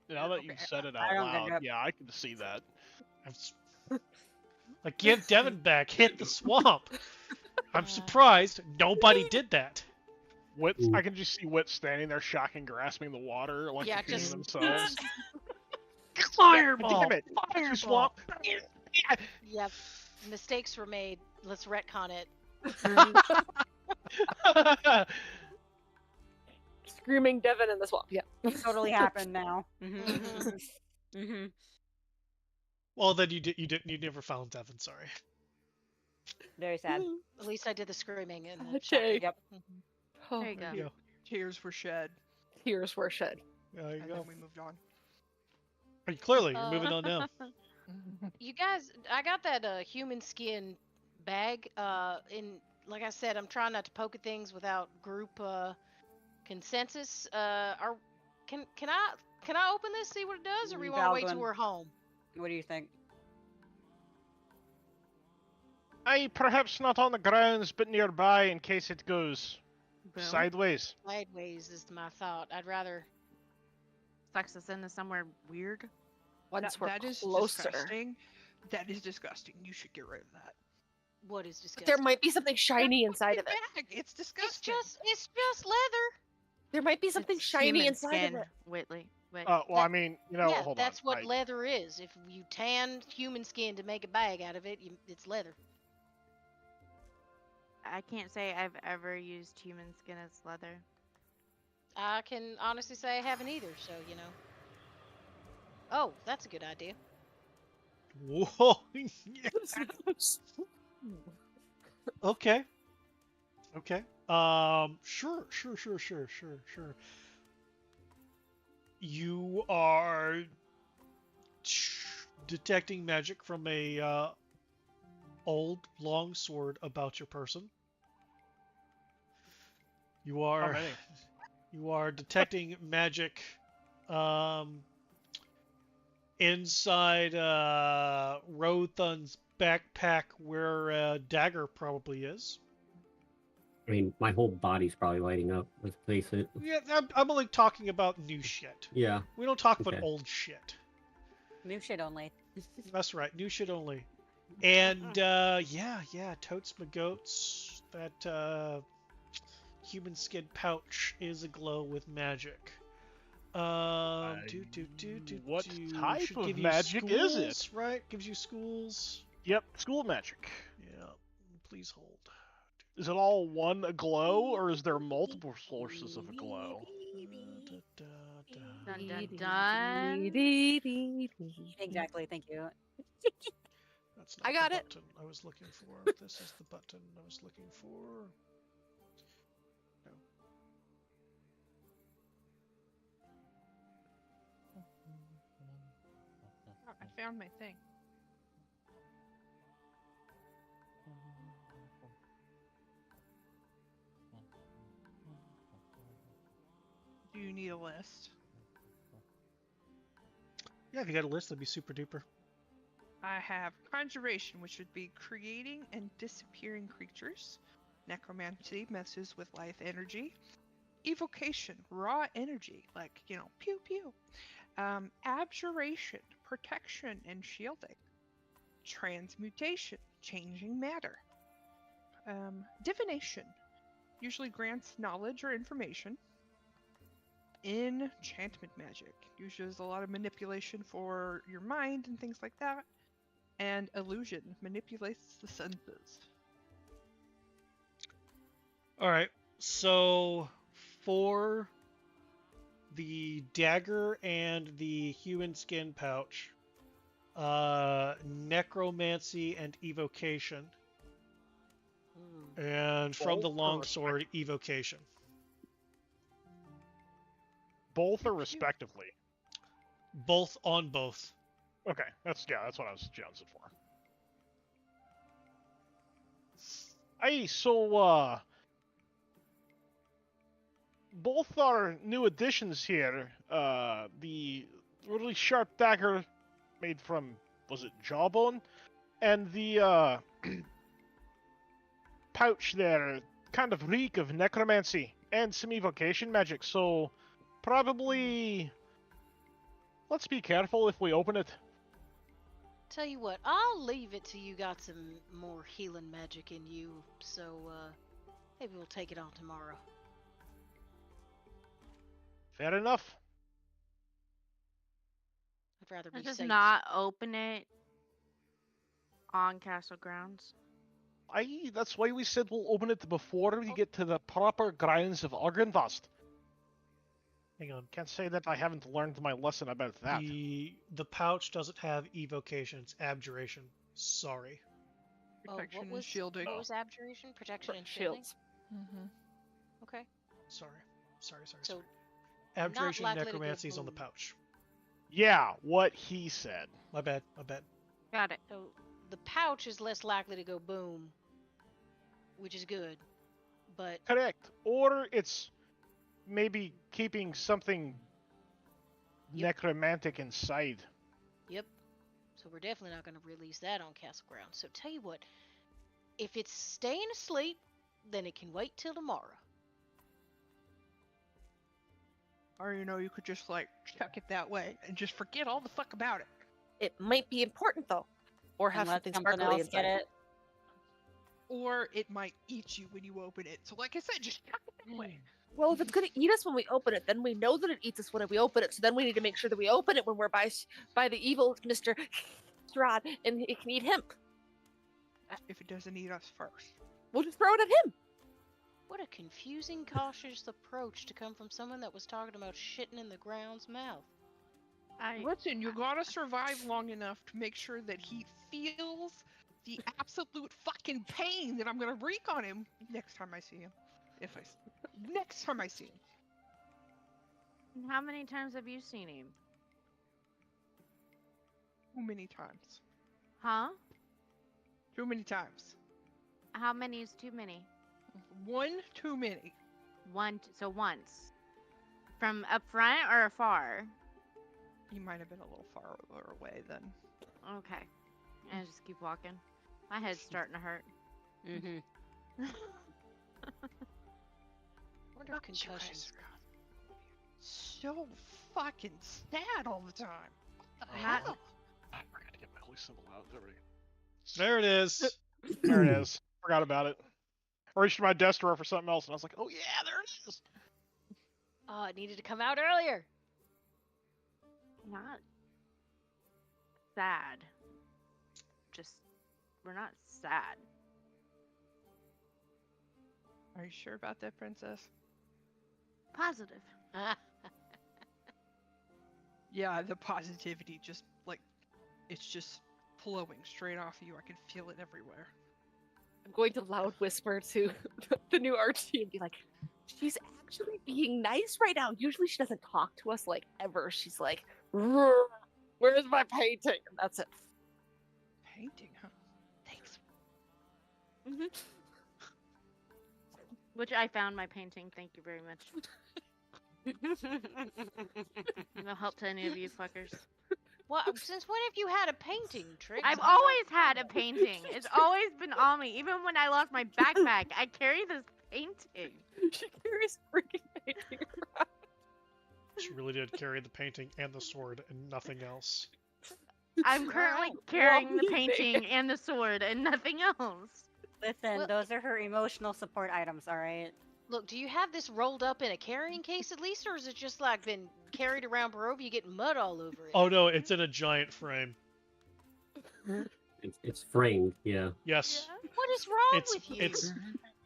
Now that you've said it I out don't think loud, that- yeah, I can see that. Like, give Devin back, hit the swamp. I'm Uh, surprised nobody did that. Wit, Ooh. I can just see Wit standing there, shocking, grasping the water, like Yeah, defending just- themselves. Fireball! Damn it! Fire swamp! Yep. Mistakes were made. Let's retcon it. Screaming Devin in the swamp. Yeah. Totally happened now. Mhm. hmm Well, then you never found Devin. Sorry. Very sad. At least I did the screaming and the Okay. shouting. Yep. Oh, There you go. There you go. Tears were shed, tears were shed. There you and go. then we moved on. Clearly, you're moving on now. You guys, I got that human skin bag. In like I said, I'm trying not to poke at things without group consensus. Can I open this, see what it does, or we want to wait till Valgren. we're home? What do you think? I perhaps not on the grounds, but nearby in case it goes Boom. sideways. Sideways is my thought. I'd rather. Sucks us into somewhere weird. Once we're that is closer. disgusting. That is disgusting. You should get rid of that. What is disgusting? There might be something shiny inside of it. Bag. It's It's disgusting. just leather. There might be something It's shiny human inside skin, of it. Whitley. Wait. Well, That- I mean, you know, yeah, hold that's on. what leather is. If you tan human skin to make a bag out of it, it's leather. I can't say I've ever used human skin as leather. I can honestly say I haven't either. So you know. Oh, that's a good idea. Whoa. Yes. Okay. Okay. Sure. You are detecting magic from a old long sword about your person. You How are many? you are detecting magic inside Rothun's backpack where a dagger probably is. I mean, my whole body's probably lighting up. Let's face it. Yeah, I'm only talking about new shit. Yeah. We don't talk about Okay. old shit. New shit only. That's right, new shit only. And yeah, totes my goats. That human skin pouch is aglow with magic. what Should type of give you magic is it? schools, right? Gives you schools. Yep, school magic. Yeah. Please hold. Is it all one aglow, or is there multiple sources of aglow? Dun dun dun. Exactly. Thank you. That's not I got the it. button I was looking for. This is the button I was looking for. No. Oh, I found my thing. Do you need a list? Yeah, if you got a list, that'd be super duper. I have conjuration, which would be creating and disappearing creatures. Necromancy messes with life energy. Evocation, raw energy, like, you know, pew pew. Abjuration, protection and shielding. Transmutation, changing matter. Divination usually grants knowledge or information. Enchantment magic uses a lot of manipulation for your mind and things like that. And illusion manipulates the senses. All right. So for the dagger and the human skin pouch, necromancy and evocation, and from the Both or longsword, evocation. Both or respectively? Both on both. Okay, that's what I was jonesing for. So both are new additions here. The really sharp dagger made from, was it jawbone? And the pouch there kind of reek of necromancy and some evocation magic, so probably let's be careful if we open it. Tell you what, I'll leave it till you got some more healing magic in you, so maybe we'll take it on tomorrow. Fair enough. I'd rather be Let's just safe. not open it on castle grounds. That's why we said we'll open it before we get to the proper grounds of Argynvost. Hang on. Can't say that I haven't learned my lesson about that. The pouch doesn't have evocation. It's abjuration. Sorry. Protection what and was, shielding. What was abjuration? Protection and shielding? Shields. Mm-hmm. Okay. Sorry. Sorry. So, Abjuration and likely to go necromancy is on the boom. pouch. Yeah, what he said. My bad. Got it. so the pouch is less likely to go boom, which is good. But Correct. Or it's maybe keeping something necromantic inside. yep. So we're definitely not going to release that on castle grounds. So tell you what, if it's staying asleep, then it can wait till tomorrow. Or you could just like chuck it that way and just forget all the fuck about it. It might be important though, or have And let something something sparkly else inside. get it. Or it might eat you when you open it. So like I said, just chuck it that way. Well, if it's gonna eat us when we open it, then we know that it eats us when we open it. So then we need to make sure that we open it when we're by the evil Mr. Strahd, and it can eat him. If it doesn't eat us first. We'll just throw it at him. What a confusing, cautious approach to come from someone that was talking about shitting in the ground's mouth. Listen, you gotta survive long enough to make sure that he feels the absolute fucking pain that I'm gonna wreak on him next time I see him. Next time I see him. How many times have you seen him? Too many times. Huh? Too many times. How many is too many? One too many. So once. From up front or afar? He might have been a little farther away then. Okay. And just keep walking. My head's starting to hurt. Mm-hmm. Wonder if concussions. So fucking sad all the time. What the Not- hell? I forgot to get my holy symbol out. There we go. There it is. There it is. Forgot about it. I reached my desk drawer for something else, and I was like, oh yeah, there it is. Oh, it needed to come out earlier. Not sad. Just, we're not sad. Are you sure about that, princess? Positive. Yeah, the positivity just like it's just flowing straight off of you. I can feel it everywhere. I'm going to loud whisper to the new Archie and be like, she's actually being nice right now. Usually she doesn't talk to us like ever. She's like, where's my painting? And that's it. Painting, huh? Thanks. Mm-hmm. Which I found my painting. Thank you very much. No help to any of you fuckers. What? Since when have you had a painting, Trix? I've always had a painting. It's always been on me. Even when I lost my backpack, I carry this painting. She carries a freaking painting around. She really did carry the painting and the sword and nothing else. I'm currently Wow. carrying the Wow. painting and the sword and nothing else. Listen, Well- those are her emotional support items, alright? Look, do you have this rolled up in a carrying case at least, or is it just like been carried around Barovia, you get mud all over it? Oh no, it's in a giant frame. It's framed, yeah. Yes. What is wrong It's with you? it's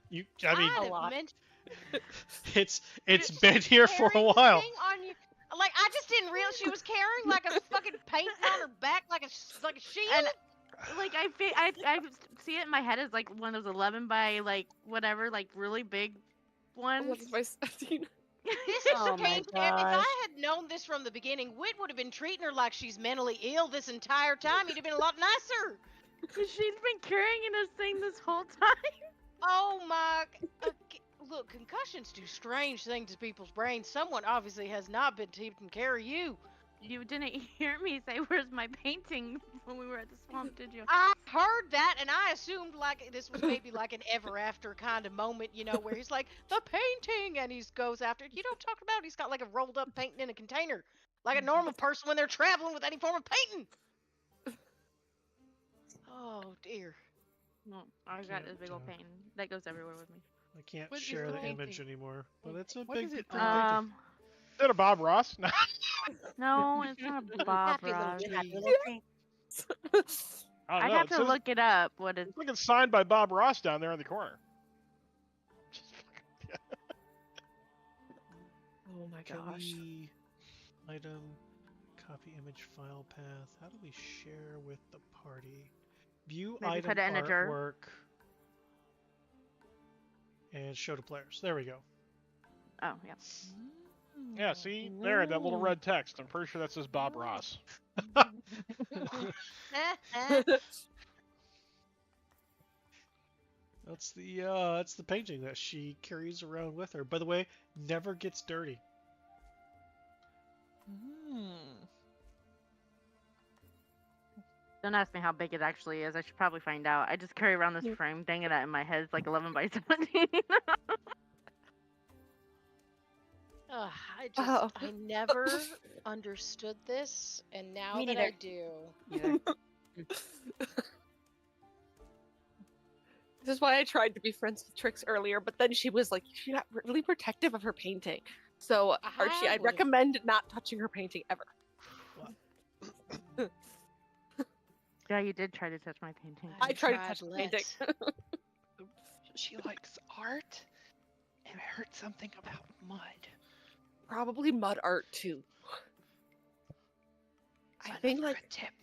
you. I mean, I'd have lot. meant- it's She's been here for a carrying this while. thing on you. Like I just didn't realize she was carrying like a fucking painting on her back, like a shield. And like I see it in my head as like one of those 11 by like whatever, like really big ones. 11 by 17. This is Oh my painting. If gosh. I had known this from the beginning, Wit would have been treating her like she's mentally ill this entire time. He'd have been a lot nicer. She's been carrying this thing this whole time. Oh my! Look, concussions do strange things to people's brains. Someone obviously has not been taking care of you. You didn't hear me say, "Where's my painting?" when we were at the swamp, did you? I heard that, and I assumed like this was maybe like an ever after kind of moment, you know, where he's like the painting, and he goes after it. You don't talk about. He's got like a rolled up painting in a container, like a normal person when they're traveling with any form of painting. Oh dear. No, I got this big old painting that goes everywhere with me. I can't What is share the the painting? image anymore, but it's a What big. is it? pretty Is that a Bob Ross? No. No, it's not a Bob Happy little Ross. tree. Happy little tree. I don't I'd know. have It to says- look it up. What is? It's like it's signed by Bob Ross down there in the corner. Oh my Can gosh. we item, copy image file path? How do we share with the party? View Maybe item put it in a jar. artwork and show to players. There we go. Oh, yeah. Yeah, see? There, that little red text. I'm pretty sure that says Bob Ross. That's the painting that she carries around with her. By the way, never gets dirty. Don't ask me how big it actually is. I should probably find out. I just carry around this frame, dang it, in my head. It's like 11 by 17. Ugh, Oh. I never understood this, and now Me that neither. I do. This is why I tried to be friends with Trix earlier, but then she was like, she got really protective of her painting. So, Archie, I'd would've- recommend not touching her painting ever. Yeah, you did try to touch my painting. I tried to touch the painting. She likes art, and I heard something about mud. Probably mud art too. I think Another like good tip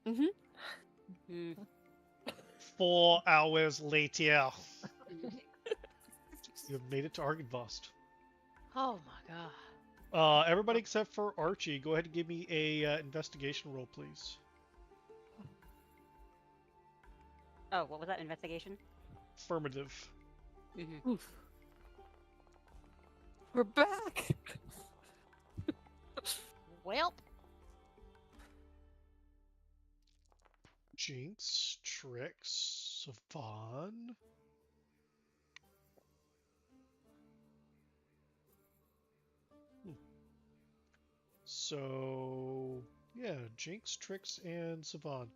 there. Hmm. 4 hours later, you have made it to Argynvost. Oh my god. Everybody except for Archie, go ahead and give me a investigation roll, please. Oh, what was that? Investigation? Affirmative. Mm-hmm. Oof. We're back. Welp. Jinx, Trix, Savon. So, yeah, Jinx, Trix, and Savon.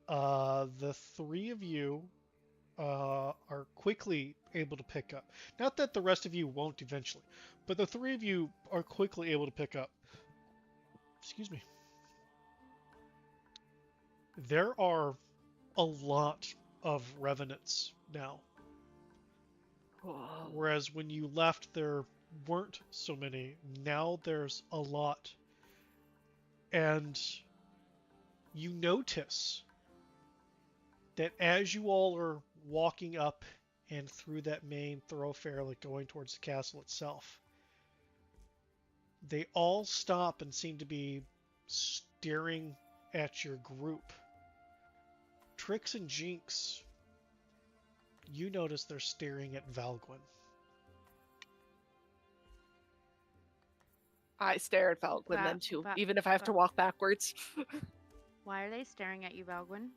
The 3 of you are quickly able to pick up. Not that the rest of you won't eventually, but the 3 of you are quickly able to pick up. Excuse me. There are a lot of revenants now. Whereas when you left, there weren't so many. Now there's a lot. And you notice that as you all are walking up and through that main thoroughfare, like going towards the castle itself, they all stop and seem to be staring at your group. Trix and Jinx, you notice they're staring at Valgwyn. I stare at Valgwyn then too, even if I have to walk backwards. Why are they staring at you, Valgwyn?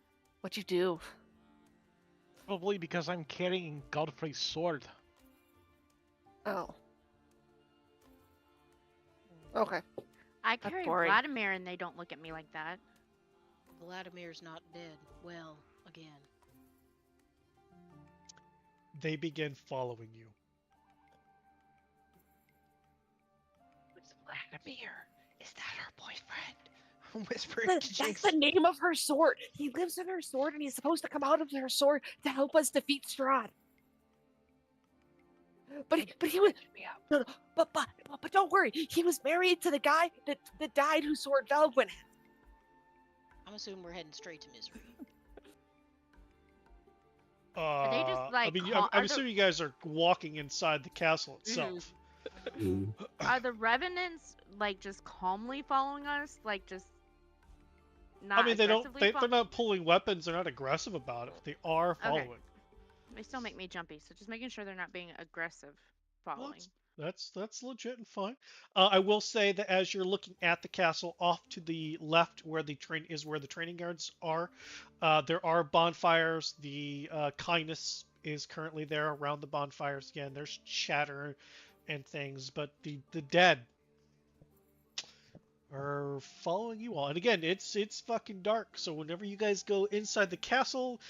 What'd you do? Probably because I'm carrying Godfrey's sword. Oh. Okay. I That's carry boring. Vladimir and they don't look at me like that. Vladimir's not dead. Well, again. they begin following you. It's Vladimir. Is that her boyfriend? I'm whispering But to that's Jinx. the name of her sword. He lives in her sword, and he's supposed to come out of her sword to help us defeat Strahd. But he was no, no, but don't worry. He was married to the guy that died whose sword Valgwyn had. I'm assuming we're heading straight to misery. they just, I like, mean, call- I'm are the- assuming you guys are walking inside the castle itself. Mm. Are the revenants like just calmly following us? Like just not I mean, they don't. aggressively They're not pulling weapons. They're not aggressive about it. They are following. They still make me jumpy, so just making sure they're not being aggressive following. That's legit and fine. I will say that as you're looking at the castle, off to the left where the training guards are, there are bonfires. The kindness is currently there around the bonfires. Again, there's chatter and things, but the dead are following you all. And again, it's fucking dark. So whenever you guys go inside the castle,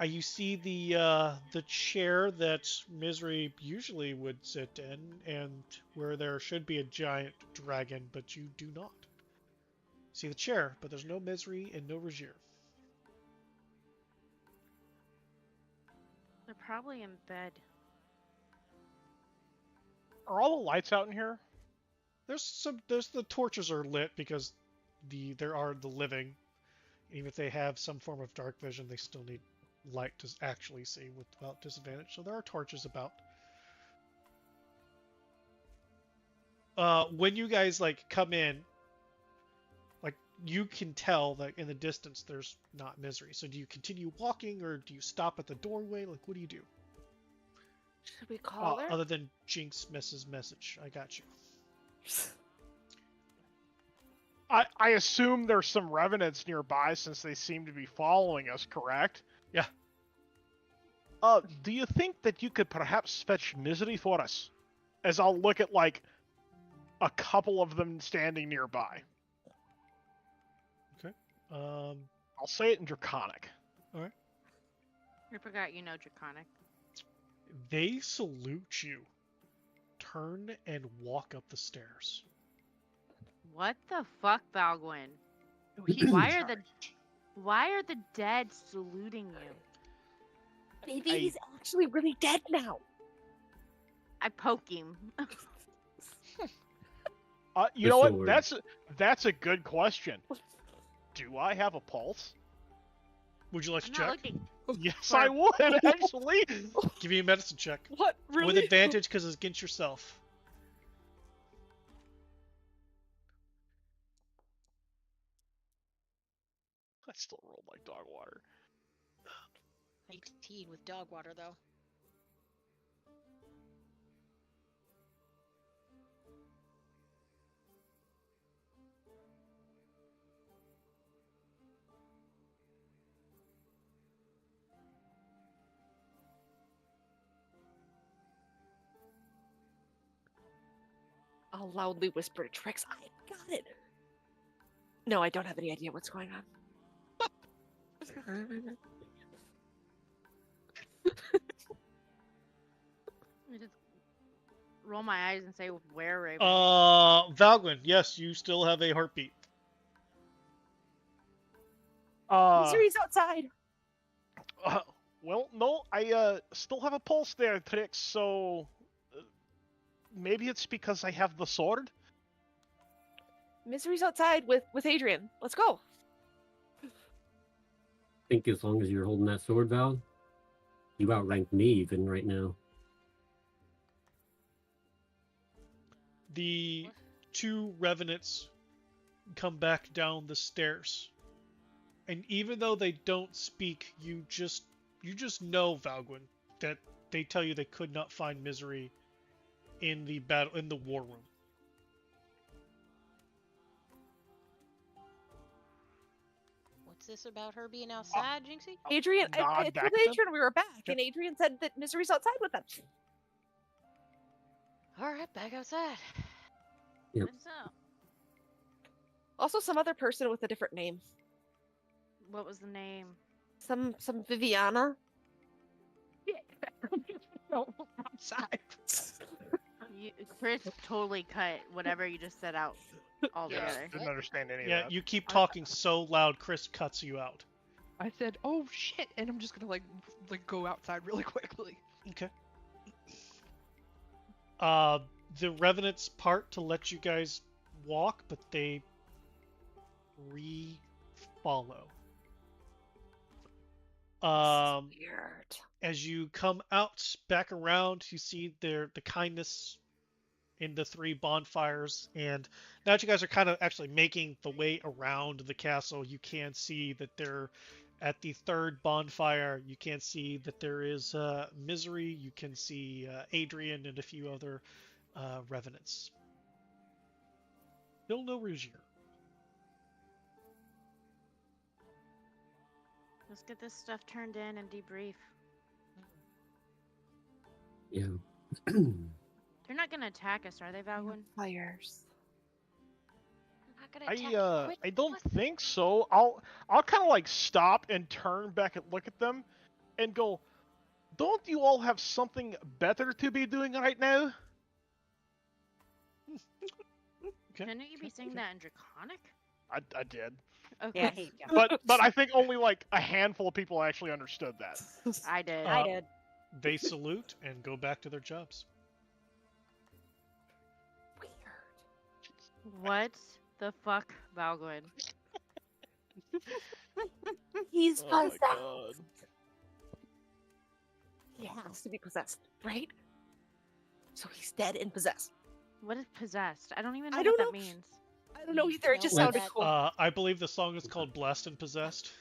you see the chair that Misery usually would sit in, and where there should be a giant dragon, but you do not. See the chair, but there's no Misery and no Regier. They're probably in bed. Are all the lights out in here? There's the torches are lit because there are the living. Even if they have some form of dark vision, they still need light to actually see without disadvantage. So there are torches about. When you guys like come in, like you can tell that in the distance there's not Misery. So do you continue walking or do you stop at the doorway? Like what do you do? Should we call her? Other than Jinx misses message, I got you. I assume there's some revenants nearby since they seem to be following us, correct? Yeah. Do you think that you could perhaps fetch Misery for us? As I'll look at, like, a couple of them standing nearby. Okay. I'll say it in Draconic. All right. I forgot you know Draconic. They salute you. Turn and walk up the stairs. What the fuck, Valgwyn? No, he's Why in are the charge. Why are the dead saluting you? Maybe he's actually really dead now. I poke him. You The know what? sword. That's a good question. Do I have a pulse? Would you like to I'm not check? looking. Yes, I would, actually. Give me a medicine check. What? Really? With advantage because it's against yourself. I still rolled like dog water. 18 with dog water, though. I'll loudly whisper to Trix, I got it. No, I don't have any idea what's going on. I just roll my eyes and say, "Where, Raven?" Valgwyn, yes, you still have a heartbeat. Misery's outside. Well, no, I still have a pulse there, Trix, so maybe it's because I have the sword? Misery's outside with Adrian. Let's go. I think as long as you're holding that sword, Val, you outrank me even right now. The two revenants come back down the stairs. And even though they don't speak, you just know, Valgwyn, that they tell you they could not find Misery in the war room. What's this about her being outside, Jinxie? Adrian, I nod told back to them. Adrian we were back, and Adrian said that Misery's outside with them. Alright, back outside. Yep. What's up? Also, some other person with a different name. What was the name? Some Viviana. No, outside. Chris totally cut whatever you just said out Yeah, altogether. didn't understand any Yeah, of that. you keep talking so loud, Chris cuts you out. I said, "Oh shit," and I'm just gonna like go outside really quickly. Okay. The revenants part to let you guys walk, but they re-follow. Weird. As you come out back around, you see the kindness in the three bonfires, and now that you guys are kind of actually making the way around the castle, you can see that they're at the third bonfire. You can see that there is Misery. You can see Adrian and a few other revenants. Still no Rougier. Let's get this stuff turned in and debrief. Yeah. They're not gonna attack us, are they, Valgwin? Fires. I'm not gonna attack you. Quit I don't fussing. think so. I'll kind of like stop and turn back and look at them, and go, "Don't you all have something better to be doing right now?" Okay. Shouldn't you be saying that in Draconic? I did, Okay. Yeah, he jumped. but I think only like a handful of people actually understood that. I did. I did. They salute and go back to their jobs. Weird. What the fuck, Valgwin? He's Oh my possessed. god. He has to be possessed, right? So he's dead and possessed. What is possessed? I don't even know I what don't that know. means. I don't know either. It just No, sounded that- cool. I believe the song is called Blessed and Possessed.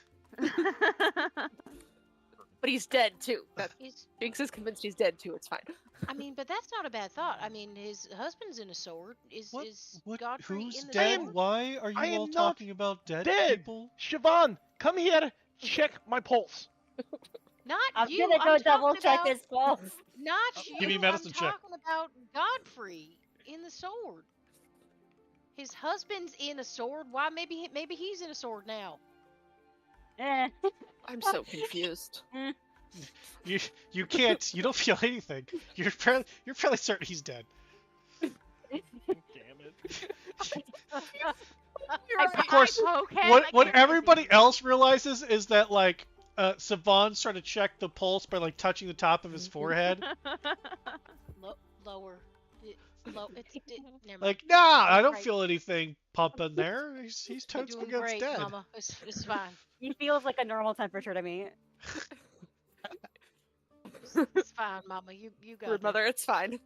But he's dead too. That He's, Jinx is convinced he's dead too. It's fine. I mean, but that's not a bad thought. I mean, his husband's in a sword. Is Godfrey Who's in the dead? sword? Why are I you am all not talking about dead dead. people? Siobhan, come here. Check my pulse. Not I'm you. gonna go I'm double talking check about, his pulse. Not you. Give me a medicine I'm check. talking about Godfrey in the sword. His husband's in a sword. Why? Maybe he's in a sword now. Eh. I'm so confused. You can't. You don't feel anything. You're fairly certain he's dead. Damn it. Of course, what everybody else realizes is that like Savon's trying to check the pulse by like touching the top of his forehead. Lower. Never mind. Like, nah, I don't Right. feel anything pumping there. He's You're totes doing against great, dead. Mama. It's fine. He feels like a normal temperature to me. It's fine, Mama. You got Rude it. mother, it's fine.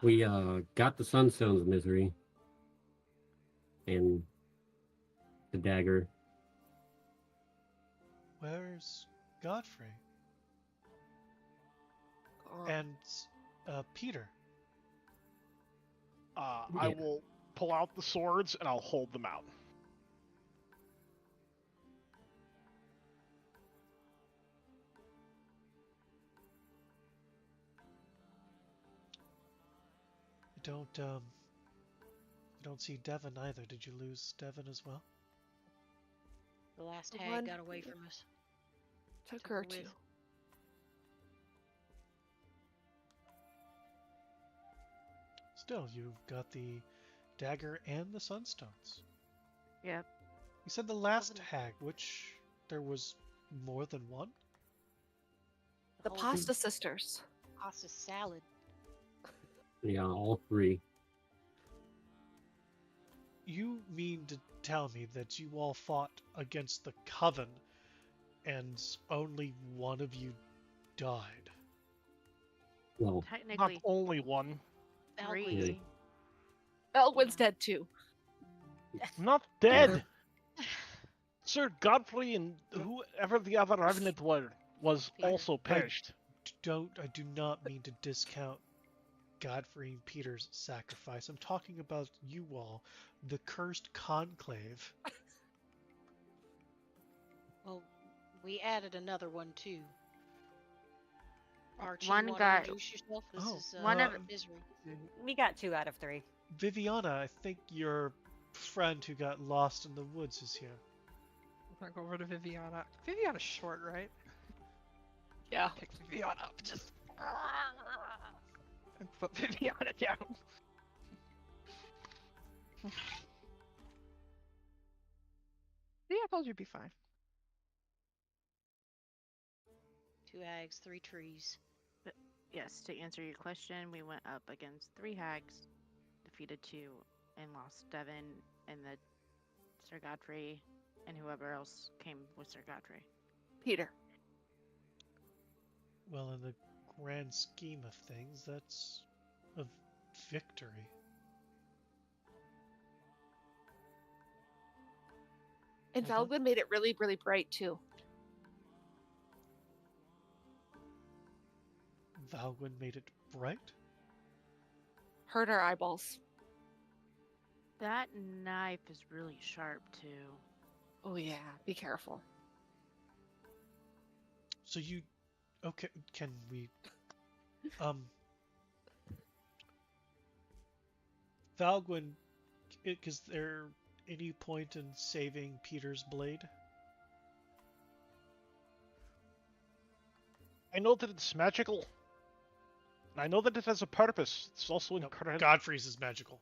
We got the Sunstone's Misery and the dagger. Where's Godfrey and Peter? I Yeah. will pull out the swords and I'll hold them out. I don't see Devon either. Did you lose Devon as well? The last The hag one- got away from us. Took her with. too. Still, you've got the dagger and the sunstones. Yep. You said the last hag, which there was more than one? The whole Pasta Sisters. Pasta salad. Yeah, all three. You mean to tell me that you all fought against the Coven and only one of you died? Well, Not Technically, only one. three. Elwyn's dead too. Not dead. Sir Godfrey and whoever the other revenant was Peter. also perished. I do not mean to discount Godfrey and Peter's sacrifice. I'm talking about you all, the cursed conclave. Well, we added another one too. Archie, One you wanna got- introduce yourself? This Oh, is one of- Misery. We got 2 out of 3. Viviana, I think your friend who got lost in the woods is here. I'm gonna go over to Viviana. Viviana's short, right? Yeah. Pick Viviana up, just and put Viviana down. Yeah, I told you it'd be fine. 2 hags, 3 trees. Yes, to answer your question, we went up against 3 hags, defeated 2, and lost Devin and the Sir Godfrey and whoever else came with Sir Godfrey. Peter. Well, in the grand scheme of things, that's a victory. And Hold on. Valgwyn made it really, really bright too. Valgwyn made it bright? Hurt our eyeballs. That knife is really sharp too. Oh yeah, be careful. So you... Okay, can we... Valgwyn, is there any point in saving Peter's blade? I know that it's magical. I know that it has a purpose. It's also No, incredible. Godfrey's is magical.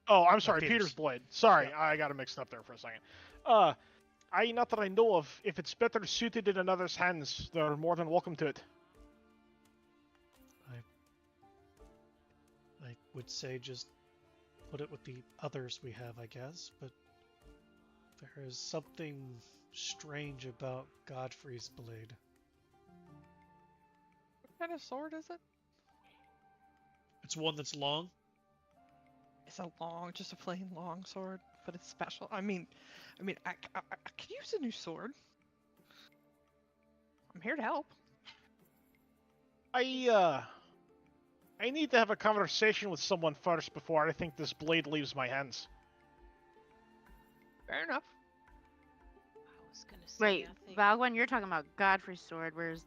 Oh, I'm sorry, Peter's. Peter's blade. Sorry, Yeah. I got it mixed up there for a second. Not that I know of. If it's better suited in another's hands, they're more than welcome to it. I would say just put it with the others we have, I guess, but there is something strange about Godfrey's blade. What kind of sword is it? It's one that's long. It's just a plain long sword, but it's special. I could use a new sword. I'm here to help. I need to have a conversation with someone first before I think this blade leaves my hands. Fair enough. I was gonna say, Wait, I think... Valgwyn, you're talking about Godfrey's sword, whereas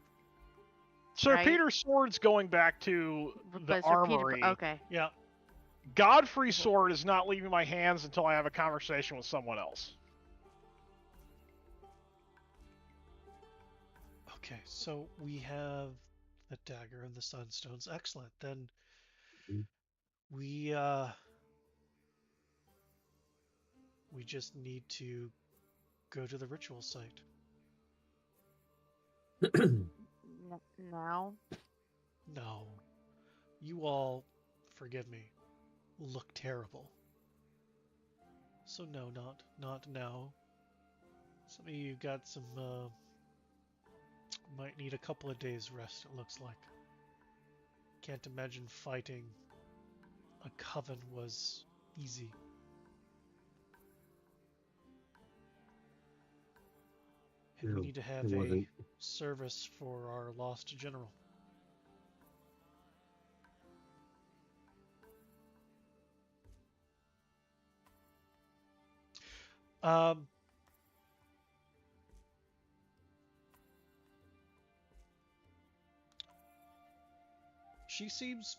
Sir Right. Peter's sword's going back to the but Sir Peter- armory. okay. Yeah. Godfrey's sword is not leaving my hands until I have a conversation with someone else. Okay, so we have the dagger and the sunstones. Excellent. Then Mhm. we just need to go to the ritual site. Now? No. You all, forgive me, look terrible. So no, not now. Some of you got some might need a couple of days rest, it looks like. Can't imagine fighting a coven was easy. And we No, need to have it a wasn't. service for our lost general. Um, she seems,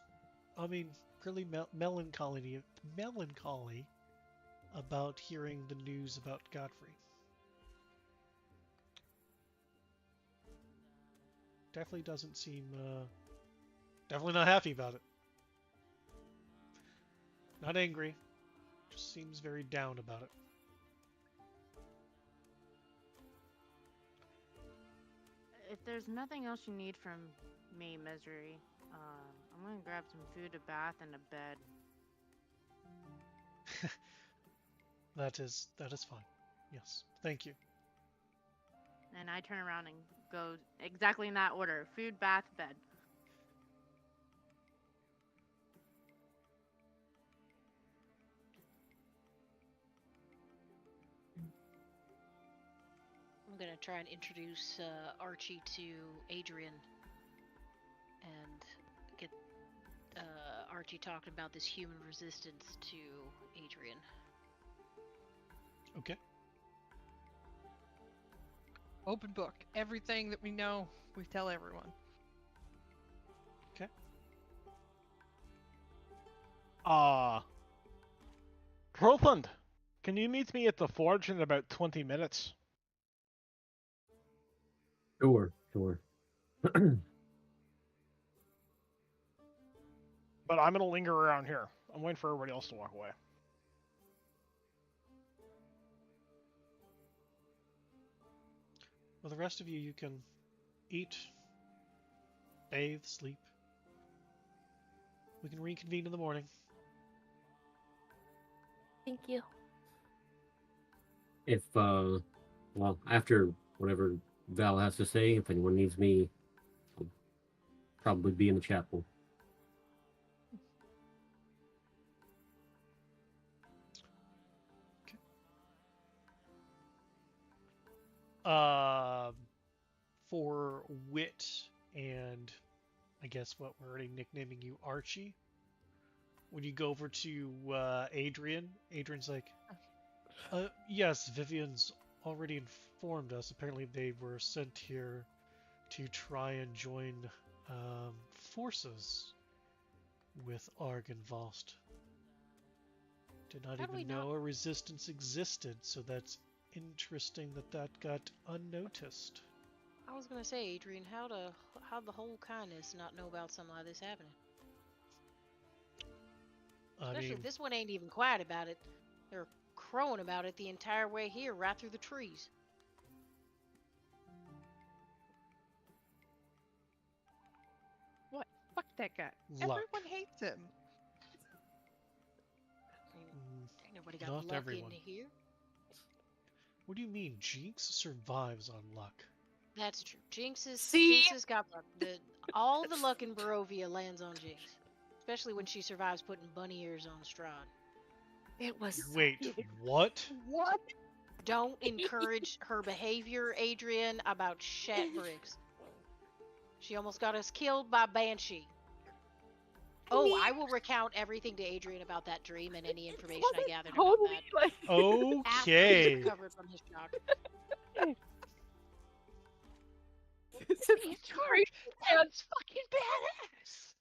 I mean, really melancholy about hearing the news about Godfrey. Definitely doesn't seem, definitely not happy about it. Not angry, just seems very down about it. If there's nothing else you need from me, Misery, I'm gonna grab some food, a bath, and a bed. That is fine. Yes, thank you. And I turn around and go exactly in that order: food, bath, bed. I'm gonna try and introduce Archie to Adrian and get Archie talking about this human resistance to Adrian. Okay. Open book. Everything that we know, we tell everyone. Okay. Protland, can you meet me at the forge in about 20 minutes? Sure, sure. But I'm gonna linger around here. I'm waiting for everybody else to walk away. Well, the rest of you can eat, bathe, sleep. We can reconvene in the morning. Thank you. If, well, after whatever Val has to say, if anyone needs me, I'll probably be in the chapel. For Wit and I guess what we're already nicknaming you Archie. When you go over to Adrian's like, yes, Vivian's already informed us. Apparently they were sent here to try and join forces with Argynvost. Did not How do we even not- know a resistance existed, so that's interesting that got unnoticed. I was gonna say, Adrian, how the whole kindness not know about something like this happening? Especially if this one ain't even quiet about it. They're crowing about it the entire way here, right through the trees. What? Fuck that guy. Luck. Everyone hates him. Ain't nobody got Not luck everyone. in here. What do you mean? Jinx survives on luck. That's true. Jinx See? has got luck. All the luck in Barovia lands on Jinx. Especially when she survives putting bunny ears on Strahd. It was. Wait, what? What? Don't encourage her behavior, Adrian, about shat bricks. She almost got us killed by Banshee. I will recount everything to Adrian about that dream and any information I gathered about that. Okay. After he's recovered from his shock. That's fucking badass.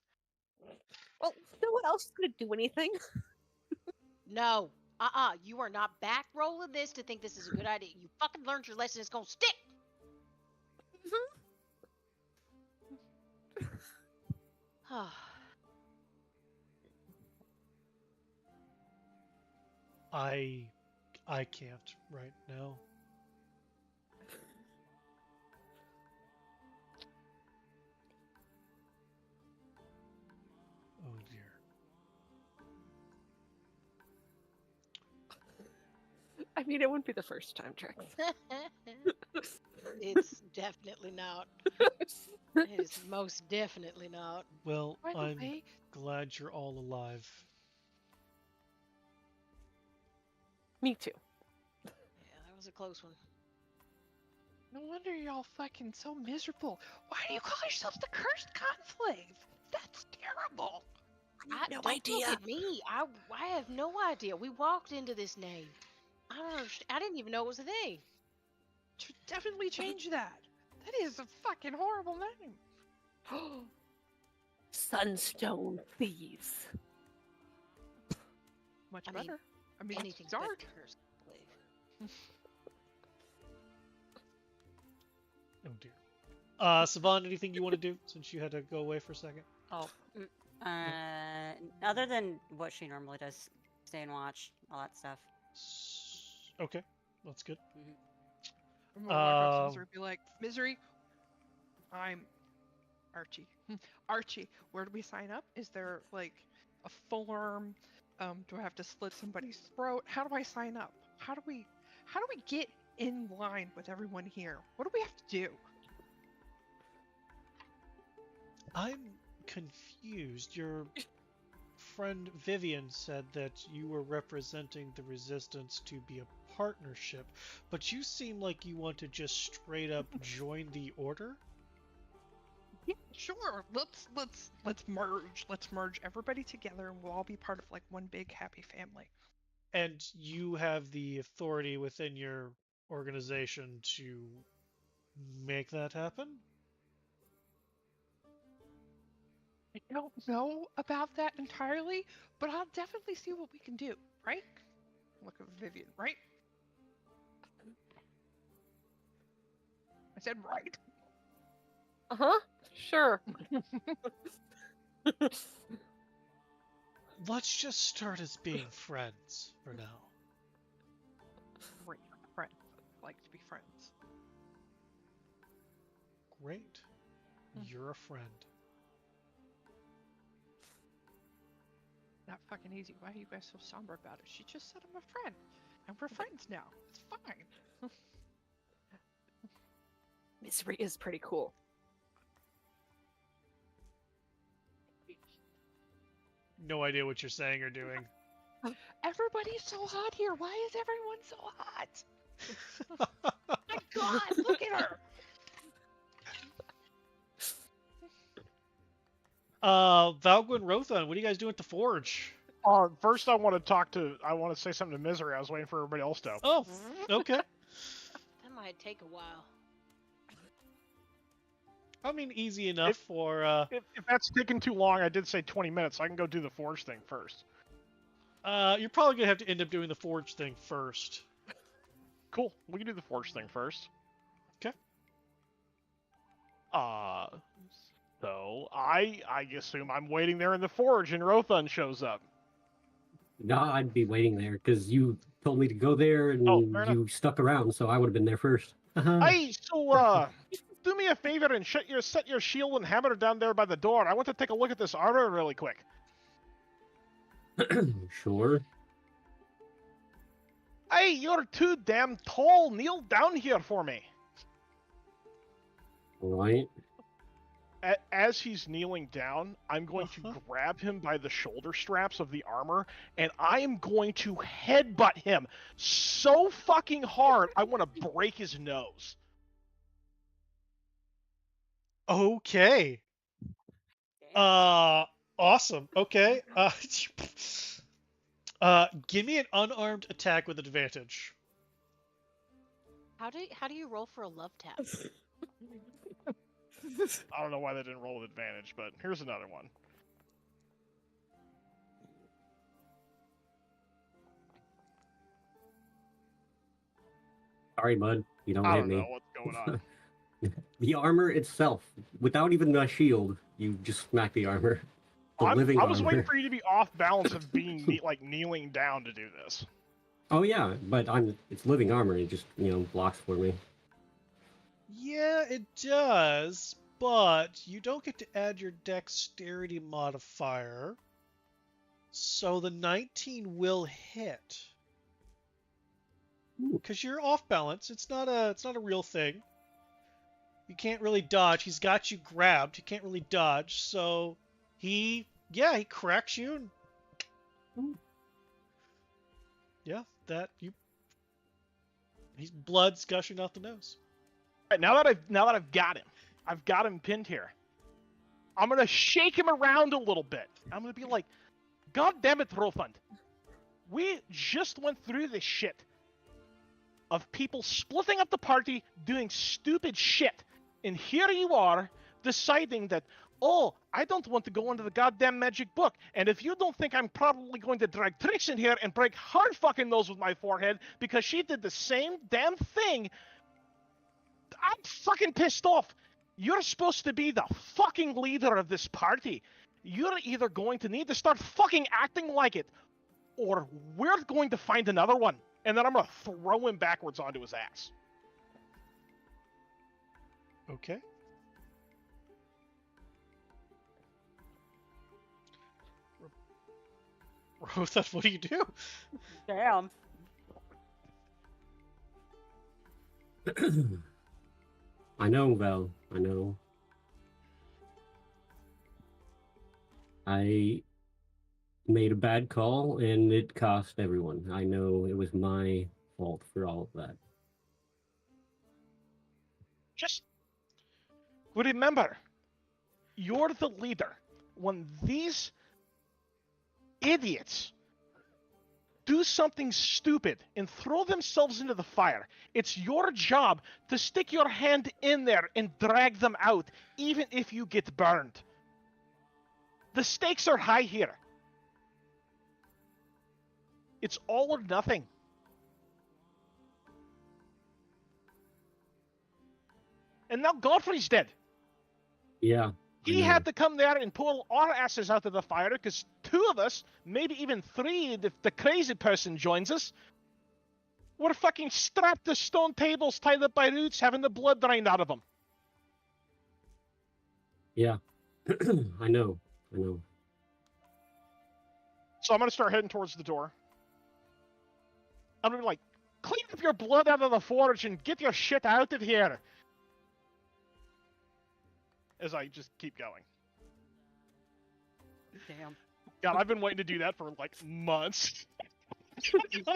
Well, no one else is gonna do anything. No. You are not back rolling this to think this is a good idea. You fucking learned your lesson. It's gonna stick. I can't right now. Oh dear. I mean, it wouldn't be the first time, Drex. It's definitely not. It is most definitely not. Well, By the I'm way, glad you're all alive. Me too. Yeah, that was a close one. no wonder you're all fucking so miserable. Why do you call yourselves the cursed conclave? That's terrible. No Don't idea. look at me. I have no idea. We walked into this name. I don't understand. I didn't even know it was a thing. Should definitely change that. That is a fucking horrible name. Sunstone thieves. Much I mean, better. I mean, Anything it's but art. the curse conclave. Oh dear. Savon, anything you want to do since you had to go away for a second? Other than what she normally does, stay and watch, all that stuff. Okay, that's good. I'm gonna walk up to Misery and be like, Misery, I'm Archie. Archie, where do we sign up? Is there like a form? Do I have to slit somebody's throat? How do I sign up? How do we get in line with everyone here? What do we have to do? I'm confused. Your friend Vivian said that you were representing the resistance to be a partnership, but you seem like you want to just straight up join the order? Yeah, sure. Let's merge. Let's merge everybody together, and we'll all be part of like one big happy family. And you have the authority within your organization to make that happen? I don't know about that entirely, but I'll definitely see what we can do, right? Look at Vivian, right? I said right. Uh-huh. Sure. Let's just start as being friends for now. Great friends. Like to be friends. Great. You're a friend. Not fucking easy. Why are you guys so somber about it? She just said I'm a friend. And we're friends now. It's fine. Misery is pretty cool. No idea what you're saying or doing. Everybody's so hot here. Why is everyone so hot? My God, look at her. Valgwin Rothan, what are you guys doing at the Forge? First, I want to say something to Misery. I was waiting for everybody else to. Oh, okay. That might take a while. I mean, easy enough for. If that's taking too long, I did say 20 minutes. So I can go do the Forge thing first. You're probably gonna have to end up doing the Forge thing first. Cool. We can do the Forge thing first. Okay. So I assume I'm waiting there in the Forge, and Rothun shows up. No, I'd be waiting there because you told me to go there and fair you stuck around, so I would have been there first. Hey, so do me a favor and set your shield and hammer down there by the door. I want to take a look at this armor really quick. Sure. Hey, you're too damn tall. Kneel down here for me. All right. As he's kneeling down, I'm going to grab him by the shoulder straps of the armor, and I am going to headbutt him so fucking hard, I want to break his nose. Okay. Awesome. Okay. Give me an unarmed attack with advantage. How do you roll for a love tap? I don't know why they didn't roll with advantage, but here's another one. Sorry, bud. You don't I hit don't me. know what's going on. The armor itself, without even a shield, you just smack the armor. The living I was armor. waiting for you to be off balance of being kneeling down to do this. Oh yeah, but it's living armor. It just blocks for me. Yeah, it does, but you don't get to add your dexterity modifier. So the 19 will hit. Because you're off balance. It's not a real thing. You can't really dodge. He's got you grabbed. You can't really dodge. So he cracks you. And... Yeah, he's blood's gushing out the nose. Right, now that I've got him pinned here. I'm gonna shake him around a little bit. I'm gonna be like, God damn it, Rofund. We just went through this shit of people splitting up the party, doing stupid shit. And here you are, deciding that, oh, I don't want to go into the goddamn magic book. And if you don't think I'm probably going to drag Trix in here and break her fucking nose with my forehead because she did the same damn thing, I'm fucking pissed off. You're supposed to be the fucking leader of this party. You're either going to need to start fucking acting like it, or we're going to find another one. And then I'm going to throw him backwards onto his ass. Okay. Rothat, what do you do? Damn. I know, Val. I know. I made a bad call, and it cost everyone. I know it was my fault for all of that. Just remember, you're the leader. When these idiots do something stupid and throw themselves into the fire, it's your job to stick your hand in there and drag them out, even if you get burned. The stakes are high here. It's all or nothing. And now Godfrey's dead. Yeah. I He know. had to come there and pull our asses out of the fire because 2 of us, maybe even 3 if the crazy person joins us, were fucking strapped to stone tables tied up by roots having the blood drained out of them. Yeah. I know. So I'm going to start heading towards the door. I'm going to be like, clean up your blood out of the forge and get your shit out of here. As I just keep going. Damn. God, I've been waiting to do that for like months.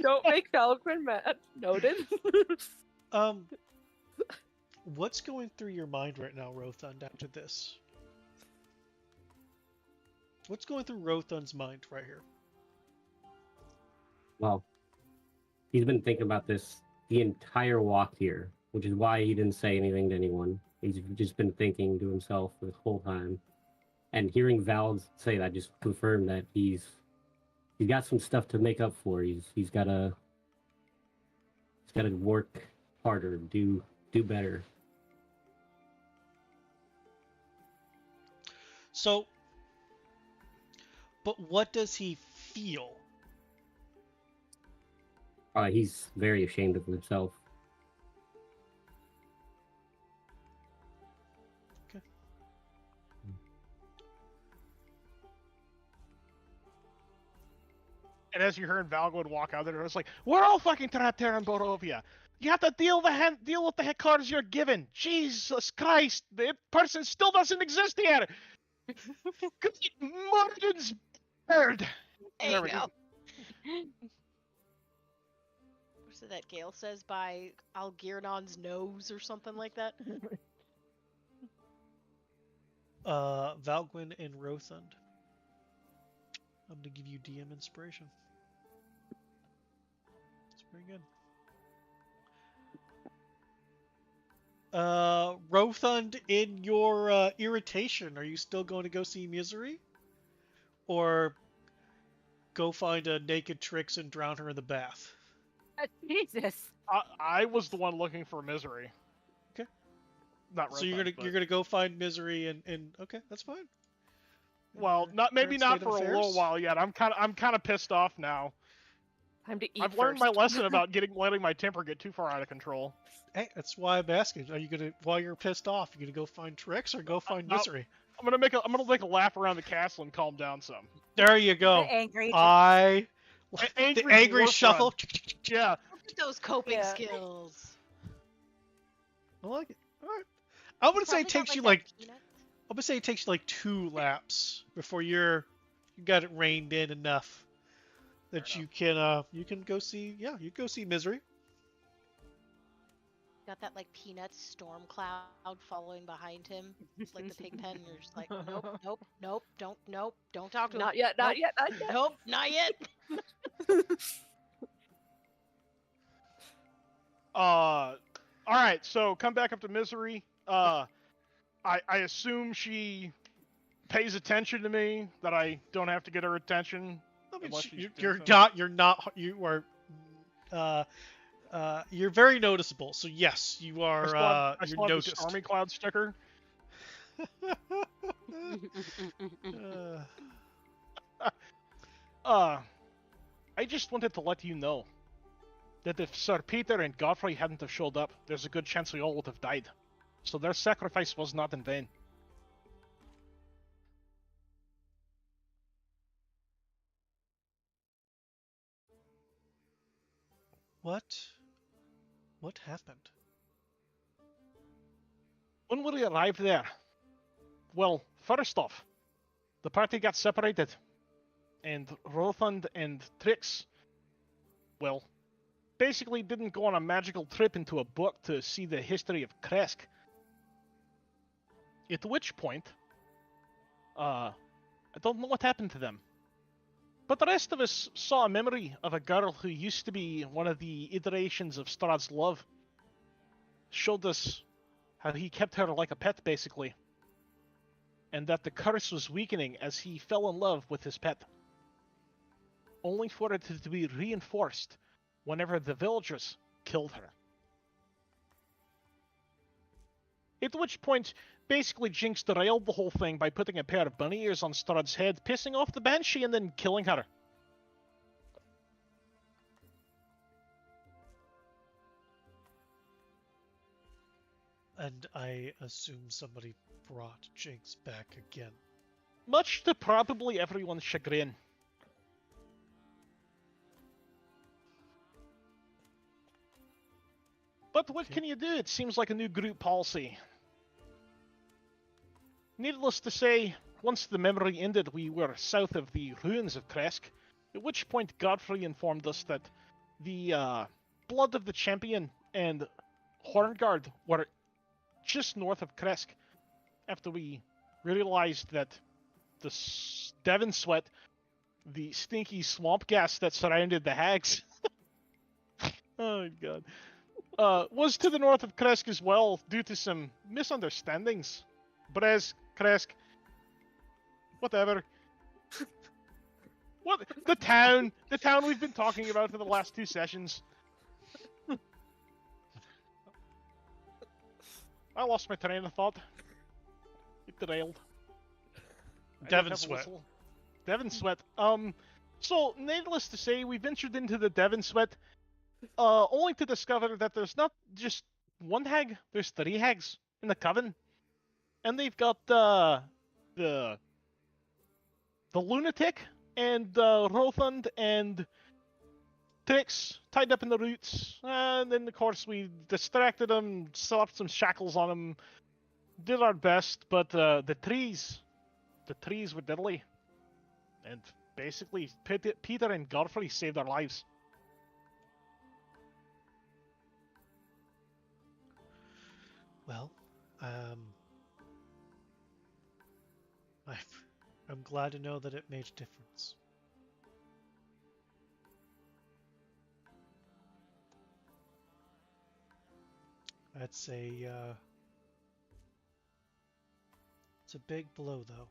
Don't make Valgrind mad. Noted. What's going through your mind right now, Rothund, after this? What's going through Rothund's mind right here? Well, he's been thinking about this the entire walk here, which is why he didn't say anything to anyone. He's just been thinking to himself the whole time. And hearing Val say that just confirmed that he's got some stuff to make up for. He's gotta work harder, do better. So, but what does he feel? He's very ashamed of himself. Okay. And as you heard Valgwood walk out there, it's like, we're all fucking trapped here in Borovia. You have to deal with the cards you're given. Jesus Christ, the person still doesn't exist here. Good Morgan's bird. There you go. What's it that Gale says by Algiernon's nose or something like that? Valgwyn and Rothund. I'm gonna give you DM inspiration. It's pretty good. Rothund, in your irritation, are you still going to go see Misery? Or go find a naked Trix and drown her in the bath? Jesus. I was the one looking for misery. Okay. Not So you're gonna go find Misery and okay, that's fine. Well, maybe current not state of for a little affairs? while yet. I'm kind of pissed off now. Time to eat I've learned first. my lesson about letting my temper get too far out of control. Hey, that's why I'm asking. Are you gonna, while you're pissed off, you gonna go find Trix or go find No. Misery? I'm gonna make a lap around the castle and calm down some. There you go. The angry. The angry dwarf shuffle. run. Yeah. Look at those coping Yeah. skills. I like it. All right. I'm gonna say it Probably got, takes you that like peanut. I'm gonna say it takes you like 2 laps before you got it reined in enough that Fair you can go see you go see Misery. Got that like peanut storm cloud following behind him, just like the pig pen. And you're just like, nope, don't talk to him. Not yet, not yet, not yet. Nope, not yet. All right. So come back up to misery. I assume she pays attention to me. That I don't have to get her attention. I mean, Unless she's you're doing not you are you're very noticeable. So yes, you I are still have, I you're still have the noticed. Stormy Cloud sticker. I just wanted to let you know that if Sir Peter and Godfrey hadn't have showed up, there's a good chance we all would have died. So their sacrifice was not in vain. What happened? When we arrived there, well, first off, the party got separated, and Rothund and Trix, well, basically didn't go on a magical trip into a book to see the history of Kresk. At which point, I don't know what happened to them. But the rest of us saw a memory of a girl who used to be one of the iterations of Strahd's love. Showed us how he kept her like a pet, basically. And that the curse was weakening as he fell in love with his pet. Only for it to be reinforced whenever the villagers killed her. At which point, basically Jinx derailed the whole thing by putting a pair of bunny ears on Strahd's head, pissing off the Banshee, and then killing her. And I assume somebody brought Jinx back again. Much to probably everyone's chagrin. But what can you do? It seems like a new group policy. Needless to say, once the memory ended, we were south of the ruins of Kresk, at which point Godfrey informed us that the Blood of the Champion and Hornguard were just north of Kresk, after we realized that the Devon Sweat, the stinky swamp gas that surrounded the hags, oh my god, was to the north of Kresk as well, due to some misunderstandings. But as Kresk, whatever. What the town we've been talking about for the last 2 sessions. I lost my train of thought. It derailed. Devon Sweat. Devon Sweat. So needless to say, we ventured into the Devon Sweat, only to discover that there's not just one hag, there's 3 hags in the coven. And they've got the lunatic and Rothund and Trix tied up in the roots, and then of course we distracted them, slapped some shackles on them, did our best, but the trees were deadly, and basically Peter and Godfrey saved our lives. Well, I'm glad to know that it made a difference. That's it's a big blow, though.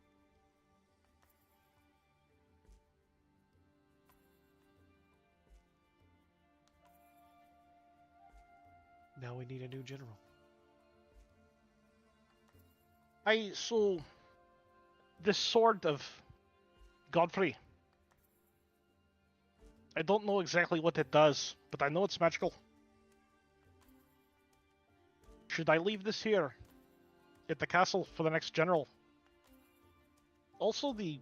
Now we need a new general. So the sword of Godfrey, I don't know exactly what it does, but I know it's magical. Should I leave this here at the castle for the next general? Also, the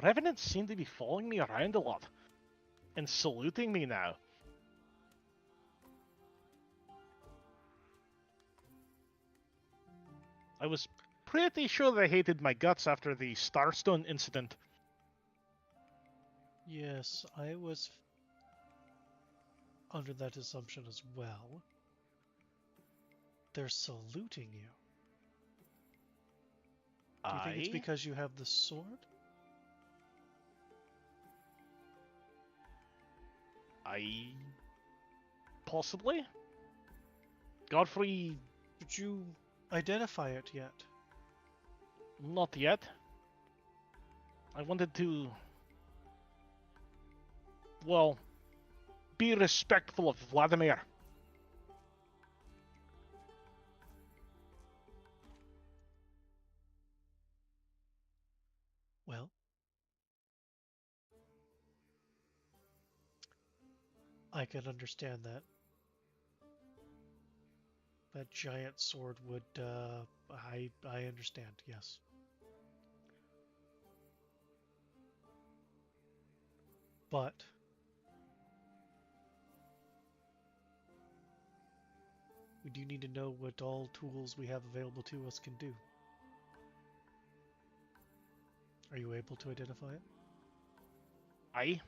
revenants seem to be following me around a lot and saluting me now. I was pretty sure they hated my guts after the Starstone incident. Yes, I was under that assumption as well. They're saluting you. Do you think it's because you have the sword? Possibly? Godfrey... Did you identify it yet? Not yet. I wanted to... well, be respectful of Vladimir. Well, I can understand that. That giant sword would, I understand, yes. But we do need to know what all tools we have available to us can do. Are you able to identify it? Aye.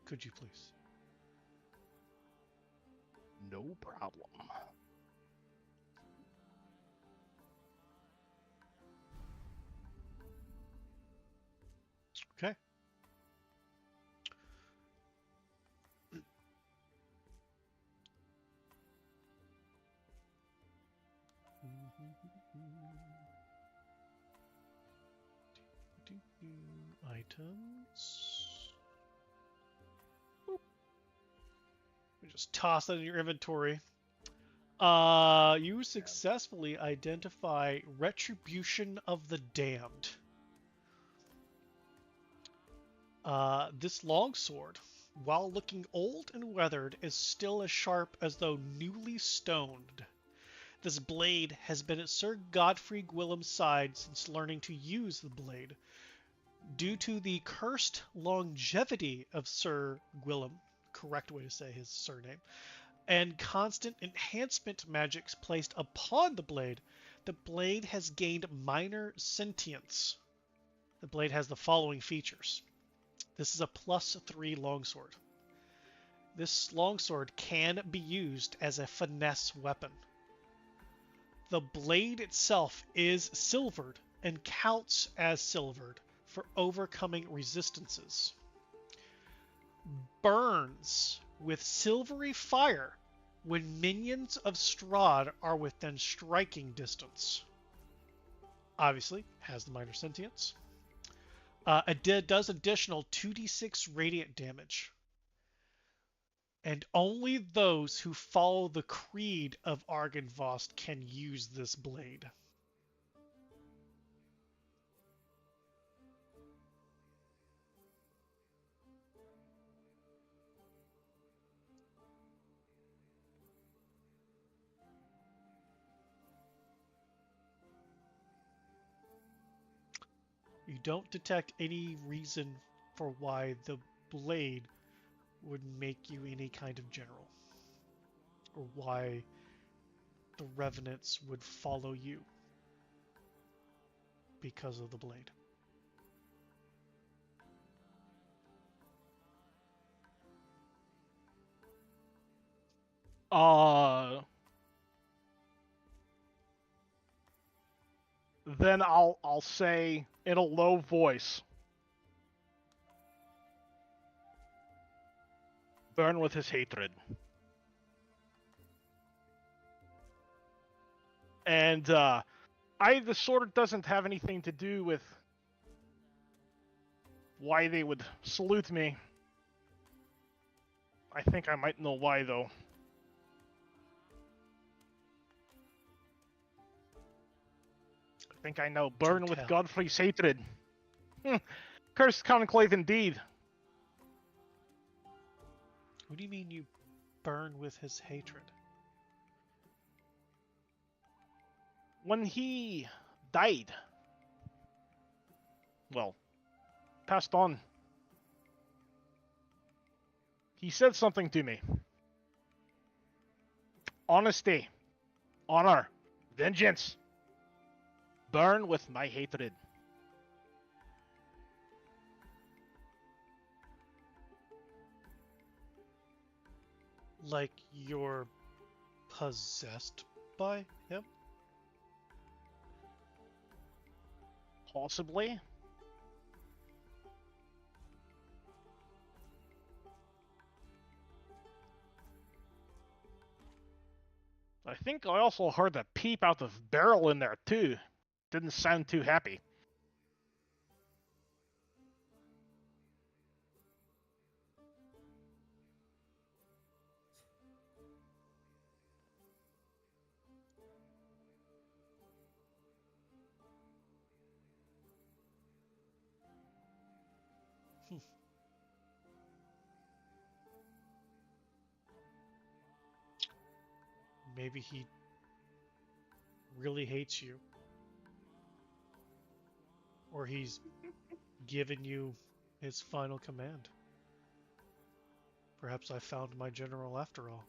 Could you please? No problem. Okay. Items. We just toss that in your inventory. You successfully identify Retribution of the Damned. This longsword, while looking old and weathered, is still as sharp as though newly stoned. This blade has been at Sir Godfrey Gwillim's side since learning to use the blade. Due to the cursed longevity of Sir Gwillim, correct way to say his surname, and constant enhancement magics placed upon the blade has gained minor sentience. The blade has the following features. This is a +3 longsword. This longsword can be used as a finesse weapon. The blade itself is silvered and counts as silvered for overcoming resistances. Burns with silvery fire when minions of Strahd are within striking distance. Obviously, has the minor sentience. It does additional 2d6 radiant damage. And only those who follow the creed of Argynvost can use this blade. You don't detect any reason for why the blade would make you any kind of general, or why the revenants would follow you because of the blade. Then I'll say in a low voice, burn with his hatred. And the sword doesn't have anything to do with why they would salute me. I think I might know why, though. I think I know. Burn with Godfrey's hatred. Cursed conclave indeed. What do you mean you burn with his hatred? When he died, well, passed on, he said something to me. Honesty, honor, vengeance. Burn with my hatred. Like you're possessed by him? Possibly. I think I also heard a peep out of barrel in there too. Didn't sound too happy. Maybe he really hates you. Or he's given you his final command. Perhaps I found my general after all.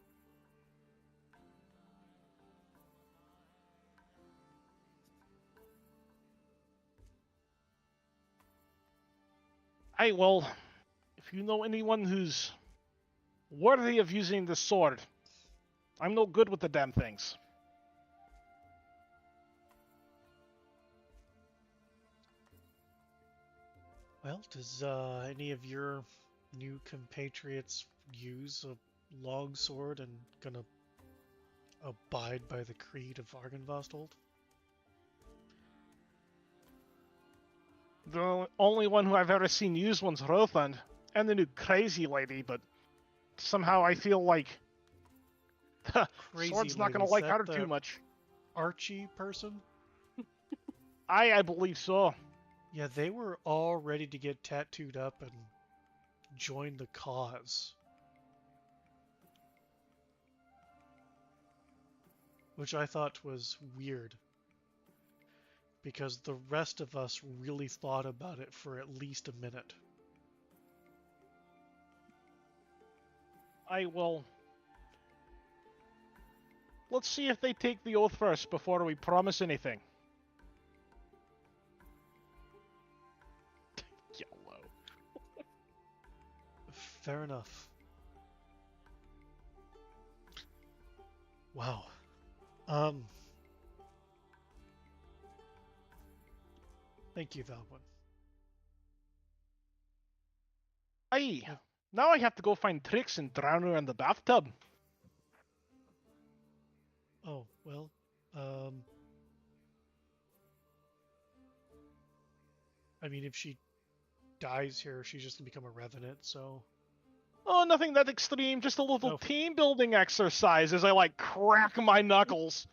Hey, well, if you know anyone who's worthy of using this sword, I'm no good with the damn things. Well, does any of your new compatriots use a longsword and gonna abide by the creed of Argynvostold? The only one who I've ever seen use one's Rothland, and the new crazy lady, but somehow I feel like crazy Sword's not lady. gonna Is like that her the too much. Archie person? I believe so. Yeah, they were all ready to get tattooed up and join the cause. Which I thought was weird. Because the rest of us really thought about it for at least a minute. I will. Let's see if they take the oath first before we promise anything. Yellow. Fair enough. Wow. Thank you, Valwyn. Aye. Now I have to go find Trix and drown her in the bathtub. Oh, well, I mean, if she dies here, she's just gonna become a revenant, so... Oh, nothing that extreme, just a little Oh. team building exercise as I, like, crack my knuckles.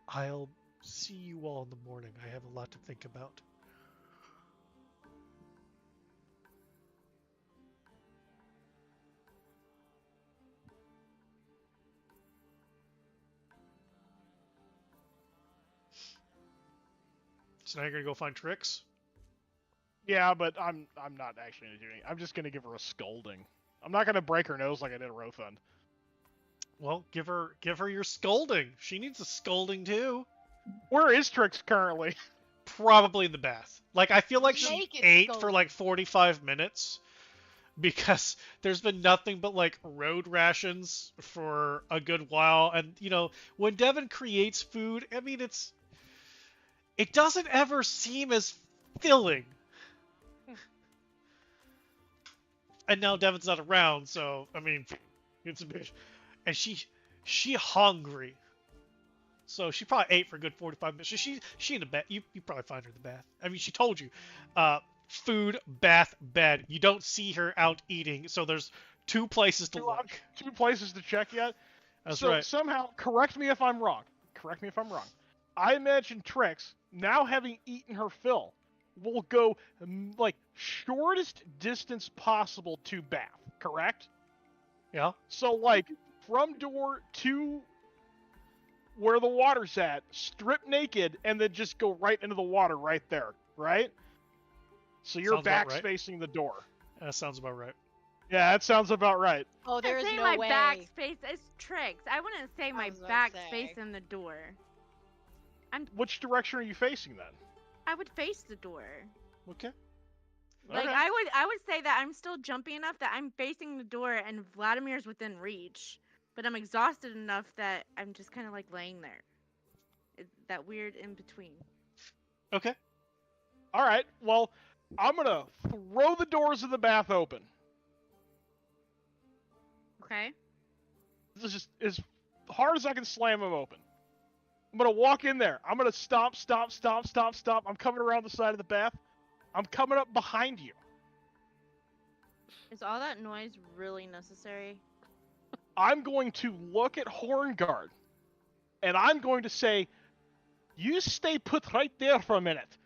I'll see you all in the morning. I have a lot to think about. So now you're gonna go find Trix? Yeah, but I'm not actually gonna do anything. I'm just gonna give her a scolding. I'm not gonna break her nose like I did Rofund. Well, give her your scolding. She needs a scolding too. Where is Trix currently? Probably in the bath. Like, I feel like she Naked ate for scolding. like 45 minutes because there's been nothing but like road rations for a good while. And, you know, when Devin creates food, I mean, it doesn't ever seem as filling. And now Devin's not around, so, I mean, it's a bitch. And she hungry. So she probably ate for a good 45 minutes. She in the bed. You probably find her in the bath. I mean, she told you. Food, bath, bed. You don't see her out eating, so there's two places to look. Two places to check yet? That's so right. Somehow, correct me if I'm wrong. Correct me if I'm wrong. I imagine Trix, now having eaten her fill, will go, like, shortest distance possible to bath, correct? Yeah. So, like, from door to where the water's at, strip naked, and then just go right into the water right there, right? So your Sounds about back's right. facing the door. That sounds about right. Yeah, that sounds about right. Oh, there I'd is say no my way. back's face is Trix. I wouldn't say my was about to back's say. facing the door. Which direction are you facing then? I would face the door. Okay. Like Okay. I would say that I'm still jumpy enough that I'm facing the door and Vladimir's within reach, but I'm exhausted enough that I'm just kind of like laying there. It's that weird in between. Okay. All right. Well, I'm gonna throw the doors of the bath open. Okay. This is just as hard as I can slam them open. I'm gonna walk in there. I'm gonna stop. I'm coming around the side of the bath. I'm coming up behind you. Is all that noise really necessary? I'm going to look at Hornguard, and I'm going to say, "You stay put right there for a minute."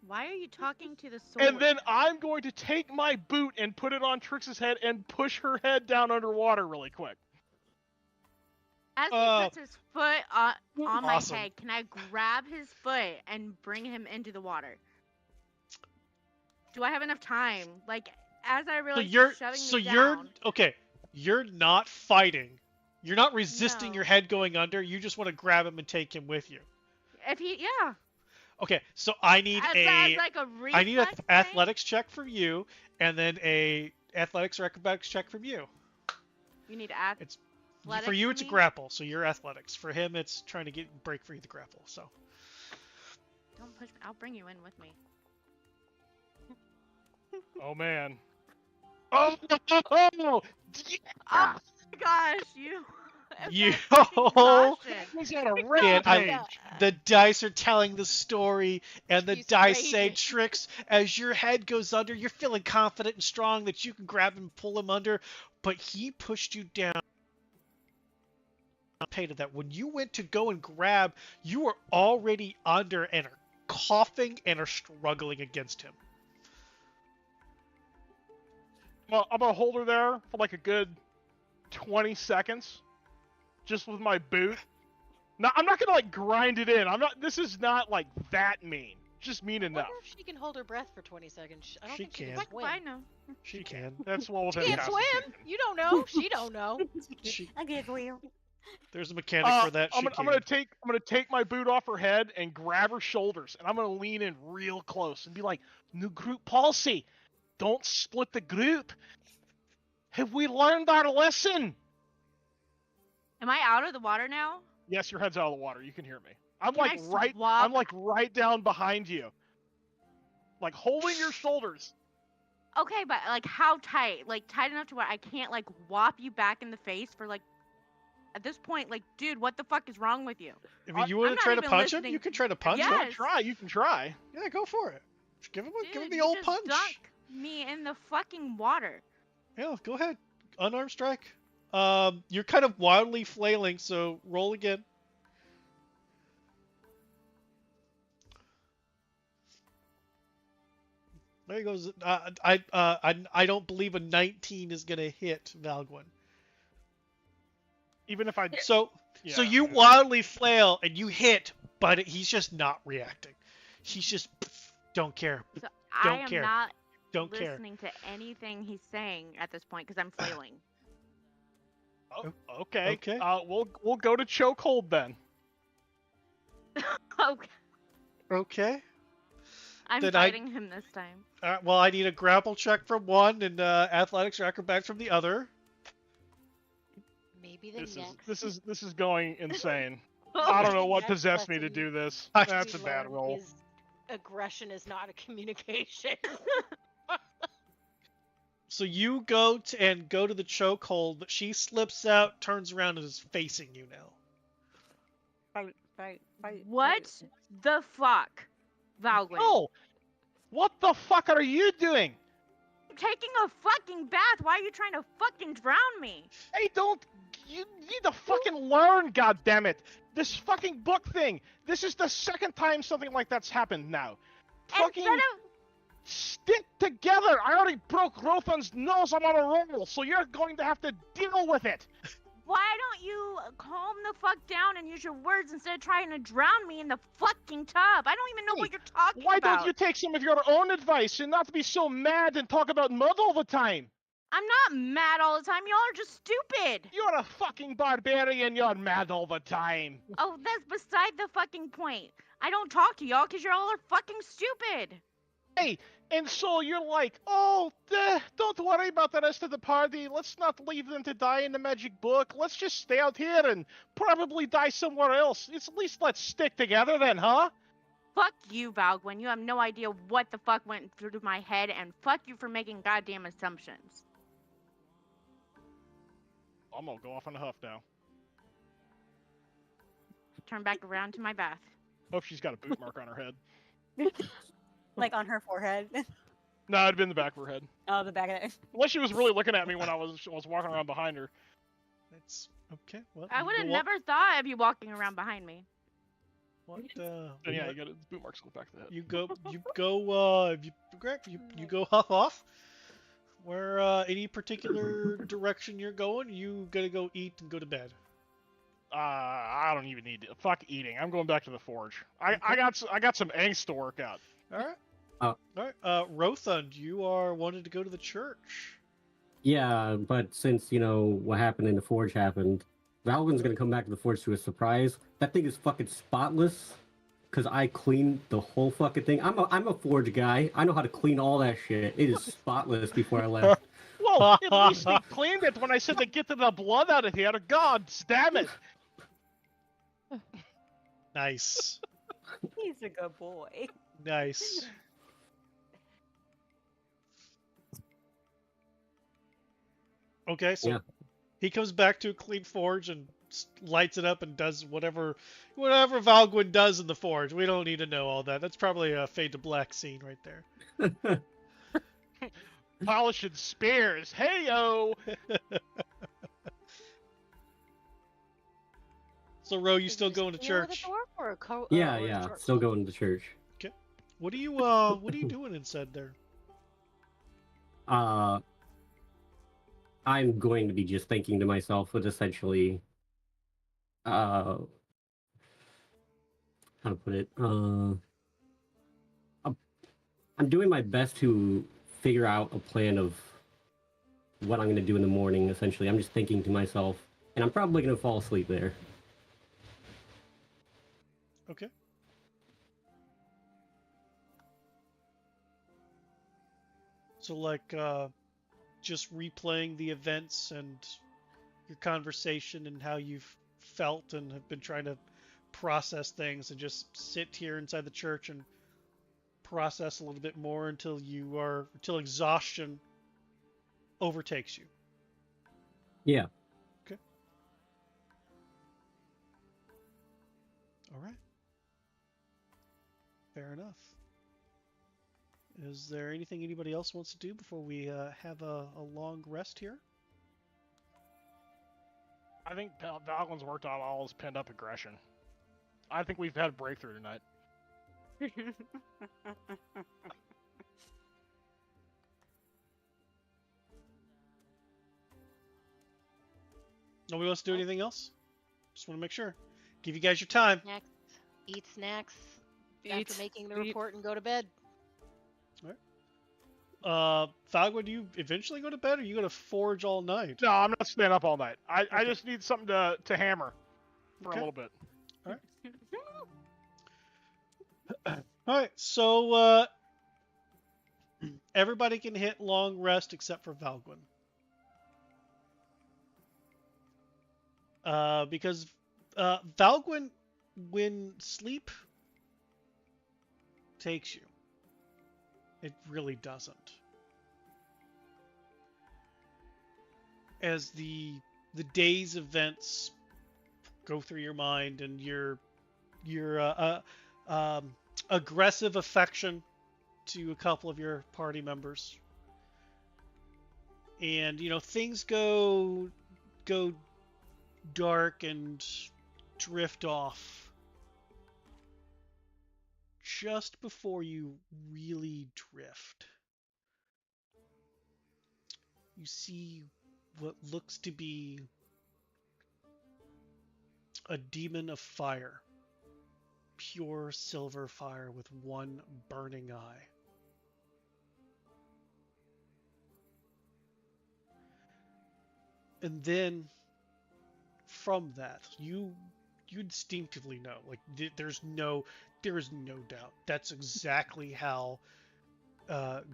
Why are you talking to the sword? And then I'm going to take my boot and put it on Trix's head and push her head down underwater really quick. As he puts his foot on my Awesome. head, can I grab his foot and bring him into the water? Do I have enough time? Like, as I realize he's shoving me down. Okay. You're not fighting. You're not resisting No. your head going under. You just want to grab him and take him with you. If he, yeah. Okay, so I need As like a I need an reflex thing? athletics check from you, and then a athletics or acrobatics check from you. You need It's athletics for you. from It's a me? grapple, so you're athletics. For him, it's trying to break free the grapple. So Don't push me. I'll bring you in with me. Oh man. Oh, yeah! Oh my gosh, you. You Exhaustion. He's on a Man, rampage. the dice are telling the story, and the She's dice say raging. tricks. As your head goes under, you're feeling confident and strong that you can grab him and pull him under, but he pushed you down. Paid that when you went to go and grab, you were already under and are coughing and are struggling against him. Well, I'm gonna hold her there for like a good 20 seconds, just with my boot. No, I'm not gonna like grind it in. I'm not. This is not like that mean. Just mean I enough. wonder if she can hold her breath for 20 seconds. I don't She think she can. can Like, swim. I know. She can. That's well She within can't swim. Constitution. You don't know. She don't know. She, I get real. there's a mechanic for that. I'm gonna take my boot off her head and grab her shoulders, and I'm gonna lean in real close and be like, "New group policy, don't split the group. Have we learned our lesson?" Am I out of the water now? Yes, your head's out of the water. You can hear me. I'm Can I like right. swap? I'm like right down behind you, like holding your shoulders. Okay, but like how tight? Like tight enough to where I can't like whop you back in the face for like. At this point, like, dude, what the fuck is wrong with you? I mean, you want I'm to try not to even punch him? listening. You can try to punch Yes. him. You can try. Yeah, go for it. Give him Dude, the you old just punch. dunk me in the fucking water. Yeah, go ahead. Unarmed strike. You're kind of wildly flailing, so roll again. There he goes. I don't believe a 19 is gonna hit Valguin. Even if I. So Yeah, so you yeah. wildly flail and you hit, but he's just not reacting. He's just don't care. So Don't I am care. not Don't care. listening to anything he's saying at this point because I'm flailing. Oh, okay. Okay. We'll go to chokehold then. Okay. Okay. I'm Then fighting him this time. Well, I need a grapple check from one and athletics or acrobatics from the other. Maybe the This next. this is going insane. I don't know what Next possessed me to lesson do this. I- That's a we bad learned roll. is aggression is not a communication. So you go to the chokehold, but she slips out, turns around, and is facing you now. Fight. What the fuck, Valguin? Oh, what the fuck are you doing? I'm taking a fucking bath. Why are you trying to fucking drown me? Hey, you need to fucking learn, goddammit. This fucking book thing. This is the second time something like that's happened now. Fucking Instead of stick together. I already broke Rothan's nose. I'm on a roll, so you're going to have to deal with it. why don't you calm the fuck down and use your words instead of trying to drown me in the fucking tub? I don't even know what you're talking Why about. don't you take some of your own advice and not be so mad and talk about mud all the time? I'm not mad all the time. Y'all are just stupid. You're a fucking barbarian. You're mad all the time. Oh, that's beside the fucking point. I don't talk to y'all because y'all are fucking stupid. Hey, and so you're like, oh, don't worry about the rest of the party. Let's not leave them to die in the magic book. Let's just stay out here and probably die somewhere else. It's at least let's stick together then, huh? Fuck you, Valguin. You have no idea what the fuck went through my head, and fuck you for making goddamn assumptions. I'm gonna go off on a huff now. Turn back around to my bath. Hope she's got a boot mark on her head. Like on her forehead. No, it'd been the back of her head. Oh, the back of it. Unless she was really looking at me when I was walking around behind her. That's okay. Well, I you would have go up- never thought of you walking around behind me. What? And yeah, you got a boot marks on the back of the head. You go huff off. Where any particular direction you're going, you gotta go eat and go to bed. I don't even need to. Fuck eating. I'm going back to the forge. I got some angst to work out. All right. Oh. All right. Rothund, you are wanted to go to the church. Yeah, but since, what happened in the forge happened, Valvin's gonna come back to the forge to a surprise. That thing is fucking spotless. Cause I cleaned the whole fucking thing. I'm a forge guy. I know how to clean all that shit. It is spotless before I left. Well, at least they cleaned it when I said to get the blood out of here. God damn it. Nice. He's a good boy. Nice. Okay, so Yeah. he comes back to a clean forge and lights it up and does whatever Valgwyn does in the forge. We don't need to know all that. That's probably a fade to black scene right there. Polishing spears. Hey-yo! So, Ro, you Is still it a going to spear with a church? dwarf or a Yeah, or a yeah. short Still sword? going to church. What are you doing inside there? I'm going to be just thinking to myself with essentially, how to put it? I'm doing my best to figure out a plan of what I'm going to do in the morning. Essentially, I'm just thinking to myself, and I'm probably going to fall asleep there. Okay. So, like, just replaying the events and your conversation and how you've felt and have been trying to process things, and just sit here inside the church and process a little bit more until exhaustion overtakes you. Yeah. Okay. All right. Fair enough. Is there anything anybody else wants to do before we have a long rest here? I think Valgwyn's worked out all his pent up aggression. I think we've had a breakthrough tonight. Nobody wants to do anything else? Just want to make sure. Give you guys your time. Snacks. Eat snacks Eat, after making the eat. report and go to bed. Falgwa, do you eventually go to bed, or are you going to forge all night? No, I'm not staying up all night. I Okay. just need something to hammer for Okay. a little bit. All right, so everybody can hit long rest except for Valgwyn. Because Valgwyn, when sleep takes you, it really doesn't. As the day's events go through your mind, and your aggressive affection to a couple of your party members, and things go dark and drift off just before you really drift. You see what looks to be a demon of fire, pure silver fire with one burning eye. And then from that, you instinctively know, like there is no doubt. That's exactly how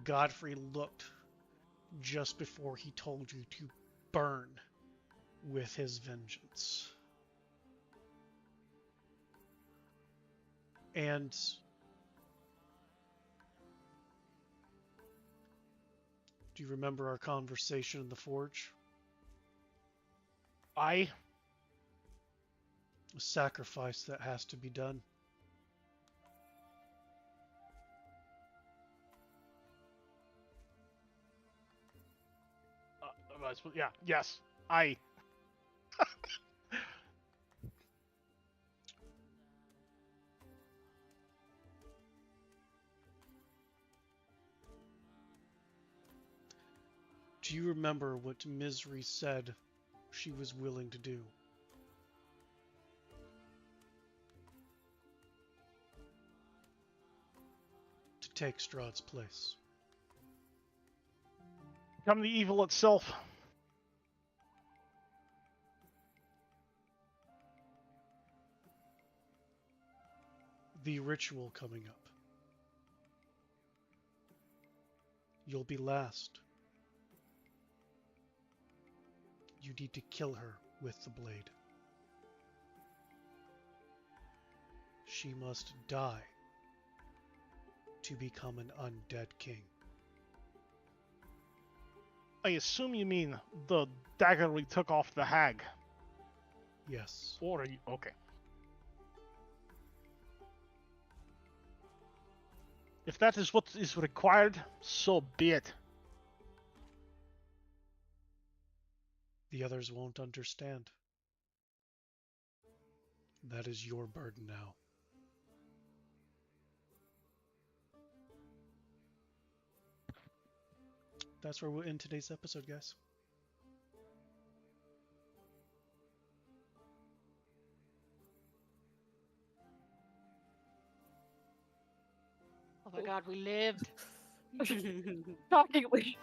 Godfrey looked just before he told you to burn with his vengeance. And do you remember our conversation in the forge? I A sacrifice that has to be done. yeah, yes, I. Do you remember what Misery said she was willing to do? To take Strahd's place. Become the evil itself. The ritual coming up. You'll be last. You need to kill her with the blade. She must die to become an undead king. I assume you mean the dagger we took off the hag. Yes. Or are you okay? If that is what is required, so be it. The others won't understand. That is your burden now. That's where we'll end today's episode, guys. Oh my god, we lived. Shockingly.